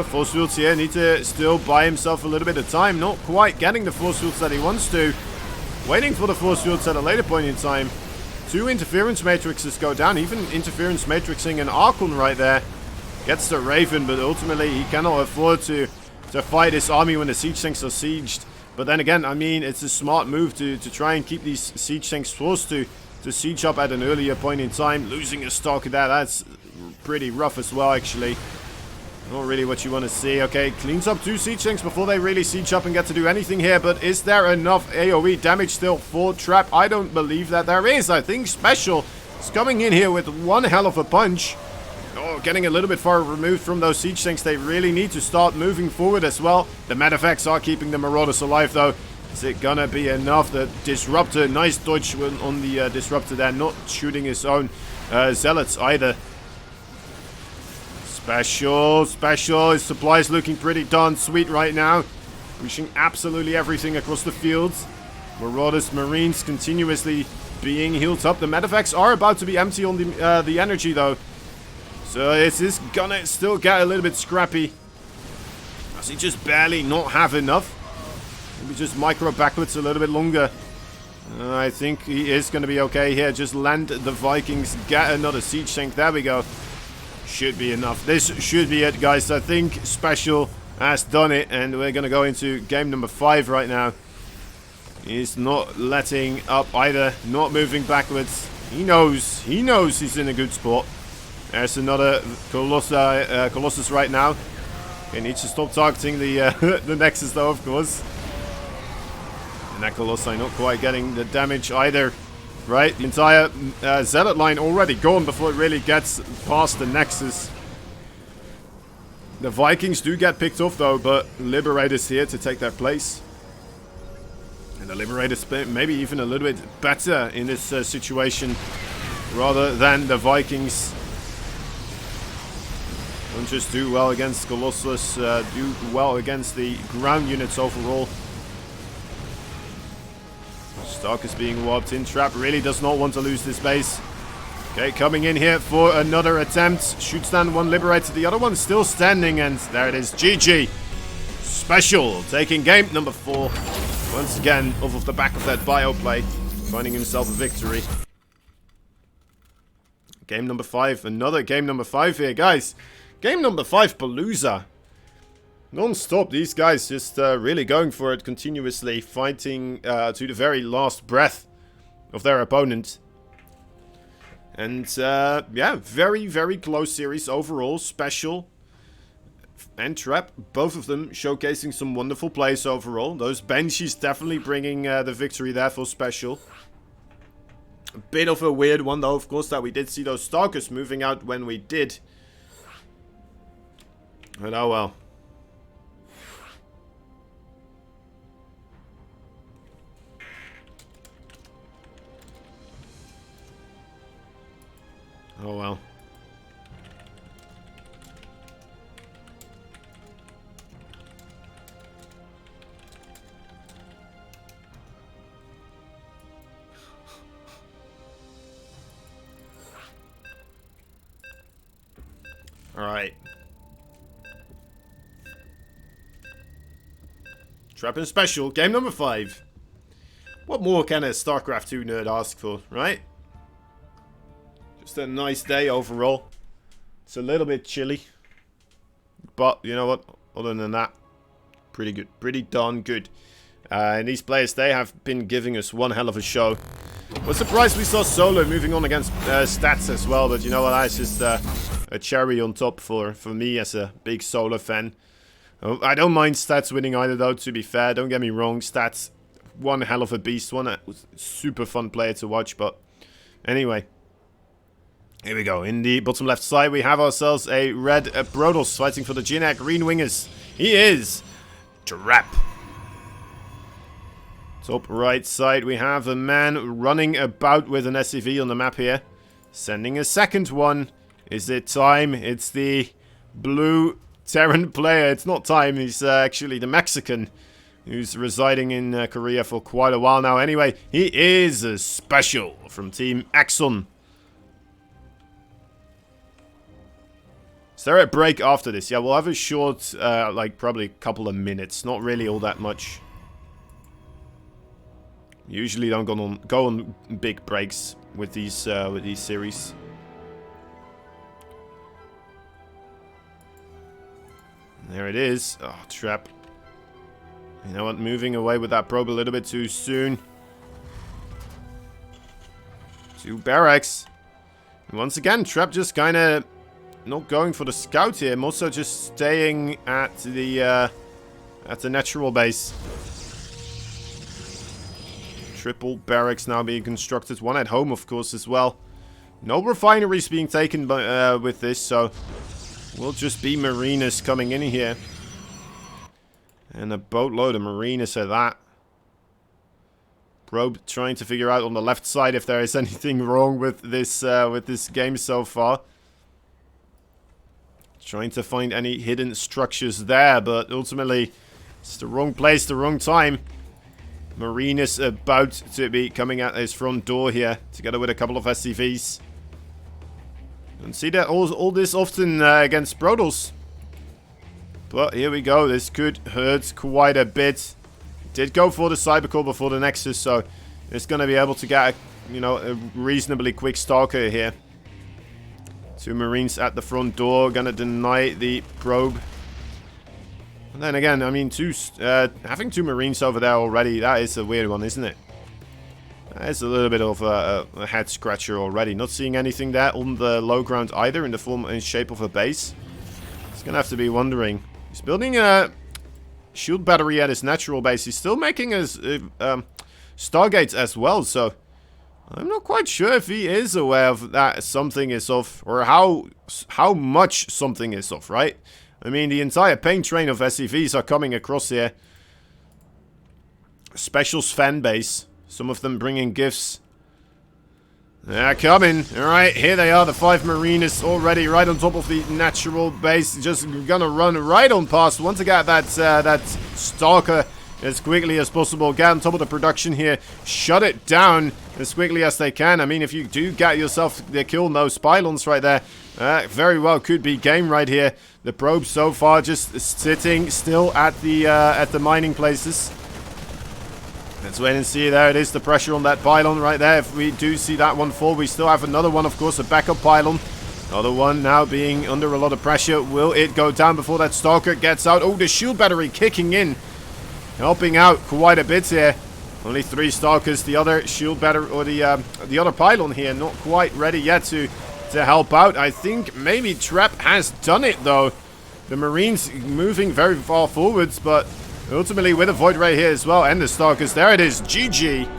Force fields here need to still buy himself a little bit of time. Not quite getting the force fields that he wants to. Waiting for the force fields at a later point in time. 2 interference matrices go down. Even interference matrixing an Archon right there. Gets the Raven, but ultimately he cannot afford to fight his army when the siege tanks are sieged. But then again, I mean, it's a smart move to try and keep these siege tanks forced to siege up at an earlier point in time. Losing a stalker there, that's pretty rough as well, actually. Not really what you want to see. Okay, cleans up 2 siege tanks before they really siege up and get to do anything here. But is there enough AoE damage still for Trap? I don't believe that there is. I think Special is coming in here with one hell of a punch. Oh, getting a little bit far removed from those siege tanks. They really need to start moving forward as well. The Medeffects are keeping the Marauders alive, though. Is it gonna be enough? The Disruptor, nice dodge on the Disruptor there. Not shooting his own Zealots either. Special. His supplies looking pretty darn sweet right now. Pushing absolutely everything across the fields. Marauders, Marines continuously being healed up. The medevacts are about to be empty on the energy, though. So it is gonna still get a little bit scrappy. Does he just barely not have enough? Maybe just micro backwards a little bit longer. I think he is going to be okay here. Just land the Vikings. Get another siege tank. There we go. Should be enough. This should be it, guys. I think Special has done it. And we're going to go into game number 5 right now. He's not letting up either. Not moving backwards. He knows. He knows he's in a good spot. There's another Colossus right now. He needs to stop targeting the the Nexus, though, of course. And that Colossi not quite getting the damage either. Right? The entire Zealot line already gone before it really gets past the Nexus. The Vikings do get picked off, though, but Liberator's here to take their place. And the Liberator's maybe even a little bit better in this situation rather than the Vikings. Don't just do well against Colossus, do well against the ground units overall. Stark is being warped in. Trap really does not want to lose this base. Okay, coming in here for another attempt. Shoots down one Liberator, the other one still standing, and there it is. GG. Special taking game number 4. Once again, off of the back of that bio play, finding himself a victory. Game number 5. Another game number 5 here, guys. Game number 5, Palooza. Non-stop, these guys just really going for it continuously, fighting to the very last breath of their opponent. And yeah, very, very close series overall. Special and Trap, both of them showcasing some wonderful plays overall. Those Banshees definitely bringing the victory there for Special. A bit of a weird one, though, of course, that we did see those Stalkers moving out when we did. But oh well. Oh well. All right. Trap and Special, game number 5. What more can a StarCraft 2 nerd ask for, right? Just a nice day overall. It's a little bit chilly. But, you know what? Other than that, pretty good. Pretty darn good. And these players, they have been giving us one hell of a show. Was surprised we saw Solo moving on against Stats as well. But you know what? That's just a cherry on top for me as a big Solo fan. I don't mind Stats winning either, though, to be fair. Don't get me wrong. Stats, one hell of a beast. One super fun player to watch. But anyway. Here we go. In the bottom left side, we have ourselves a red Protoss fighting for the Jinak Green Wingers. He is Trap. Top right side, we have a man running about with an SCV on the map here. Sending a second one. Is it time? It's the blue Terran player. It's not time. He's actually the Mexican who's residing in Korea for quite a while now. Anyway, he is a Special from Team Axon. Is there a break after this? Yeah, we'll have a short, like probably a couple of minutes. Not really all that much. Usually don't go on big breaks with these series. There it is. Oh, Trap. You know what? Moving away with that probe a little bit too soon. 2 barracks. And once again, Trap just kind of not going for the scout here. I'm also just staying at the natural base. Triple barracks now being constructed. One at home, of course, as well. No refineries being taken by, with this, so we'll just be Marinas coming in here. And a boatload of Marinas at that. Probe trying to figure out on the left side if there is anything wrong with this game so far. Trying to find any hidden structures there, but ultimately it's the wrong place, the wrong time. Marine is about to be coming at his front door here, together with a couple of SCVs. Don't see that all this often against Brodos. But here we go. This could hurt quite a bit. Did go for the Cybercore before the Nexus, so it's going to be able to get a reasonably quick Stalker here. 2 Marines at the front door, going to deny the probe. And then again, I mean, having 2 Marines over there already, that is a weird one, isn't it? That is a little bit of a head scratcher already. Not seeing anything there on the low ground either in the form and shape of a base. He's going to have to be wondering. He's building a shield battery at his natural base. He's still making his Stargates as well, so I'm not quite sure if he is aware of that something is off, or how much something is off, right? I mean, the entire paint train of SCVs are coming across here. Specials fan base. Some of them bringing gifts. They're coming. Alright, here they are. The 5 Marines already right on top of the natural base. Just gonna run right on past. Want to get that Stalker as quickly as possible. Get on top of the production here. Shut it down as quickly as they can. I mean, if you do get yourself the kill on those pylons right there, very well could be game right here. The probe so far just sitting still at the mining places. Let's wait and see. There it is, the pressure on that pylon right there. If we do see that one fall, we still have another one, of course, a backup pylon. Another one now being under a lot of pressure. Will it go down before that Stalker gets out? Oh, the shield battery kicking in. Helping out quite a bit here. Only 3 Stalkers. The other shield battery, or the other pylon here, not quite ready yet to help out. I think maybe Trap has done it, though. The Marines moving very far forwards, but ultimately with a Void Ray here as well, and the Stalkers. There it is, GG.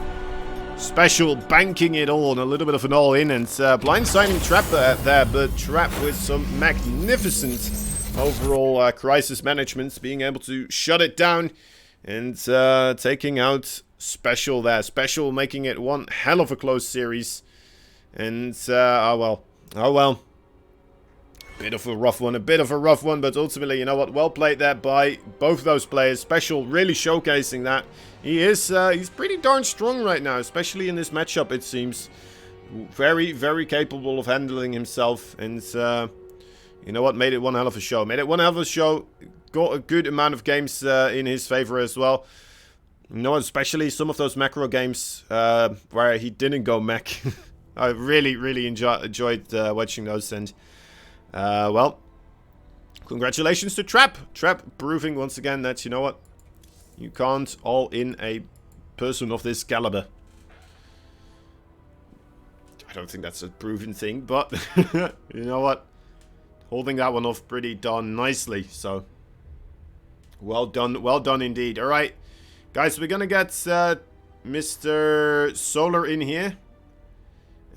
Special banking it all, and a little bit of an all-in, and blindsiding Trap there, but Trap with some magnificent overall crisis management, being able to shut it down, and taking out Special there. Special making it one hell of a close series, and oh well. Bit of a rough one, but ultimately, you know what, well played there by both those players. Special really showcasing that. He's pretty darn strong right now, especially in this matchup, it seems. Very, very capable of handling himself, and you know what, made it one hell of a show. Got a good amount of games in his favor as well. You know, especially some of those macro games where he didn't go mech. I really enjoyed watching those, and well, congratulations to Trap. Trap proving once again that, you know what, you can't all in a person of this caliber. I don't think that's a proven thing, but you know what, holding that one off pretty darn nicely. So well done indeed. All right, guys, we're gonna get Mr. Solar in here.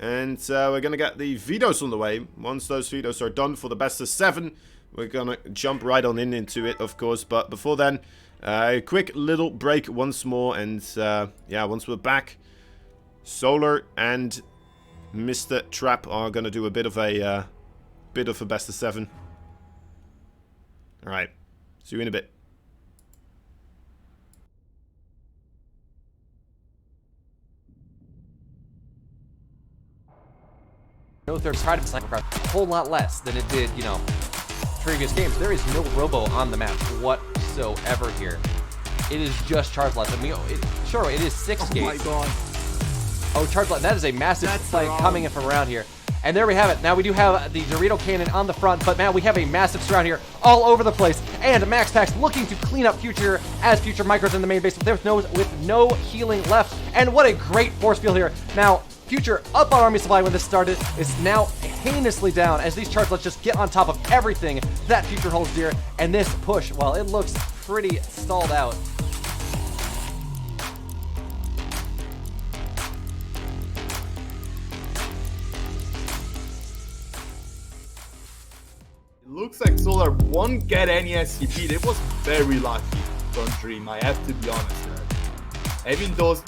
And we're going to get the vetoes on the way. Once those vetoes are done for the best of 7, we're going to jump right on into it, of course. But before then, a quick little break once more. And yeah, once we're back, Solar and Mr. Trap are going to do a bit of a best of 7. All right, see you in a bit. They're trying to sniper craft a whole lot less than it did, you know, previous games. There is no robo on the map whatsoever here. It is just charge lots. I mean, sure, it is 6 gates. Oh my god. Oh, charge lot. That is a massive play coming in from around here. And there we have it. Now we do have the Dorito cannon on the front, but now we have a massive surround here all over the place. And MaxTax looking to clean up Future as Future micros in the main base, but there's no healing left. And what a great force field here. Now, Future up on army supply when this started is now heinously down as these chargelets just get on top of everything that Future holds dear. And this push, well, it looks pretty stalled out. It looks like Solar won't get any SCP. It was very lucky from Dream, I have to be honest there. Having those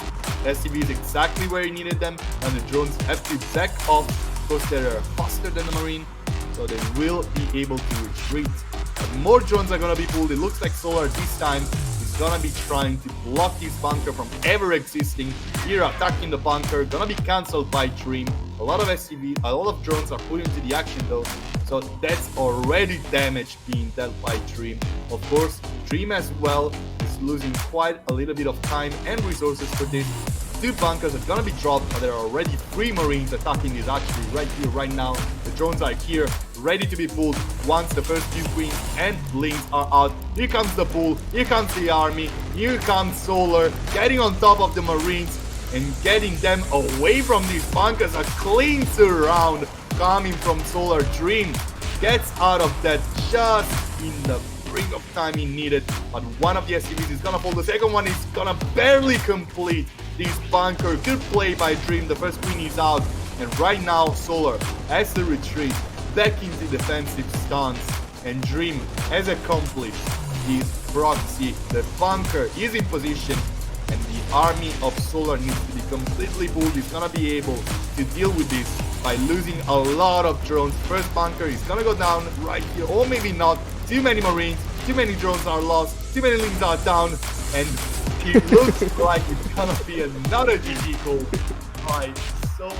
SCVs exactly where he needed them, and the drones have to back off because they are faster than the Marine, so they will be able to retreat. But more drones are gonna be pulled. It looks like Solar this time is gonna be trying to block this bunker from ever existing. Here attacking the bunker, gonna be cancelled by Dream. A lot of SCV, a lot of drones are put into the action though, so that's already damage being dealt by Dream. Of course, Dream as well is losing quite a little bit of time and resources for this. 2 bunkers are gonna be dropped, but there are already 3 Marines attacking this actually right here, right now. The drones are here, ready to be pulled once the first few queens and blings are out. Here comes the pull, here comes the army, here comes Solar, getting on top of the Marines and getting them away from these bunkers. A clean surround coming from Solar. Dream gets out of that just in the brink of time he needed, but one of the SCVs is gonna fall. The second one is gonna barely complete this bunker. Good play by Dream. The first queen is out, and right now Solar has to retreat back into defensive stance, and Dream has accomplished his proxy. The bunker is in position, and the army of Solar needs to be completely pulled. He's gonna be able to deal with this by losing a lot of drones. First bunker is gonna go down right here, or maybe not. Too many Marines, too many drones are lost, too many links are down, and it looks like it's gonna be another GG goal by Solar.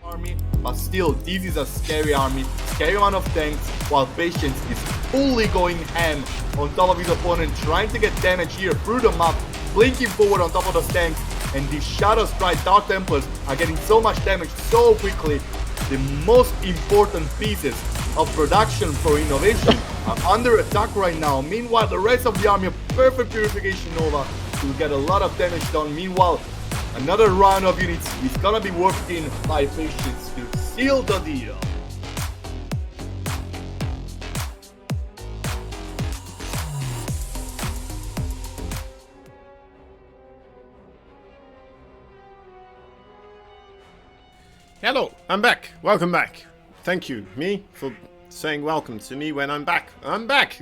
Army, but still, this is a scary army, scary amount of tanks, while Patience is fully going ham on top of his opponent, trying to get damage here through the map, blinking forward on top of those tanks, and these Shadow Strike Dark Templars are getting so much damage so quickly. The most important pieces of production for innovation are under attack right now. Meanwhile, the rest of the army of Perfect Purification Nova will get a lot of damage done. Meanwhile, another round of units is gonna be worked in by Patience to seal the deal. Hello, I'm back. Welcome back. Thank you, me, for saying welcome to me when I'm back. I'm back!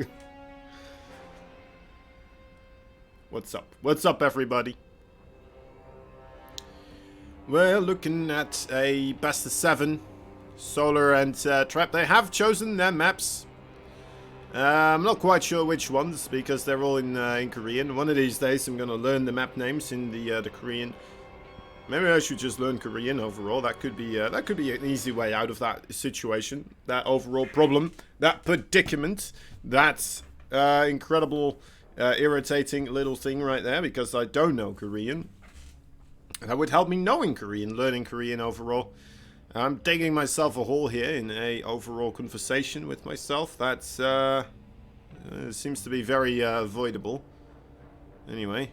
What's up? What's up, everybody? We're looking at a best of 7. Solar and Trap. They have chosen their maps. I'm not quite sure which ones, because they're all in Korean. One of these days I'm going to learn the map names in the Korean. Maybe I should just learn Korean overall. That could be an easy way out of that situation, that overall problem, that predicament, that incredible, irritating little thing right there, because I don't know Korean. That would help me knowing Korean, learning Korean overall. I'm digging myself a hole here in a overall conversation with myself. That's seems to be very avoidable. Anyway.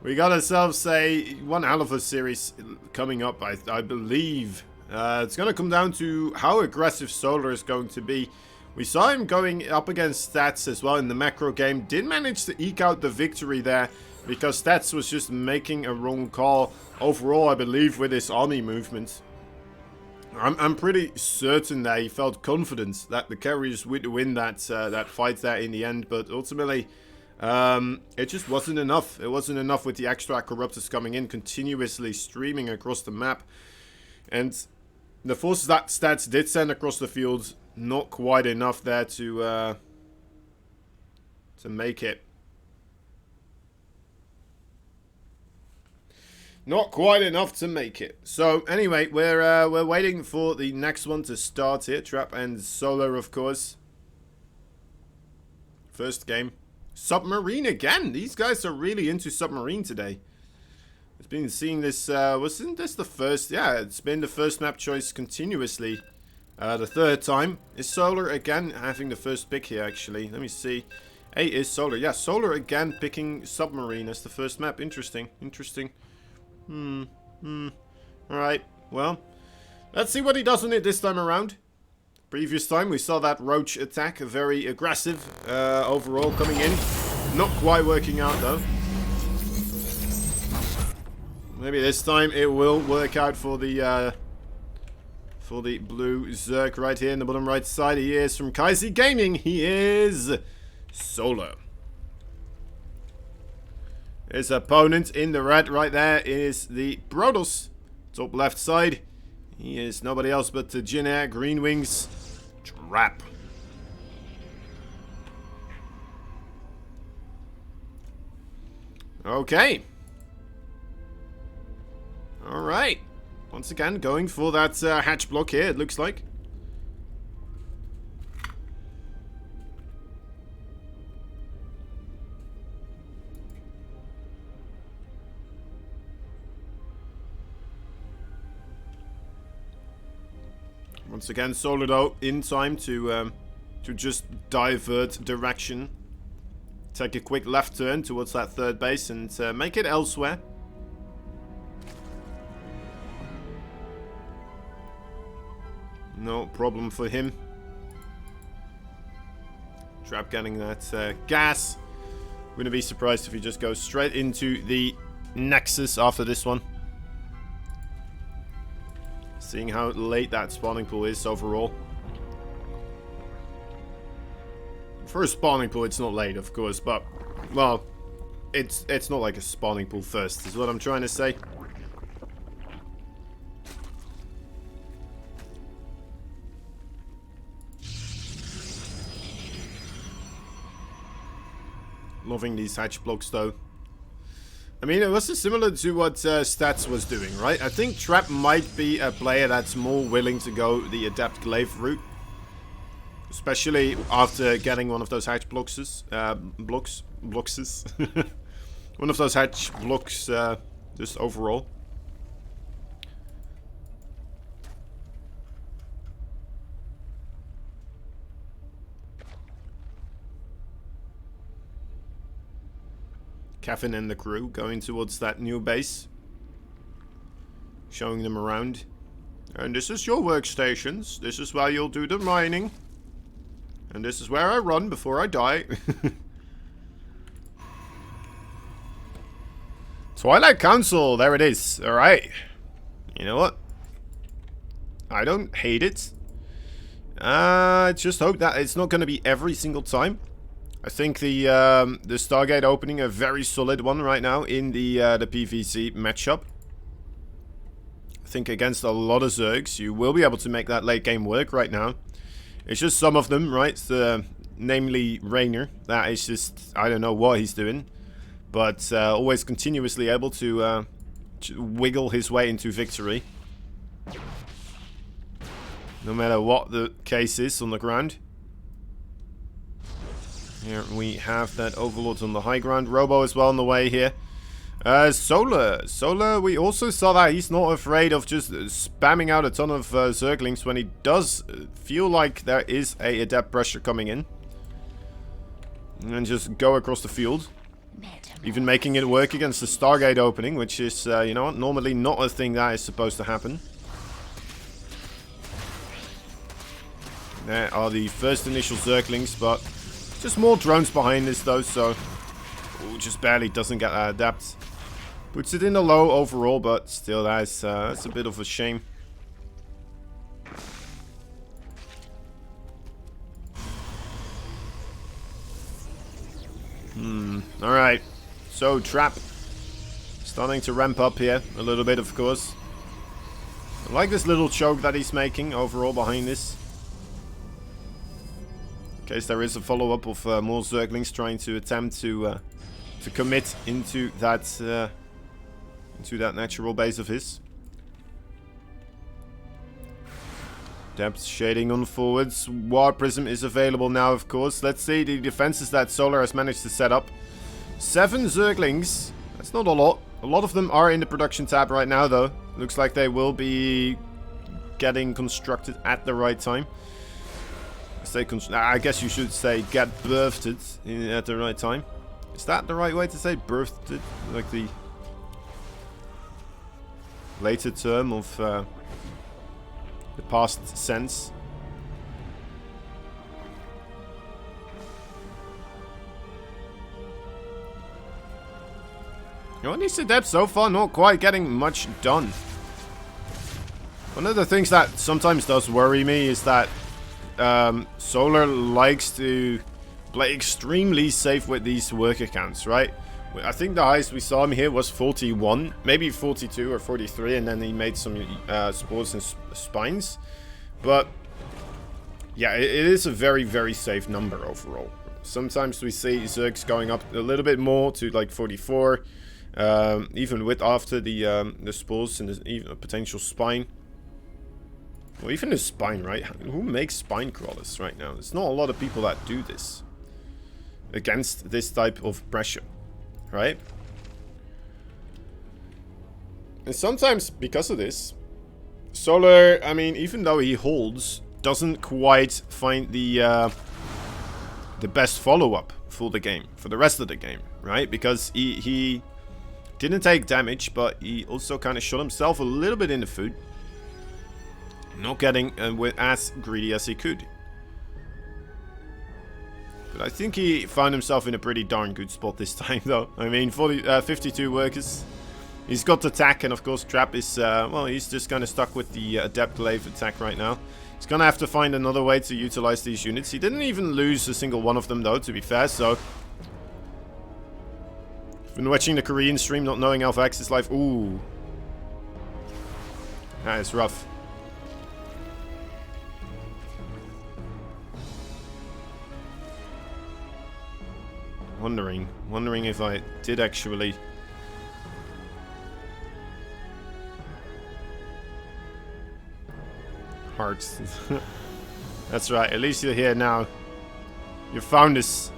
We got ourselves one hell of a series coming up, I believe. It's going to come down to how aggressive Solar is going to be. We saw him going up against Stats as well in the macro game. Did manage to eke out the victory there, because Stats was just making a wrong call overall, I believe, with his army movement. I'm pretty certain that he felt confident that the carriers would win that fight there in the end, but ultimately it just wasn't enough. It wasn't enough with the extra corruptors coming in, continuously streaming across the map. And the forces that Stats did send across the field, not quite enough there to make it. Not quite enough to make it. So anyway, we're waiting for the next one to start here. Trap and Solar, of course. First game. Submarine again. These guys are really into submarine today. It's been seeing this. Wasn't this the first? Yeah, it's been the first map choice continuously. The third time. Is Solar again having the first pick here? Actually, let me see. A is Solar. Yeah, Solar again picking submarine as the first map. Interesting. Alright, well, let's see what he does on it this time around. Previous time we saw that roach attack, very aggressive overall coming in. Not quite working out though. Maybe this time it will work out for the blue Zerg right here in the bottom right side. He is from Kaiser Gaming. He is Solar. His opponent in the red right there is the Brodos. Top left side. He is nobody else but the Jin Air Green Wings Trap. Okay. Alright. Once again, going for that hatch block here, it looks like. Once again, Solido in time to just divert direction. Take a quick left turn towards that third base and make it elsewhere. No problem for him. Trap getting that gas. Wouldn't be surprised if he just goes straight into the Nexus after this one. Seeing how late that spawning pool is overall. For a spawning pool, it's not late, of course, but, well, it's not like a spawning pool first, is what I'm trying to say. Loving these hatch blocks, though. I mean, it was similar to what Stats was doing, right? I think Trap might be a player that's more willing to go the Adept Glaive route. Especially after getting one of those hatch blockses. One of those hatch blocks, just overall. Kevin and the crew going towards that new base. Showing them around. And this is your workstations. This is where you'll do the mining. And this is where I run before I die. Twilight Council, there it is. Alright. You know what? I don't hate it. I just hope that it's not going to be every single time. I think the Stargate opening a very solid one right now in the PvC matchup. I think against a lot of Zergs, you will be able to make that late game work right now. It's just some of them, right? Namely Rainer. That is just, I don't know what he's doing. But always continuously able to wiggle his way into victory. No matter what the case is on the ground. Here we have that Overlord on the high ground. Robo as well on the way here. Solar, we also saw that he's not afraid of just spamming out a ton of Zerglings when he does feel like there is a adept pressure coming in. And just go across the field. Even making it work against the Stargate opening, which is, you know, normally not a thing that is supposed to happen. There are the first initial Zerglings, but just more drones behind this though, so just barely doesn't get that adapt. Puts it in the low overall, but still that's a bit of a shame. Alright. So Trap starting to ramp up here a little bit, of course. I like this little choke that he's making overall behind this. In case there is a follow-up of more Zerglings trying to attempt to commit into that natural base of his. Depth shading on forwards. War Prism is available now, of course. Let's see the defenses that Solar has managed to set up. 7 Zerglings. That's not a lot. A lot of them are in the production tab right now, though. Looks like they will be getting constructed at the right time. I guess you should say get birthed at the right time. Is that the right way to say birthed? Like the later term of the past sense. You know, these adepts so far not quite getting much done. One of the things that sometimes does worry me is that Solar likes to play extremely safe with these work accounts, right? I think the highest we saw him here was 41, maybe 42 or 43, and then he made some spores and spines. But yeah, it is a very, very safe number overall. Sometimes we see Zergs going up a little bit more to like 44, even with after the spores and even a potential spine. Well, even a spine, right? Who makes spine crawlers right now? There's not a lot of people that do this against this type of pressure, right? And sometimes because of this, Solar, I mean, even though he holds, doesn't quite find the best follow-up for the game, for the rest of the game, right? Because he didn't take damage, but he also kind of shot himself a little bit in the foot. Not getting as greedy as he could. But I think he found himself in a pretty darn good spot this time, though. I mean, 52 workers. He's got attack, and of course Trap is, well, he's just kind of stuck with the Adept Glaive attack right now. He's gonna have to find another way to utilize these units. He didn't even lose a single one of them, though, to be fair, so... I've been watching the Korean stream, not knowing Alpha Axis life. Ooh. That is rough. Wondering if I did actually... Hearts. That's right, at least you're here now. You found us.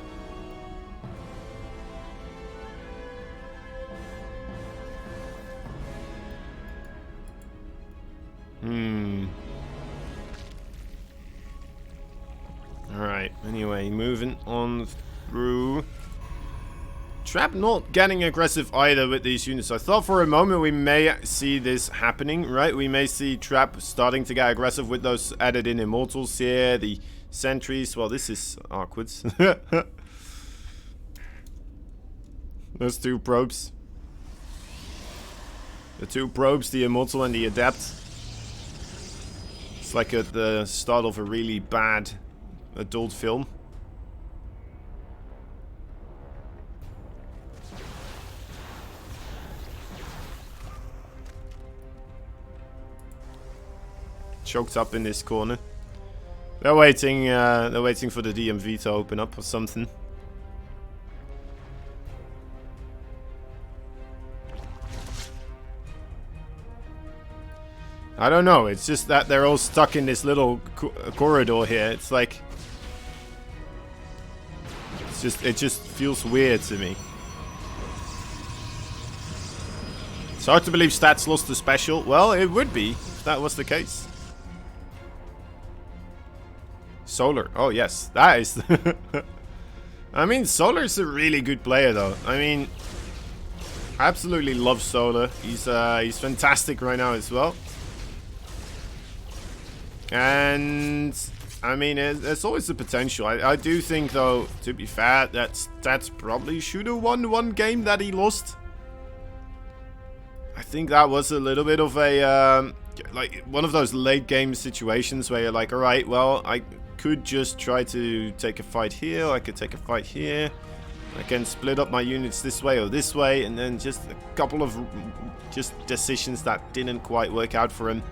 Alright, anyway, moving on through. Trap not getting aggressive either with these units. I thought for a moment we may see this happening, right? We may see Trap starting to get aggressive with those added in Immortals here, the sentries. Well, this is awkward. Those two probes. The two probes, the Immortal and the Adept. It's like at the start of a really bad adult film. Choked up in this corner. They're waiting for the DMV to open up or something. I don't know, it's just that they're all stuck in this little corridor here. It's like... It just feels weird to me. It's hard to believe Stats lost the special. Well, it would be, if that was the case. Solar. Oh, yes. That is... I mean, Solar's a really good player, though. I mean... I absolutely love Solar. He's fantastic right now as well. And... I mean, there's always the potential. I do think, though, to be fair, that probably should have won one game that he lost. I think that was a little bit of a... like, one of those late game situations where you're like, alright, well, I could just try to take a fight here, I could take a fight here, I can split up my units this way or this way, and then just a couple of just decisions that didn't quite work out for him.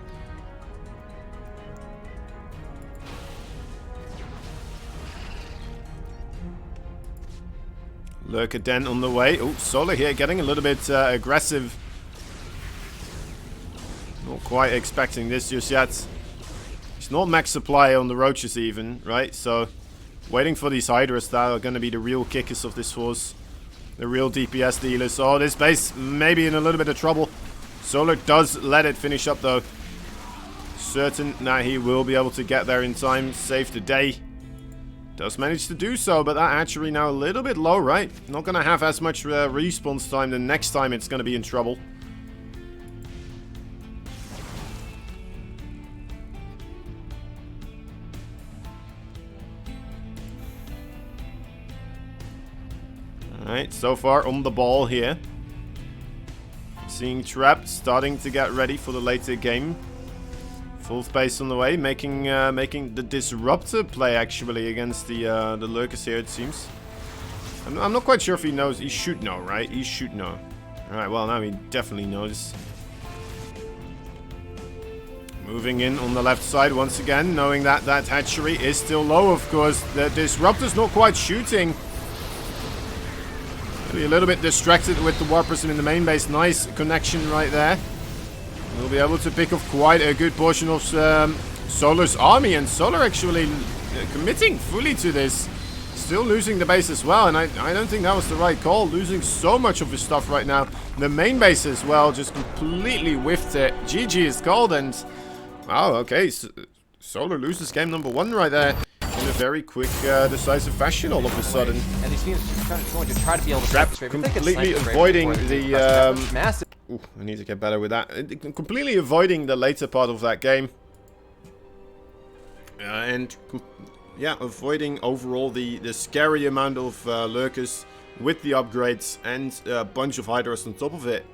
Lurker Den on the way. Oh, Solar here getting a little bit aggressive. Not quite expecting this just yet. It's not max supply on the roaches even, right? So, waiting for these Hydras that are going to be the real kickers of this force. The real DPS dealers. Oh, this base may be in a little bit of trouble. Solar does let it finish up though. Certain that he will be able to get there in time. Save the day. Does manage to do so, but that actually now a little bit low, right? Not going to have as much response time the next time it's going to be in trouble. Alright, so far on the ball here. Seeing Trap starting to get ready for the later game. Full space on the way, making the disruptor play actually against the Lurkers here, it seems. I'm not quite sure if he knows. He should know, right? He should know. Alright, well, now he definitely knows. Moving in on the left side once again, knowing that that hatchery is still low, of course. The Disruptor's not quite shooting. Maybe a little bit distracted with the Warpers in the main base. Nice connection right there. We'll be able to pick off quite a good portion of Solar's army. And Solar actually committing fully to this. Still losing the base as well. And I don't think that was the right call. Losing so much of his stuff right now. The main base as well just completely whiffed it. GG is called and... Wow, okay. Solar loses game number 1 right there. In a very quick, decisive fashion all of a sudden. And these teams are going to try to be able to snipe this Raven. Completely avoiding the... massive. Ooh, I need to get better with that. Completely avoiding the later part of that game. And... yeah, avoiding overall the scary amount of lurkers with the upgrades and a bunch of Hydras on top of it.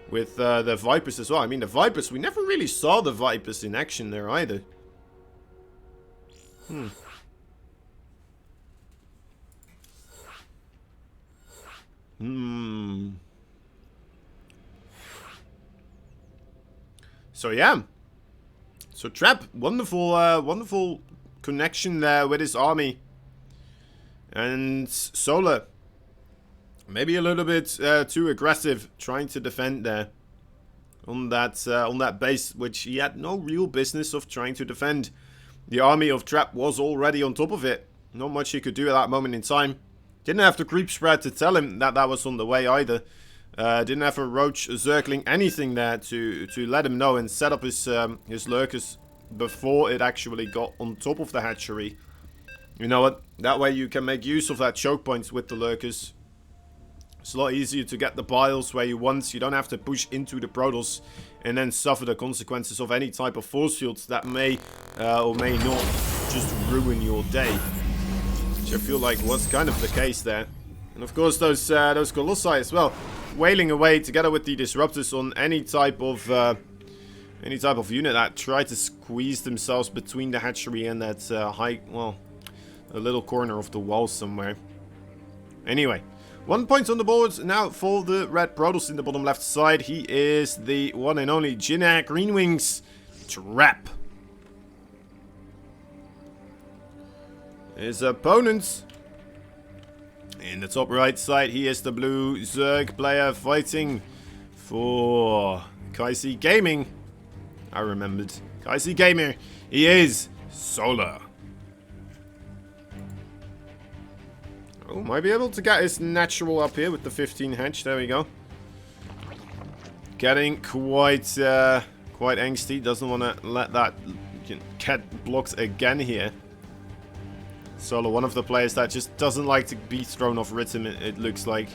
With the Vipers as well. I mean, the Vipers, we never really saw the Vipers in action there either. So yeah. So Trap, wonderful, wonderful connection there with his army. And Solar, maybe a little bit too aggressive, trying to defend there on that base, which he had no real business of trying to defend. The army of Trap was already on top of it. Not much he could do at that moment in time. Didn't have the creep spread to tell him that that was on the way either. Didn't have a roach circling anything there to let him know and set up his lurkers before it actually got on top of the hatchery. You know what? That way you can make use of that choke points with the lurkers. It's a lot easier to get the biles where you want. You don't have to push into the Protoss and then suffer the consequences of any type of force fields that may or may not just ruin your day. Which I feel like was kind of the case there. And of course those Colossi as well, wailing away together with the Disruptors on any type of unit that tried to squeeze themselves between the hatchery and that a little corner of the wall somewhere. Anyway, 1 point on the board now for the red Protoss in the bottom left side. He is the one and only Jinnak Greenwings Trap. His opponent in the top right side, he is the blue Zerg player fighting for Kaisi Gaming. I remembered. Kaisi Gamer. He is Solar. Oh, might be able to get his natural up here with the 15 hedge. There we go. Getting quite angsty. Doesn't want to let that get blocked again here. Solar, one of the players that just doesn't like to be thrown off rhythm, it looks like.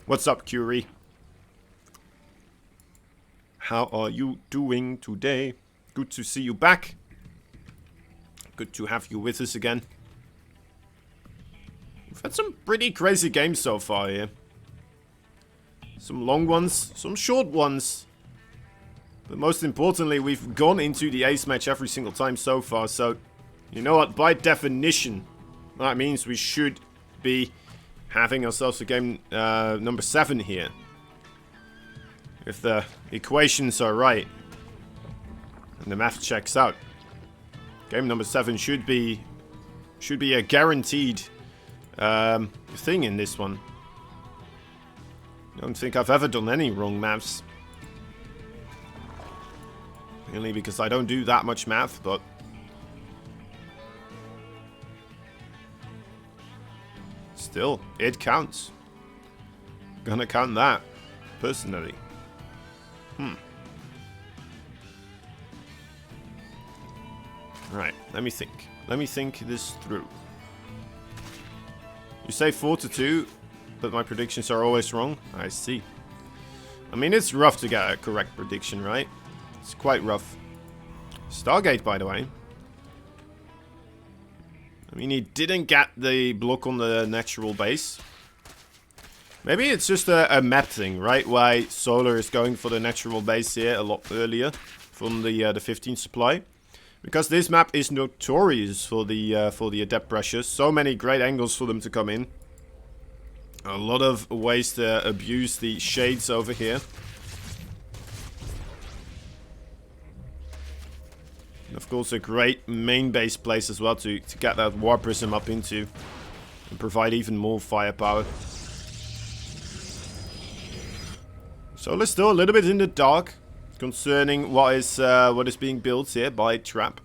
What's up, Curie? How are you doing today? Good to see you back. Good to have you with us again. We've had some pretty crazy games so far here. Some long ones, some short ones. But most importantly, we've gone into the ace match every single time so far. So, you know what? By definition, that means we should be having ourselves a game number 7 here. If the equations are right and the math checks out, game number 7 should be a guaranteed thing in this one. I don't think I've ever done any wrong maths. Mainly because I don't do that much math, but still, it counts. Gonna count that, personally. Right, let me think. Let me think this through. You say 4-2, but my predictions are always wrong? I see. I mean, it's rough to get a correct prediction, right? It's quite rough. Stargate, by the way. I mean, he didn't get the block on the natural base. Maybe it's just a map thing, right? Why Solar is going for the natural base here a lot earlier from the 15 supply. Because this map is notorious for the adept pressures. So many great angles for them to come in. A lot of ways to abuse the shades over here. And of course a great main base place as well to get that War Prism up into. And provide even more firepower. Solar's still a little bit in the dark concerning what is being built here by Trap.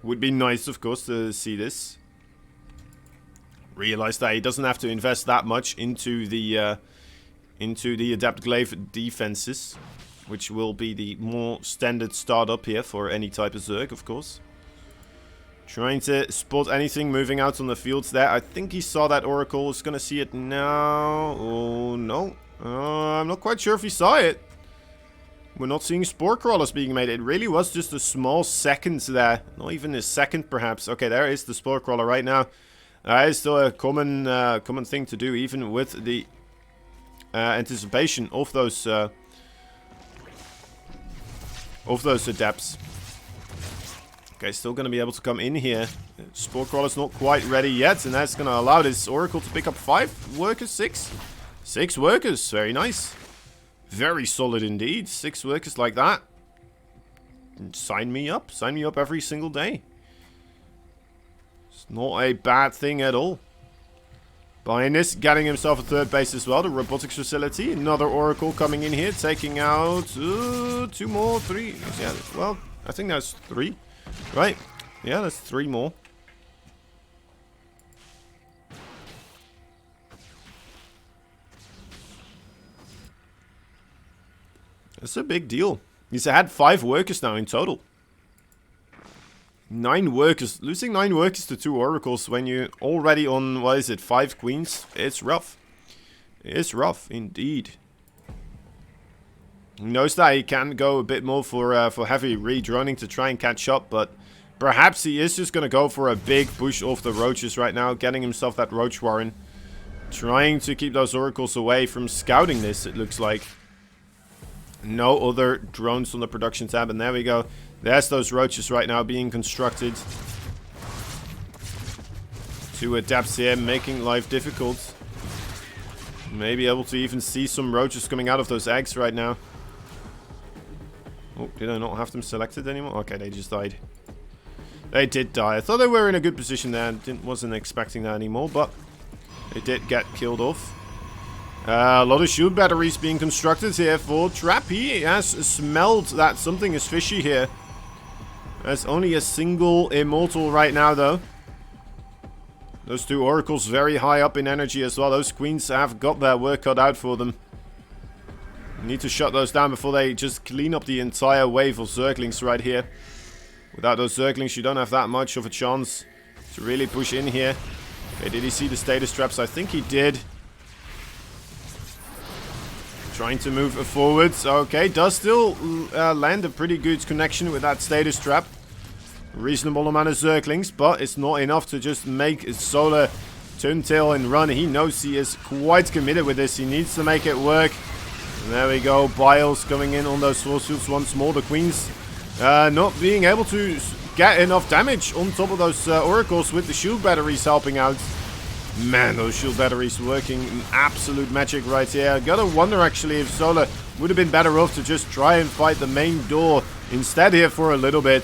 Would be nice, of course, to see this. Realize that he doesn't have to invest that much into the Adept Glaive defenses, which will be the more standard startup here for any type of Zerg, of course. Trying to spot anything moving out on the fields there. I think he saw that Oracle. Is going to see it now. Oh, no. I'm not quite sure if he saw it. We're not seeing Spore Crawlers being made. It really was just a small second there. Not even a second, perhaps. Okay, there is the Spore Crawler right now. That is still a common thing to do, even with the anticipation of those adepts. Okay, still going to be able to come in here. Spore Crawler's not quite ready yet, and that's going to allow this Oracle to pick up 5 workers, 6? 6 workers, very nice. Very solid indeed, 6 workers like that. Sign me up every single day. It's not a bad thing at all. Behind this, getting himself a 3rd base as well, the robotics facility. Another Oracle coming in here, taking out 2 more, 3. Yeah, well, I think that's 3. Right, yeah, that's 3 more. That's a big deal. He's had 5 workers now in total. 9 workers. Losing 9 workers to 2 oracles when you're already on, what is it, 5 queens? It's rough. It's rough indeed. He knows that he can go a bit more for heavy redroning to try and catch up, but perhaps he is just going to go for a big push off the roaches right now, getting himself that roach warren. Trying to keep those oracles away from scouting this, it looks like. No other drones on the production tab, and there we go. There's those roaches right now being constructed. 2 adepts here, making life difficult. Maybe able to even see some roaches coming out of those eggs right now. Oh, did I not have them selected anymore? Okay, they just died. They did die. I thought they were in a good position there. Wasn't expecting that anymore, but they did get killed off. A lot of shield batteries being constructed here for Trap. He has smelled that something is fishy here. There's only a single immortal right now, though. Those 2 oracles very high up in energy as well. Those queens have got their work cut out for them. Need to shut those down before they just clean up the entire wave of Zerglings right here. Without those Zerglings, you don't have that much of a chance to really push in here. Okay, did he see the status traps? I think he did. Trying to move forwards. Okay, does still land a pretty good connection with that status trap. Reasonable amount of Zerglings, but it's not enough to just make Solar turn tail and run. He knows he is quite committed with this. He needs to make it work. And there we go. Biles coming in on those force fields once more. The queens not being able to get enough damage on top of those oracles with the shield batteries helping out. Man, those shield batteries working absolute magic right here. Gotta wonder actually if Solar would have been better off to just try and fight the main door instead here for a little bit.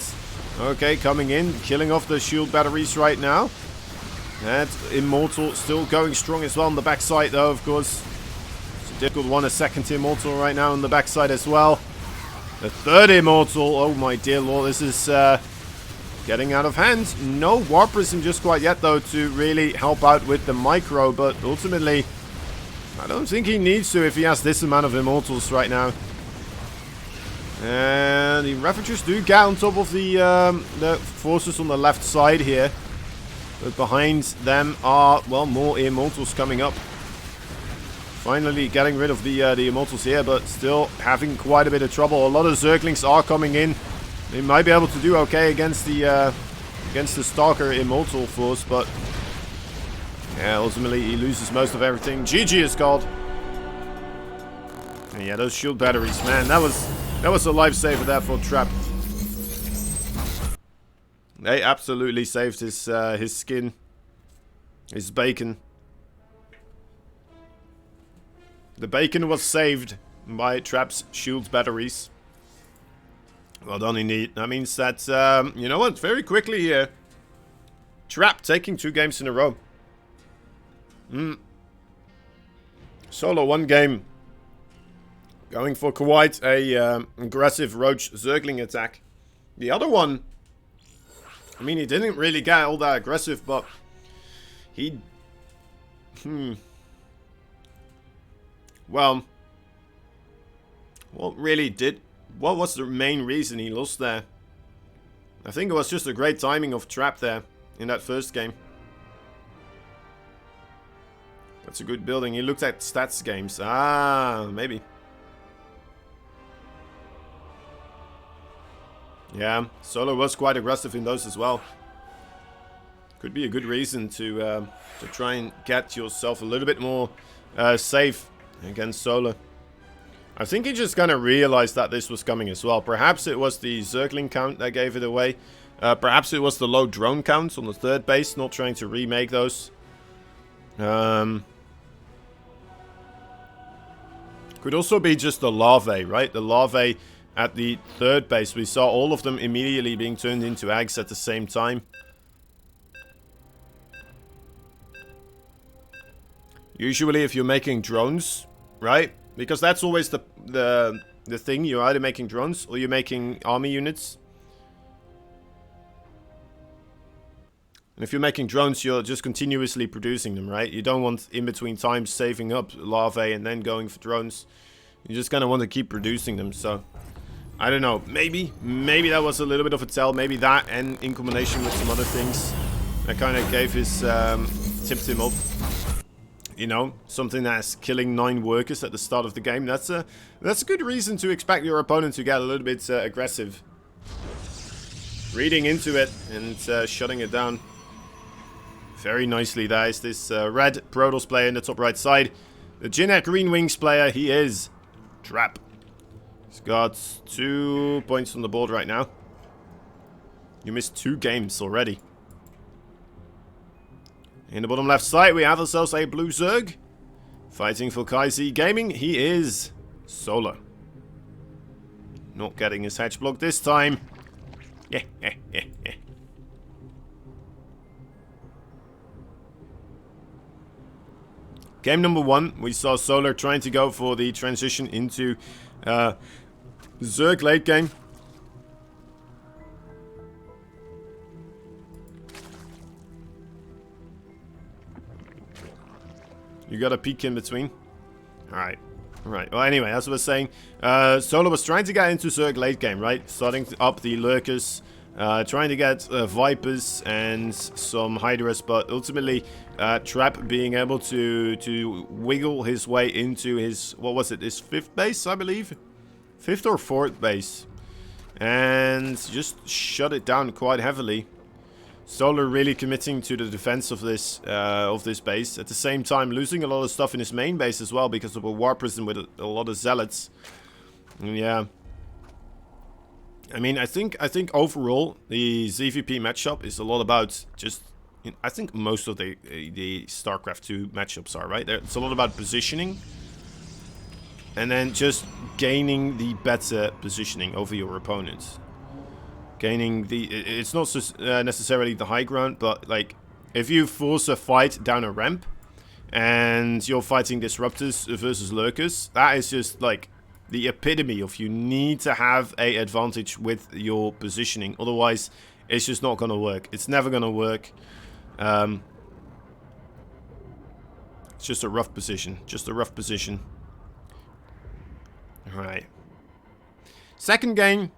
Okay, coming in, killing off the shield batteries right now. That Immortal still going strong as well on the backside though, of course. It's a difficult one, a 2nd Immortal right now on the backside as well. The 3rd Immortal, oh my dear lord, this is getting out of hand. No War Prism just quite yet though to really help out with the micro, but ultimately I don't think he needs to if he has this amount of Immortals right now. And the Ravagers do get on top of the forces on the left side here. But behind them are, well, more Immortals coming up. Finally getting rid of the Immortals here, but still having quite a bit of trouble. A lot of Zerglings are coming in. They might be able to do okay against the Stalker Immortal force, but Yeah, ultimately he loses most of everything. GG is called. And yeah, those shield batteries, man, that was a lifesaver there for Trap. They absolutely saved his skin, his bacon. The bacon was saved by Trap's shield batteries. Well done indeed. That means that, you know what, very quickly here, Trap taking 2 games in a row. Solo 1 game. Going for quite a aggressive Roach Zergling attack. The other one, I mean, he didn't really get all that aggressive, but he... Well, what really did... What was the main reason he lost there? I think it was just a great timing of Trap there in that first game. That's a good building. He looked at stats games. Ah, maybe. Yeah, Solo was quite aggressive in those as well. Could be a good reason to try and get yourself a little bit more safe against Solo. I think he just kind of realized that this was coming as well. Perhaps it was the Zergling count that gave it away. Perhaps it was the low drone count on the 3rd base, not trying to remake those. Could also be just the larvae, right? The larvae at the 3rd base. We saw all of them immediately being turned into eggs at the same time. Usually if you're making drones, right? Because that's always the thing. You're either making drones or you're making army units. And if you're making drones, you're just continuously producing them, right? You don't want in between times saving up larvae and then going for drones. You just kind of want to keep producing them, so... I don't know. Maybe that was a little bit of a tell. Maybe that, and in combination with some other things, that kind of gave his... tipped him off. You know, something that's killing 9 workers at the start of the game. That's a good reason to expect your opponent to get a little bit aggressive. Reading into it and shutting it down. Very nicely, that is this red Protoss player in the top right side. The Jinnet Green Wings player, he is Trap. He's got 2 points on the board right now. You missed 2 games already. In the bottom left side, we have ourselves a blue Zerg. Fighting for Kaizi Gaming, he is Solo. Not getting his hedge block this time. Yeah. Game number 1, we saw Solar trying to go for the transition into Zerg late game. You got a peek in between. Alright. Well, anyway, as I was saying, Solo was trying to get into Zerg late game, right? Starting up the Lurkers, trying to get Vipers and some Hydras, but ultimately Trap being able to wiggle his way into his, what was it, his 5th base, I believe? 5th or 4th base. And just shut it down quite heavily. Solar really committing to the defense of this base. At the same time, losing a lot of stuff in his main base as well because of a war prison with a lot of zealots. And yeah. I mean, I think overall the ZVP matchup is a lot about just. I think most of the StarCraft 2 matchups are right. It's a lot about positioning, and then just gaining the better positioning over your opponents. Gaining the... It's not necessarily the high ground, but like if you force a fight down a ramp and you're fighting disruptors versus lurkers, that is just like the epitome of you need to have a advantage with your positioning. Otherwise, it's just not going to work. It's never going to work. It's just a rough position. Just a rough position. Alright. Second game,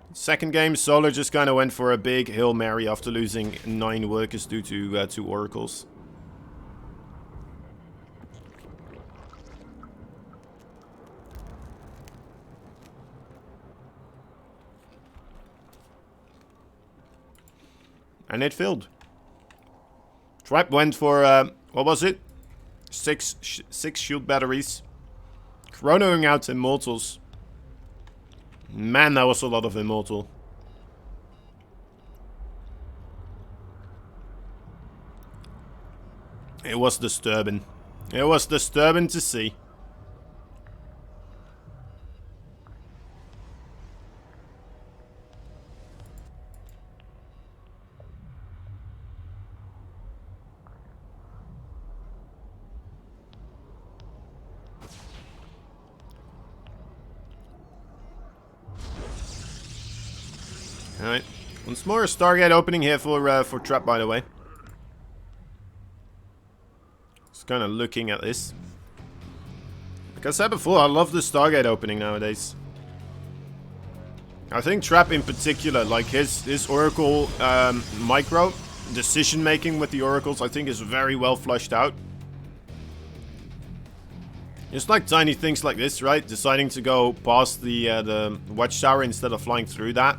Solar just kind of went for a big Hail Mary after losing 9 workers due to 2 oracles. And it failed. Trap went for, what was it? Six shield batteries. Chronoing out immortals. Man, that was a lot of immortal. It was disturbing. It was disturbing to see. Alright. Once more, a Stargate opening here for Trap, by the way. Just kind of looking at this. Like I said before, I love the Stargate opening nowadays. I think Trap in particular, like his Oracle micro decision making with the Oracles, I think is very well flushed out. It's like tiny things like this, right? Deciding to go past the watchtower instead of flying through that.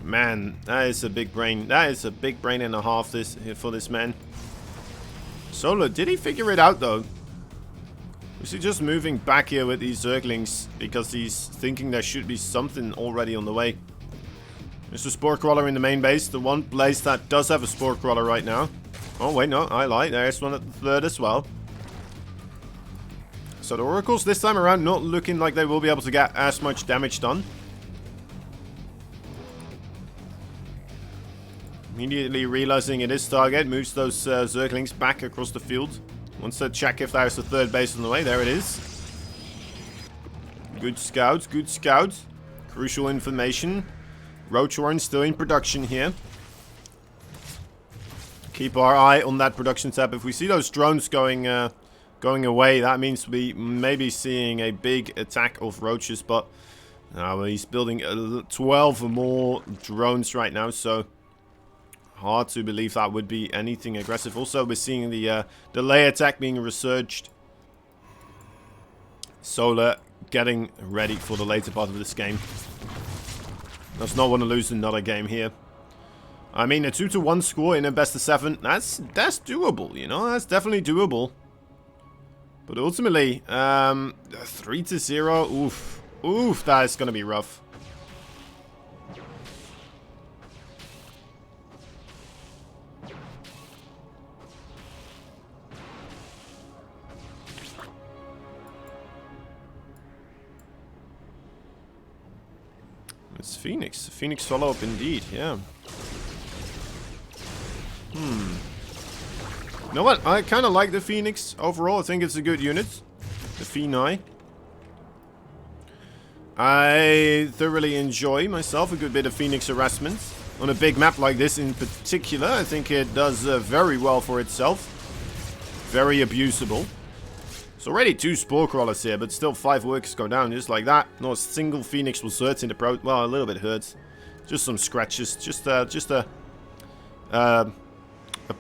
Man, that is a big brain. That is a big brain and a half for this man. Solo, did he figure it out though? Is he just moving back here with these Zerglings because he's thinking there should be something already on the way? There's a Spore Crawler in the main base, the one place that does have a Spore Crawler right now. Oh wait, no, I lied. There's one at the third as well. So the Oracles this time around not looking like they will be able to get as much damage done. Immediately realizing it is target, moves those Zerglings back across the field. Wants to check if there's a third base on the way. There it is. Good scouts, good scouts. Crucial information. Roachhorn still in production here. Keep our eye on that production tab. If we see those drones going away, that means we may be seeing a big attack of roaches. But he's building 12 more drones right now, so hard to believe that would be anything aggressive. Also, we're seeing the delay attack being resurged. Solar getting ready for the later part of this game. Does not want to lose another game here. I mean, a 2-1 score in a best of 7, that's doable, you know, that's definitely doable. But ultimately, 3-0, oof, that is going to be rough. It's Phoenix. Phoenix follow-up indeed, yeah. You know what? I kind of like the Phoenix overall. I think it's a good unit. The Phoenix. I thoroughly enjoy myself a good bit of Phoenix harassment. On a big map like this in particular, I think it does very well for itself. Very abusable. It's already 2 Spore Crawlers here, but still 5 workers go down just like that. Not a single Phoenix was hurt in the pro. Well, a little bit hurt. Just some scratches. Just a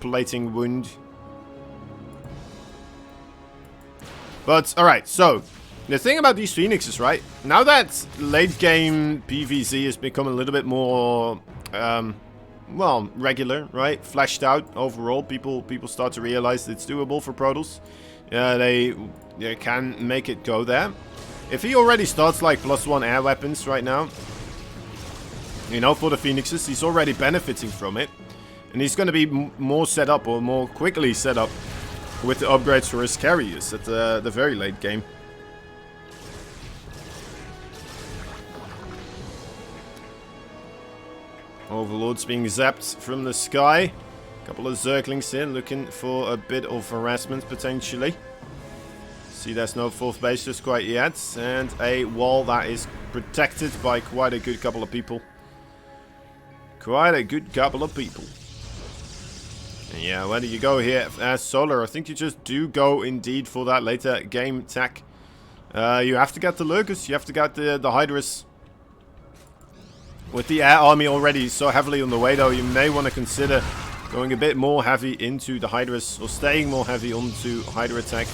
plating wound. But, alright, so the thing about these Phoenixes, right? Now that late game PvZ has become a little bit more, well, regular, right? Fleshed out overall. People start to realize it's doable for Protoss. They can make it go there. If he already starts like +1 air weapons right now, you know, for the Phoenixes, he's already benefiting from it. And he's going to be more set up, or more quickly set up, with the upgrades for his carriers at the very late game. Overlords being zapped from the sky. A couple of Zerglings here looking for a bit of harassment potentially. See, there's no 4th base just quite yet. And a wall that is protected by quite a good couple of people. Quite a good couple of people. And yeah, where do you go here as Solar? I think you just do go indeed for that later game attack. You have to get the Lurkers. You have to get the Hydras. With the air army already so heavily on the way though, you may want to consider going a bit more heavy into the Hydras, or staying more heavy onto Hydra attack.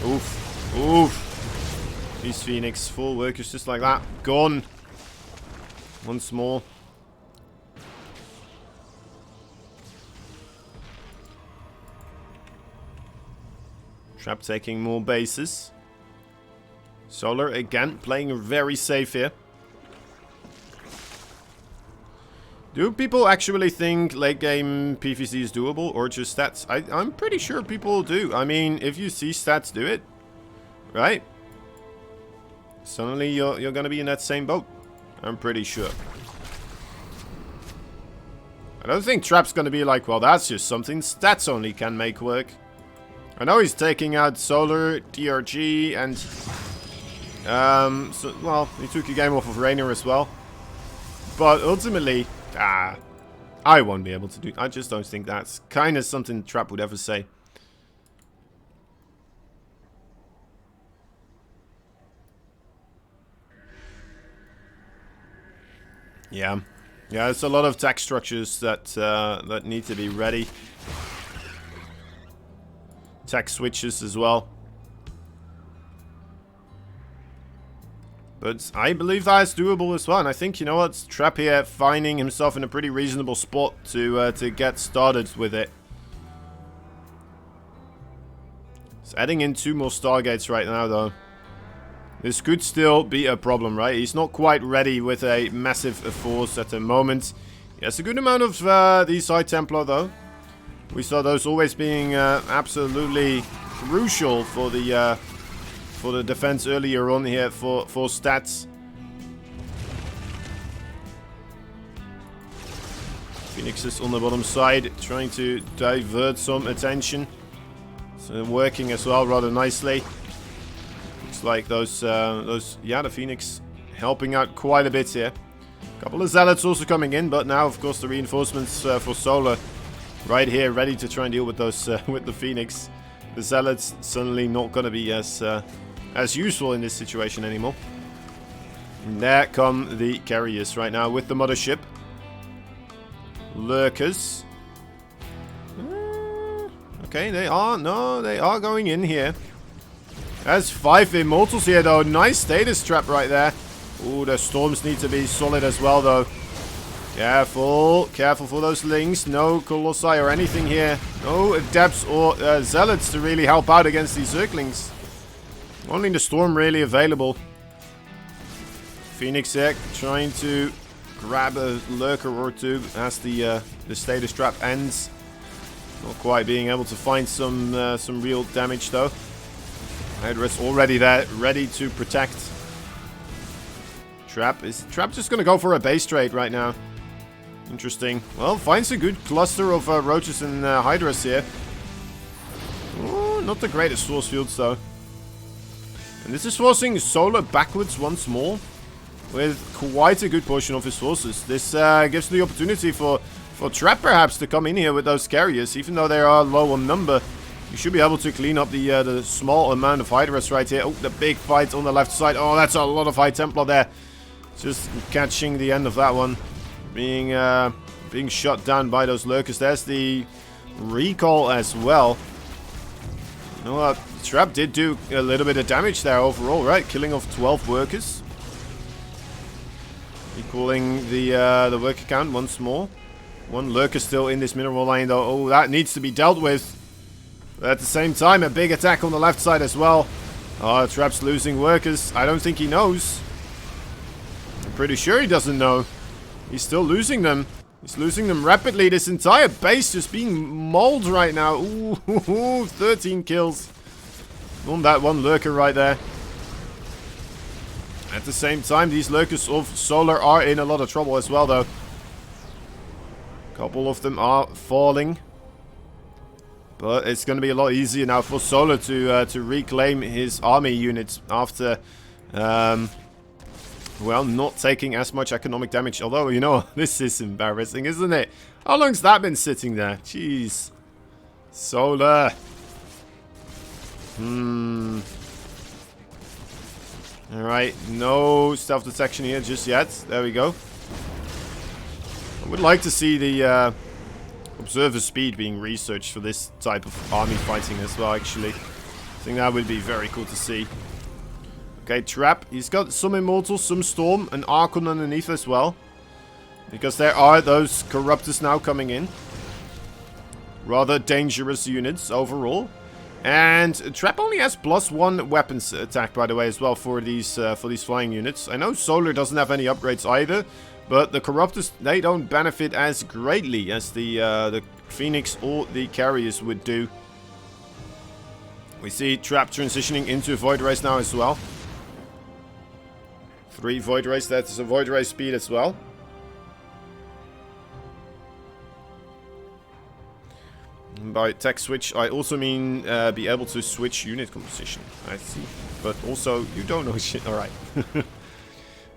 Oof. Oof. These Phoenix full workers just like that. Gone. Once more. Trap taking more bases. Solar again playing very safe here. Do people actually think late game PvC is doable or just stats? I'm pretty sure people do. I mean, if you see stats do it, right? Suddenly you're gonna be in that same boat. I'm pretty sure. I don't think Trap's gonna be like, well, that's just something stats only can make work. I know he's taking out Solar, TRG, and so, well, he took a game off of Rainer as well. But ultimately, I won't be able to do. I just don't think that's kind of something Trap would ever say. Yeah, there's a lot of tax structures that that need to be ready. Tax switches as well. But I believe that is doable as well. And I think, you know what, Trap here finding himself in a pretty reasonable spot to get started with it. He's adding in 2 more Stargates right now, though. This could still be a problem, right? He's not quite ready with a massive force at the moment. He has a good amount of these High Templar, though. We saw those always being absolutely crucial for the defense earlier on here for stats. Phoenix is on the bottom side, trying to divert some attention. So working as well rather nicely. Looks like the Phoenix helping out quite a bit here. A couple of Zealots also coming in, but now of course the reinforcements for Solar right here, ready to try and deal with those with the Phoenix. The Zealots suddenly not going to be as useful in this situation anymore. And there come the carriers right now with the mothership. Lurkers. Okay, they are going in here. There's 5 Immortals here though. Nice status trap right there. Ooh, the storms need to be solid as well though. Careful for those links. No Colossi or anything here. No Adepts or Zealots to really help out against these Zerglings. Only the Storm really available. Phoenix here trying to grab a Lurker or 2 as the status trap ends. Not quite being able to find some real damage though. Hydra's already there, ready to protect. Trap just gonna go for a base trade right now. Interesting. Well, finds a good cluster of Roaches and Hydras here. Ooh, not the greatest force fields though. And this is forcing Solar backwards once more, with quite a good portion of his forces. This gives the opportunity for Trap perhaps to come in here with those carriers, even though they are low on number. You should be able to clean up the small amount of Hydras right here. Oh, the big fight on the left side. Oh, that's a lot of High Templar there. Just catching the end of that one. Being shot down by those Lurkers. There's the recall as well. You know what? Trap did do a little bit of damage there overall, right? Killing off 12 workers. Equaling the worker count once more. 1 Lurker still in this mineral lane though. Oh, that needs to be dealt with. But at the same time, a big attack on the left side as well. Oh, Trap's losing workers. I don't think he knows. I'm pretty sure he doesn't know. He's still losing them. He's losing them rapidly. This entire base just being mauled right now. Ooh, 13 kills on that 1 Lurker right there. At the same time, these Lurkers of Solar are in a lot of trouble as well, though. A couple of them are falling. But it's going to be a lot easier now for Solar to reclaim his army units after, well, not taking as much economic damage. Although, you know, this is embarrassing, isn't it? How long's that been sitting there? Jeez. Solar. Alright, no stealth detection here just yet. There we go. I would like to see the observer speed being researched for this type of army fighting as well, actually. I think that would be very cool to see. Okay, Trap. He's got some Immortals, some Storm, and Archon underneath as well. Because there are those Corruptors now coming in. Rather dangerous units overall. And Trap only has +1 weapons attack, by the way, as well for these flying units. I know Solar doesn't have any upgrades either, but the Corruptors, they don't benefit as greatly as the Phoenix or the Carriers would do. We see Trap transitioning into Void Race now as well. 3 Void Race, that's a Void Race speed as well. By tech switch, I also mean be able to switch unit composition. I see. But also, you don't know shit. Alright.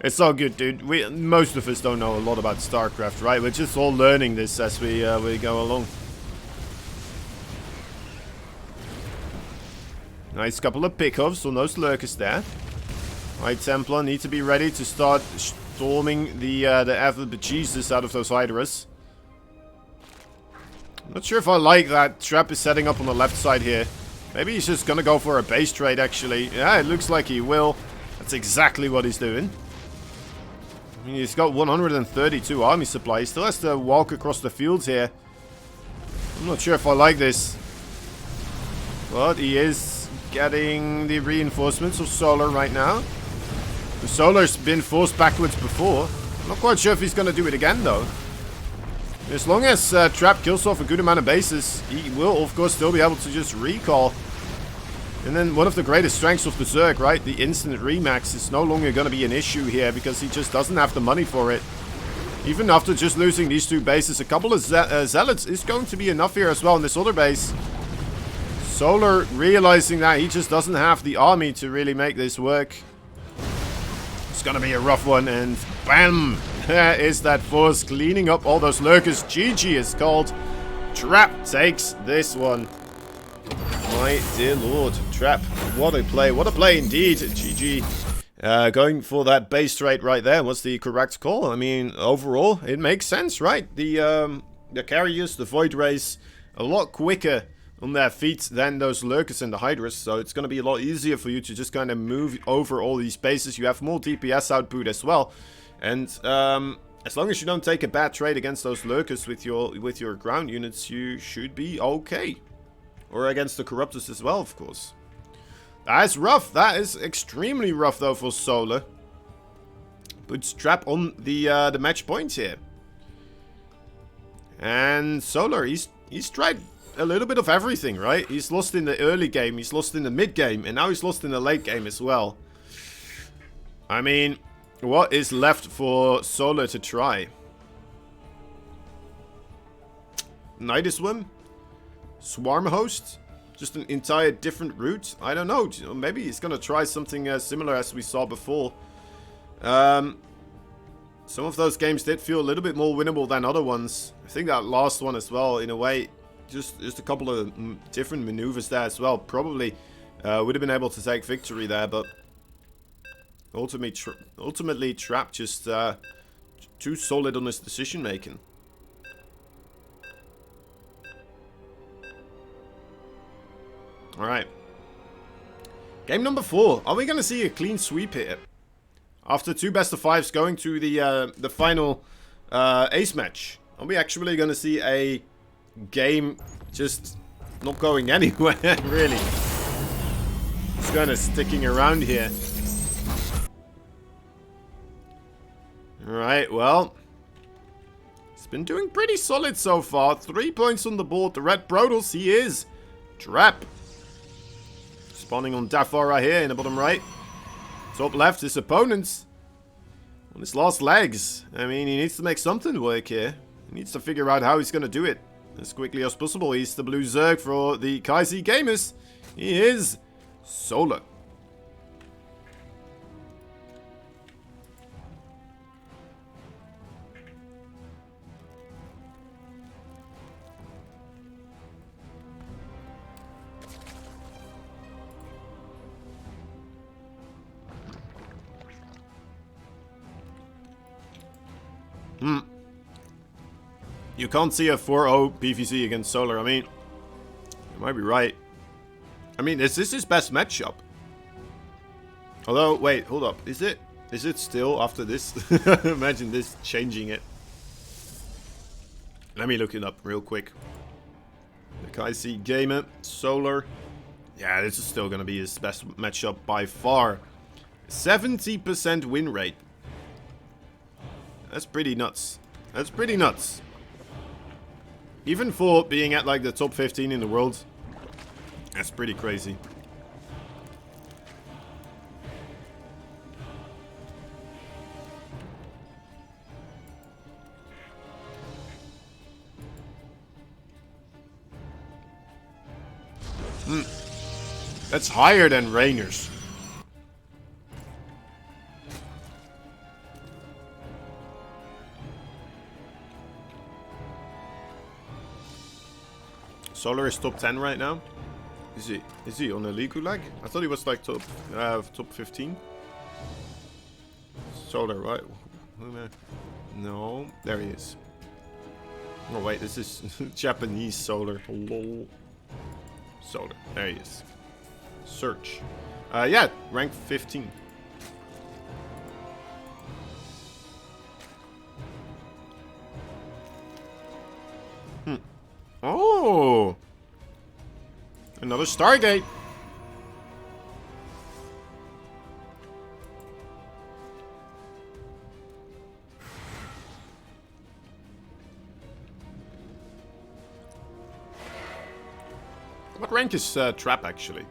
It's all good, dude. Most of us don't know a lot about StarCraft, right? We're just all learning this as we go along. Nice couple of pickoffs on those lurkers there. High Templar need to be ready to start storming the ever bejesus out of those Hydras. I'm not sure if I like that Trap is setting up on the left side here. Maybe he's just gonna go for a base trade, actually. Yeah, it looks like he will. That's exactly what he's doing. I mean, he's got 132 army supply. He still has to walk across the fields here. I'm not sure if I like this. But he is getting the reinforcements of Solar right now. The Solar's been forced backwards before. I'm not quite sure if he's gonna do it again, though. As long as Trap kills off a good amount of bases, he will, of course, still be able to just recall. And then one of the greatest strengths of Berserk, right? The instant remax is no longer going to be an issue here because he just doesn't have the money for it. Even after just losing these 2 bases, a couple of Zealots is going to be enough here as well in this other base. Solar realizing that he just doesn't have the army to really make this work. It's going to be a rough one, and bam! There is that force cleaning up all those lurkers. GG is called. Trap takes this one. My dear lord. Trap, what a play indeed. GG. Going for that base trade right there was the correct call. I mean, overall, it makes sense, right? The Carriers, the Void Race, a lot quicker on their feet than those lurkers and the Hydras, so it's going to be a lot easier for you to just kind of move over all these bases. You have more DPS output as well. And as long as you don't take a bad trade against those lurkers with your ground units, you should be okay. Or against the Corruptors as well, of course. That is rough. That is extremely rough, though, for Solar. Puts Trap on the match point here. And Solar, he's tried a little bit of everything, right? He's lost in the early game, he's lost in the mid game, and now he's lost in the late game as well. I mean, what is left for Solar to try? Night Swim? Swarm Host? Just an entire different route? I don't know. Maybe he's gonna try something similar as we saw before. Some of those games did feel a little bit more winnable than other ones. I think that last one as well, in a way, just a couple of different maneuvers there as well. Probably would have been able to take victory there, but ultimately Trap just too solid on his decision making. Alright. Game number 4. Are we going to see a clean sweep here? After 2 best-of-5s going to the final ace match. Are we actually going to see a game just not going anywhere, really? It's kind of sticking around here. Alright, well. He's been doing pretty solid so far. 3 points on the board. The Red Brodals, he is. Trap. Spawning on Dafar right here in the bottom right. Top left, his opponents. On his last legs. I mean, he needs to make something work here. He needs to figure out how he's going to do it as quickly as possible. He's the blue Zerg for the Kaisi Gamers. He is Solar. You can't see a 4-0 PvC against Solar. I mean, you might be right. I mean, is this his best matchup? Although, wait, hold up. Is it still after this? Imagine this changing it. Let me look it up real quick. The Kaisi Gamer, Solar. Yeah, this is still going to be his best matchup by far. 70% win rate. That's pretty nuts. That's pretty nuts. Even for being at like the top 15 in the world. That's pretty crazy. That's higher than Rainer's. Solar is top 10 right now. Is he on a league lag? I thought he was like top 15. Solar, right? No, there he is. Oh wait, this is Japanese Solar. Lol. Solar, there he is. Search. Yeah, rank 15. Oh! Another Stargate. What rank is Trap actually?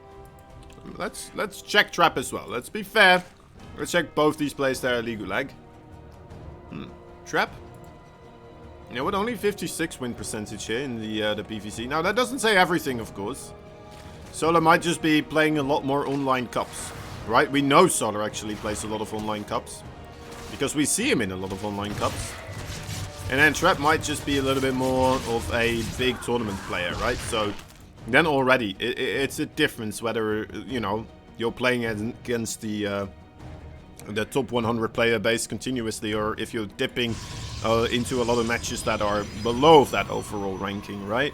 Let's check Trap as well. Let's be fair. Let's check both these players there at League Lag. Trap? Yeah, with only 56 win percentage here in the PVC. Now that doesn't say everything, of course. Solar might just be playing a lot more online cups, right? We know Solar actually plays a lot of online cups because we see him in a lot of online cups. And then Trap might just be a little bit more of a big tournament player, right? So then already it's a difference whether, you know, you're playing against the top 100 player base continuously, or if you're dipping into a lot of matches that are below that overall ranking, right?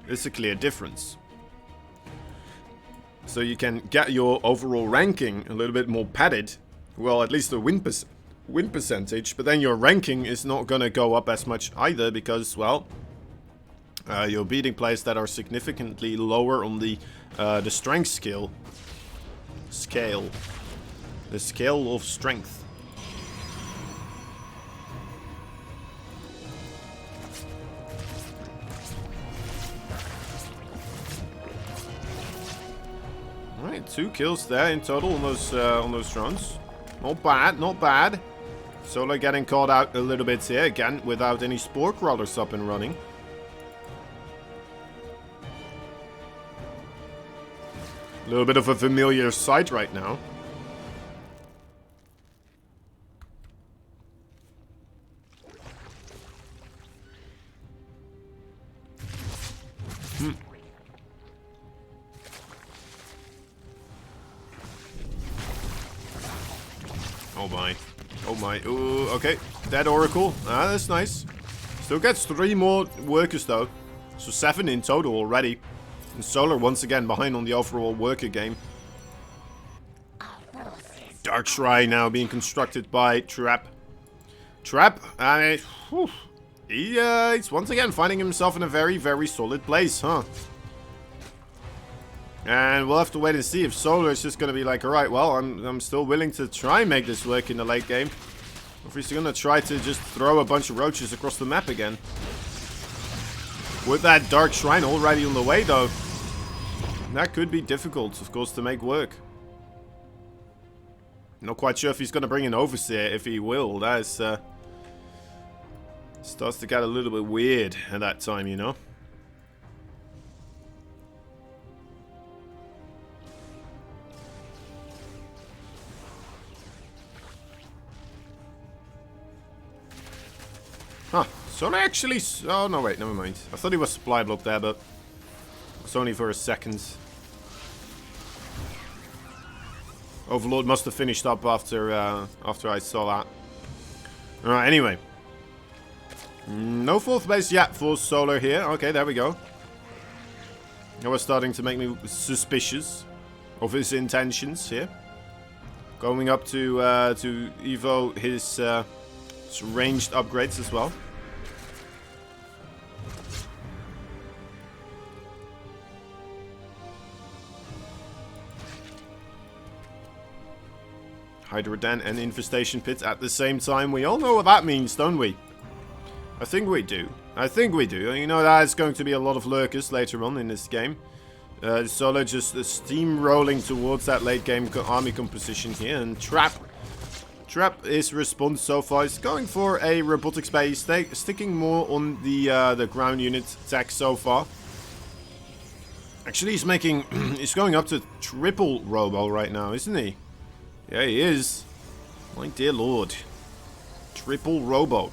It's a clear difference. So you can get your overall ranking a little bit more padded, well, at least the win percentage, but then your ranking is not gonna go up as much either because, well, you're beating players that are significantly lower on the strength scale. The scale of strength. Alright, 2 kills there in total on those drones. Not bad, not bad. Solar getting caught out a little bit here again without any spore crawlers up and running. A little bit of a familiar sight right now. Oh my. Oh my. Ooh, okay. Dead Oracle. Ah, that's nice. Still gets 3 more workers though. So 7 in total already. And Solar once again behind on the overall worker game. Dark Shrine now being constructed by Trap. Trap, he's once again finding himself in a very, very solid place, huh? And we'll have to wait and see if Solar is just going to be like, alright, well, I'm still willing to try and make this work in the late game. Or if he's going to try to just throw a bunch of roaches across the map again. With that Dark Shrine already on the way, though, that could be difficult, of course, to make work. Not quite sure if he's going to bring an Overseer, if he will. That is, starts to get a little bit weird at that time, you know? Huh. Solar actually... Oh, no, wait, never mind. I thought he was supply block there, but it's only for a second. Overlord must have finished up after I saw that. Alright, anyway. No 4th base yet for Solar here. Okay, there we go. That was starting to make me suspicious of his intentions here. Going up to Evo his ranged upgrades as well. Hydra Den and Infestation Pit at the same time. We all know what that means, don't we? I think we do. I think we do. You know, there's going to be a lot of lurkers later on in this game. Solar just steamrolling towards that late game army composition here. And Trap is response so far. He's going for a robotics base, sticking more on the ground unit attack so far. Actually, he's going up to triple robo right now, isn't he? Yeah, he is. My dear lord. Triple robo.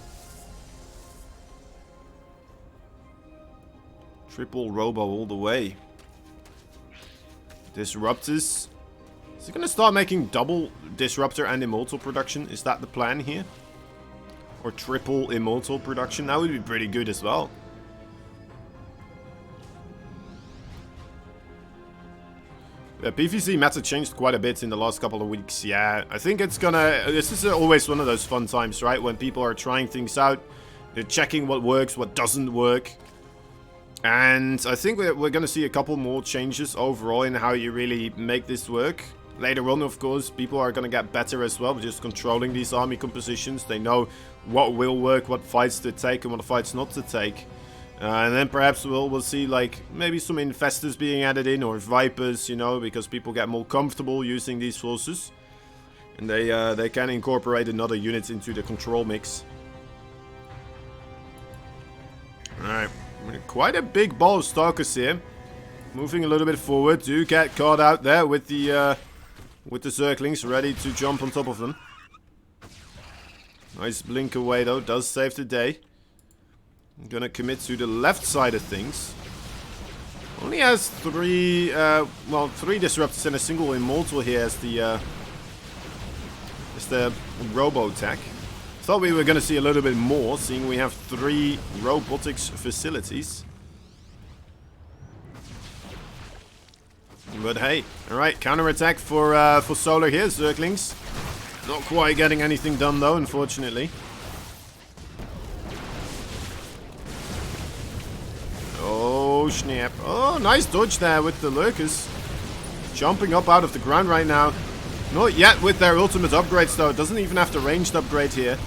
Triple robo all the way. Disruptors. Is he going to start making double Disruptor and Immortal production? Is that the plan here? Or triple Immortal production? That would be pretty good as well. The PvC meta changed quite a bit in the last couple of weeks. Yeah, I think it's gonna... This is always one of those fun times, right? When people are trying things out. They're checking what works, what doesn't work. And I think we're going to see a couple more changes overall in how you really make this work. Later on, of course, people are going to get better as well, just controlling these army compositions. They know what will work, what fights to take, and what fights not to take. And then perhaps we'll see, like, maybe some infestors being added in, or vipers, you know, because people get more comfortable using these forces. And they can incorporate another unit into the control mix. Alright. Quite a big ball of Stalkers here. Moving a little bit forward. Do get caught out there with the Zerglings ready to jump on top of them. Nice blink away though. Does save the day. I'm gonna commit to the left side of things. Only has three disruptors and a single immortal here as the robo attack. Thought we were going to see a little bit more, seeing we have 3 robotics facilities. But hey, alright, counterattack for Solar here, Zerglings. Not quite getting anything done though, unfortunately. Oh, snap. Oh, nice dodge there with the lurkers. Jumping up out of the ground right now. Not yet with their ultimate upgrades though. Doesn't even have the ranged upgrade here.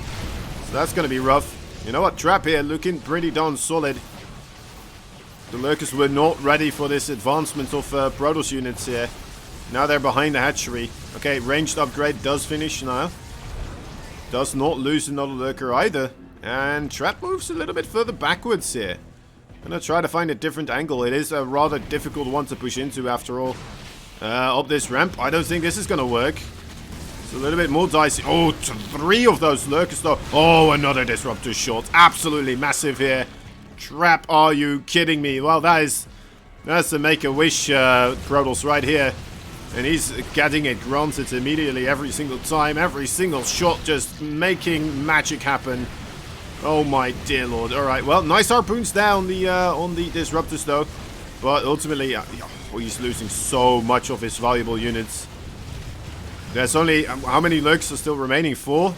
So that's going to be rough. You know what? Trap here looking pretty darn solid. The lurkers were not ready for this advancement of Protoss units here. Now they're behind the hatchery. Okay, ranged upgrade does finish now. Does not lose another lurker either. And Trap moves a little bit further backwards here. Gonna try to find a different angle. It is a rather difficult one to push into after all. Up this ramp. I don't think this is gonna work. It's a little bit more dicey. Oh, 3 of those lurkers though. Oh, another disruptor shot. Absolutely massive here. Trap, are you kidding me? Well, that's the Make-A-Wish Protoss right here. And he's getting it granted immediately every single time. Every single shot just making magic happen. Oh my dear lord. Alright, well, nice harpoons there on the disruptors though. But ultimately, he's losing so much of his valuable units. There's only, how many lurks are still remaining? 4?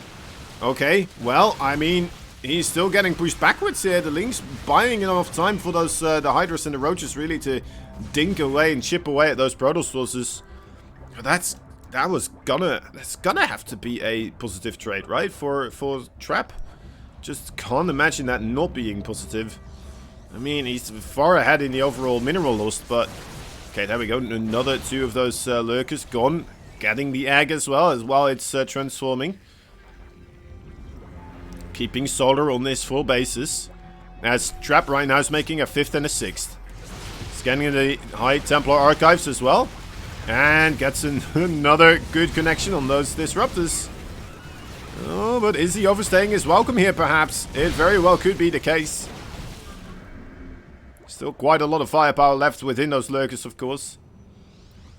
Okay, well, I mean, he's still getting pushed backwards here. The Lynx buying enough time for those, the Hydras and the Roaches really to dink away and chip away at those Protoss forces. That's gonna have to be a positive trade, right? For Trap. Just can't imagine that not being positive. I mean, he's far ahead in the overall mineral loss, but... Okay, there we go. Another 2 of those lurkers gone. Getting the egg as well it's transforming. Keeping Solar on this full basis. As Trap right now is making a 5th and a 6th. Scanning the High Templar archives as well. And gets another good connection on those disruptors. Oh, but is he overstaying his welcome here perhaps? It very well could be the case. Still quite a lot of firepower left within those lurkers, of course.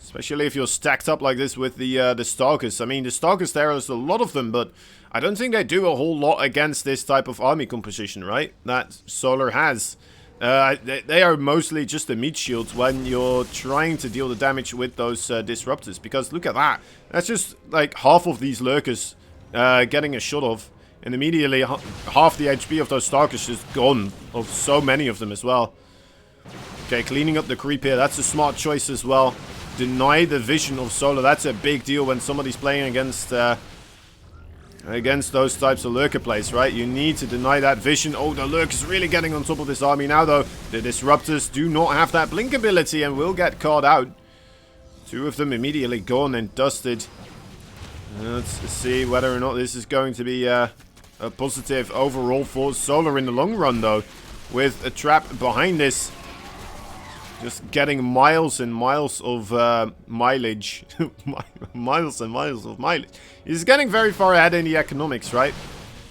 Especially if you're stacked up like this with the Stalkers. I mean, the Stalkers, there's a lot of them, but I don't think they do a whole lot against this type of army composition, right? That Solar has. They are mostly just the meat shields when you're trying to deal the damage with those disruptors. Because look at that. That's just like half of these lurkers getting a shot off. And immediately half the HP of those Stalkers is gone. Of so many of them as well. Okay, cleaning up the creep here. That's a smart choice as well. deny the vision of Solar. That's a big deal when somebody's playing against those types of lurker plays, right? You need to deny that vision. Oh, the lurker's really getting on top of this army now, though. The disruptors do not have that blink ability and will get caught out. 2 of them immediately gone and dusted. Let's see whether or not this is going to be a positive overall for Solar in the long run, though. With a trap behind this. Just getting miles and miles of mileage. Miles and miles of mileage. He's getting very far ahead in the economics, right?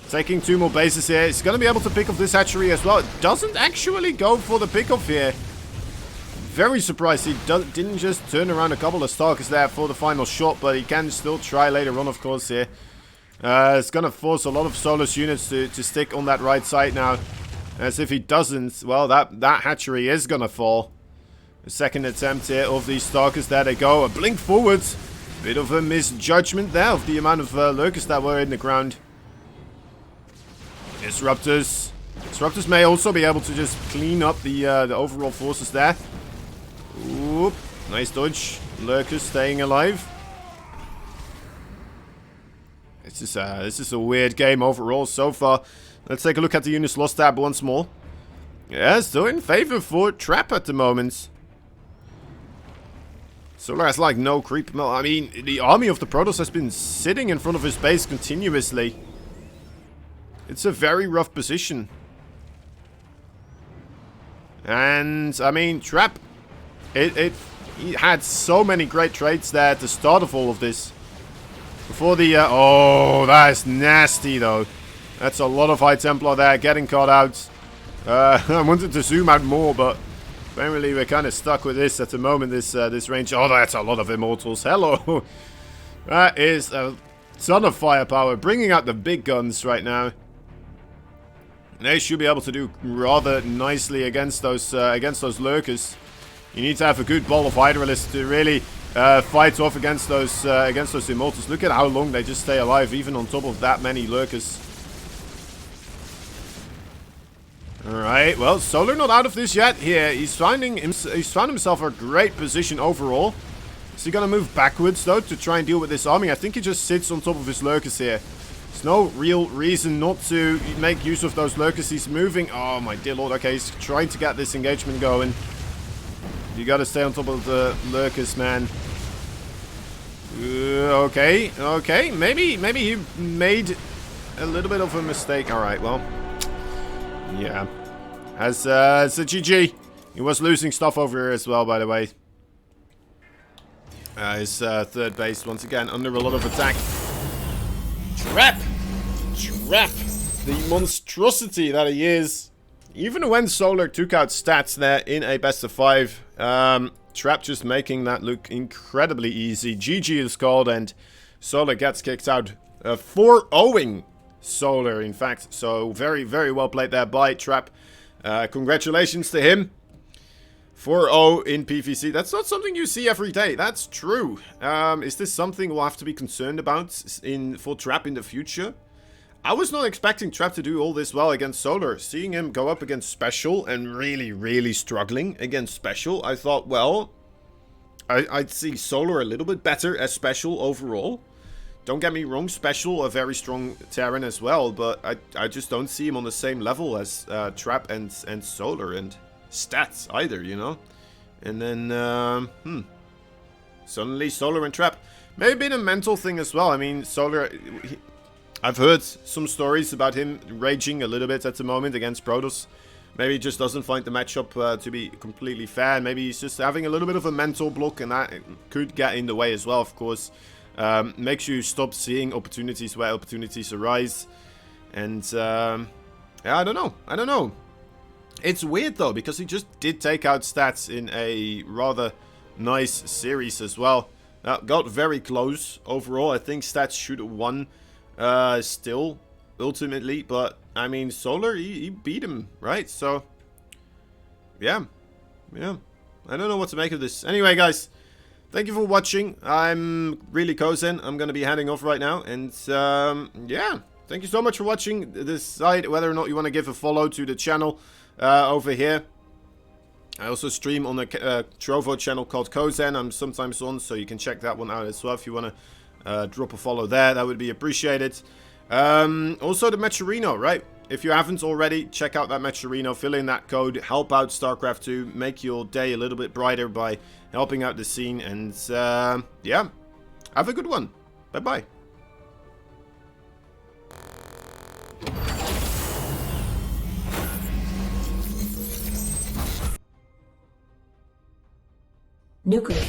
Taking 2 more bases here. He's going to be able to pick off this hatchery as well. It doesn't actually go for the pickoff here. Very surprised he didn't just turn around a couple of stalkers there for the final shot, but he can still try later on, of course, here. It's going to force a lot of Solar's units to stick on that right side now. As if he doesn't, well, that hatchery is going to fall. The second attempt here of these stalkers. There they go. A blink forwards. Bit of a misjudgment there of the amount of lurkers that were in the ground. Disruptors. Disruptors may also be able to just clean up the overall forces there. Oop. Nice dodge. Lurkers staying alive. This is a weird game overall so far. Let's take a look at the units lost tab once more. Yeah, still in favor for Trap at the moment. Solar has like no creep. I mean, the army of the Protoss has been sitting in front of his base continuously. It's a very rough position. And, I mean, Trap, he had so many great trades there at the start of all of this. Before the, oh, that is nasty though. That's a lot of High Templar there getting caught out. I wanted to zoom out more, but apparently we're kind of stuck with this at the moment, this range. Oh, that's a lot of Immortals. Hello. That is a ton of firepower, bringing out the big guns right now. They should be able to do rather nicely against those lurkers. You need to have a good ball of Hydralists to really fight off against those Immortals. Look at how long they just stay alive, even on top of that many lurkers. Alright, well, Solar not out of this yet here. He's found himself a great position overall. Is he going to move backwards, though, to try and deal with this army? I think he just sits on top of his lurkers here. There's no real reason not to make use of those lurkers. He's moving. Oh, my dear lord. Okay, he's trying to get this engagement going. You got to stay on top of the lurkers, man. Okay, okay. Maybe he made a little bit of a mistake. Alright, well... yeah. As a GG. He was losing stuff over here as well, by the way. His third base, once again, under a lot of attack. Trap! Trap! The monstrosity that he is. Even when Solar took out stats there in a best of 5, Trap just making that look incredibly easy. GG is called, and Solar gets kicked out. 4-0ing Solar, in fact. So, very, very well played there by Trap. Congratulations to him. 4-0 in PvC. That's not something you see every day. That's true. Is this something we'll have to be concerned about for Trap in the future? I was not expecting Trap to do all this well against Solar. Seeing him go up against Special and really, really struggling against Special, I thought, well, I'd see Solar a little bit better as Special overall. Don't get me wrong, Special, a very strong Terran as well, but I just don't see him on the same level as Trap and Solar and stats either, you know? And then, suddenly Solar and Trap. May have been a mental thing as well. I mean, Solar, I've heard some stories about him raging a little bit at the moment against Protoss. Maybe he just doesn't find the matchup to be completely fair. Maybe he's just having a little bit of a mental block, and that could get in the way as well, of course. Makes you stop seeing opportunities where opportunities arise. And, yeah, I don't know. It's weird, though, because he just did take out stats in a rather nice series as well. Got very close overall. I think stats should have won still, ultimately. But, I mean, Solar, he beat him, right? So, yeah. I don't know what to make of this. Anyway, guys. Thank you for watching. I'm really Kozen. I'm going to be heading off right now. And, yeah. Thank you so much for watching. Decide whether or not you want to give a follow to the channel over here. I also stream on a Trovo channel called Kozen. I'm sometimes on, so you can check that one out as well if you want to drop a follow there. That would be appreciated. Also the Mecherino, right? If you haven't already, check out that Mecherino. Fill in that code. Help out StarCraft 2. Make your day a little bit brighter by helping out the scene. And yeah, have a good one. Bye-bye. Nuclear.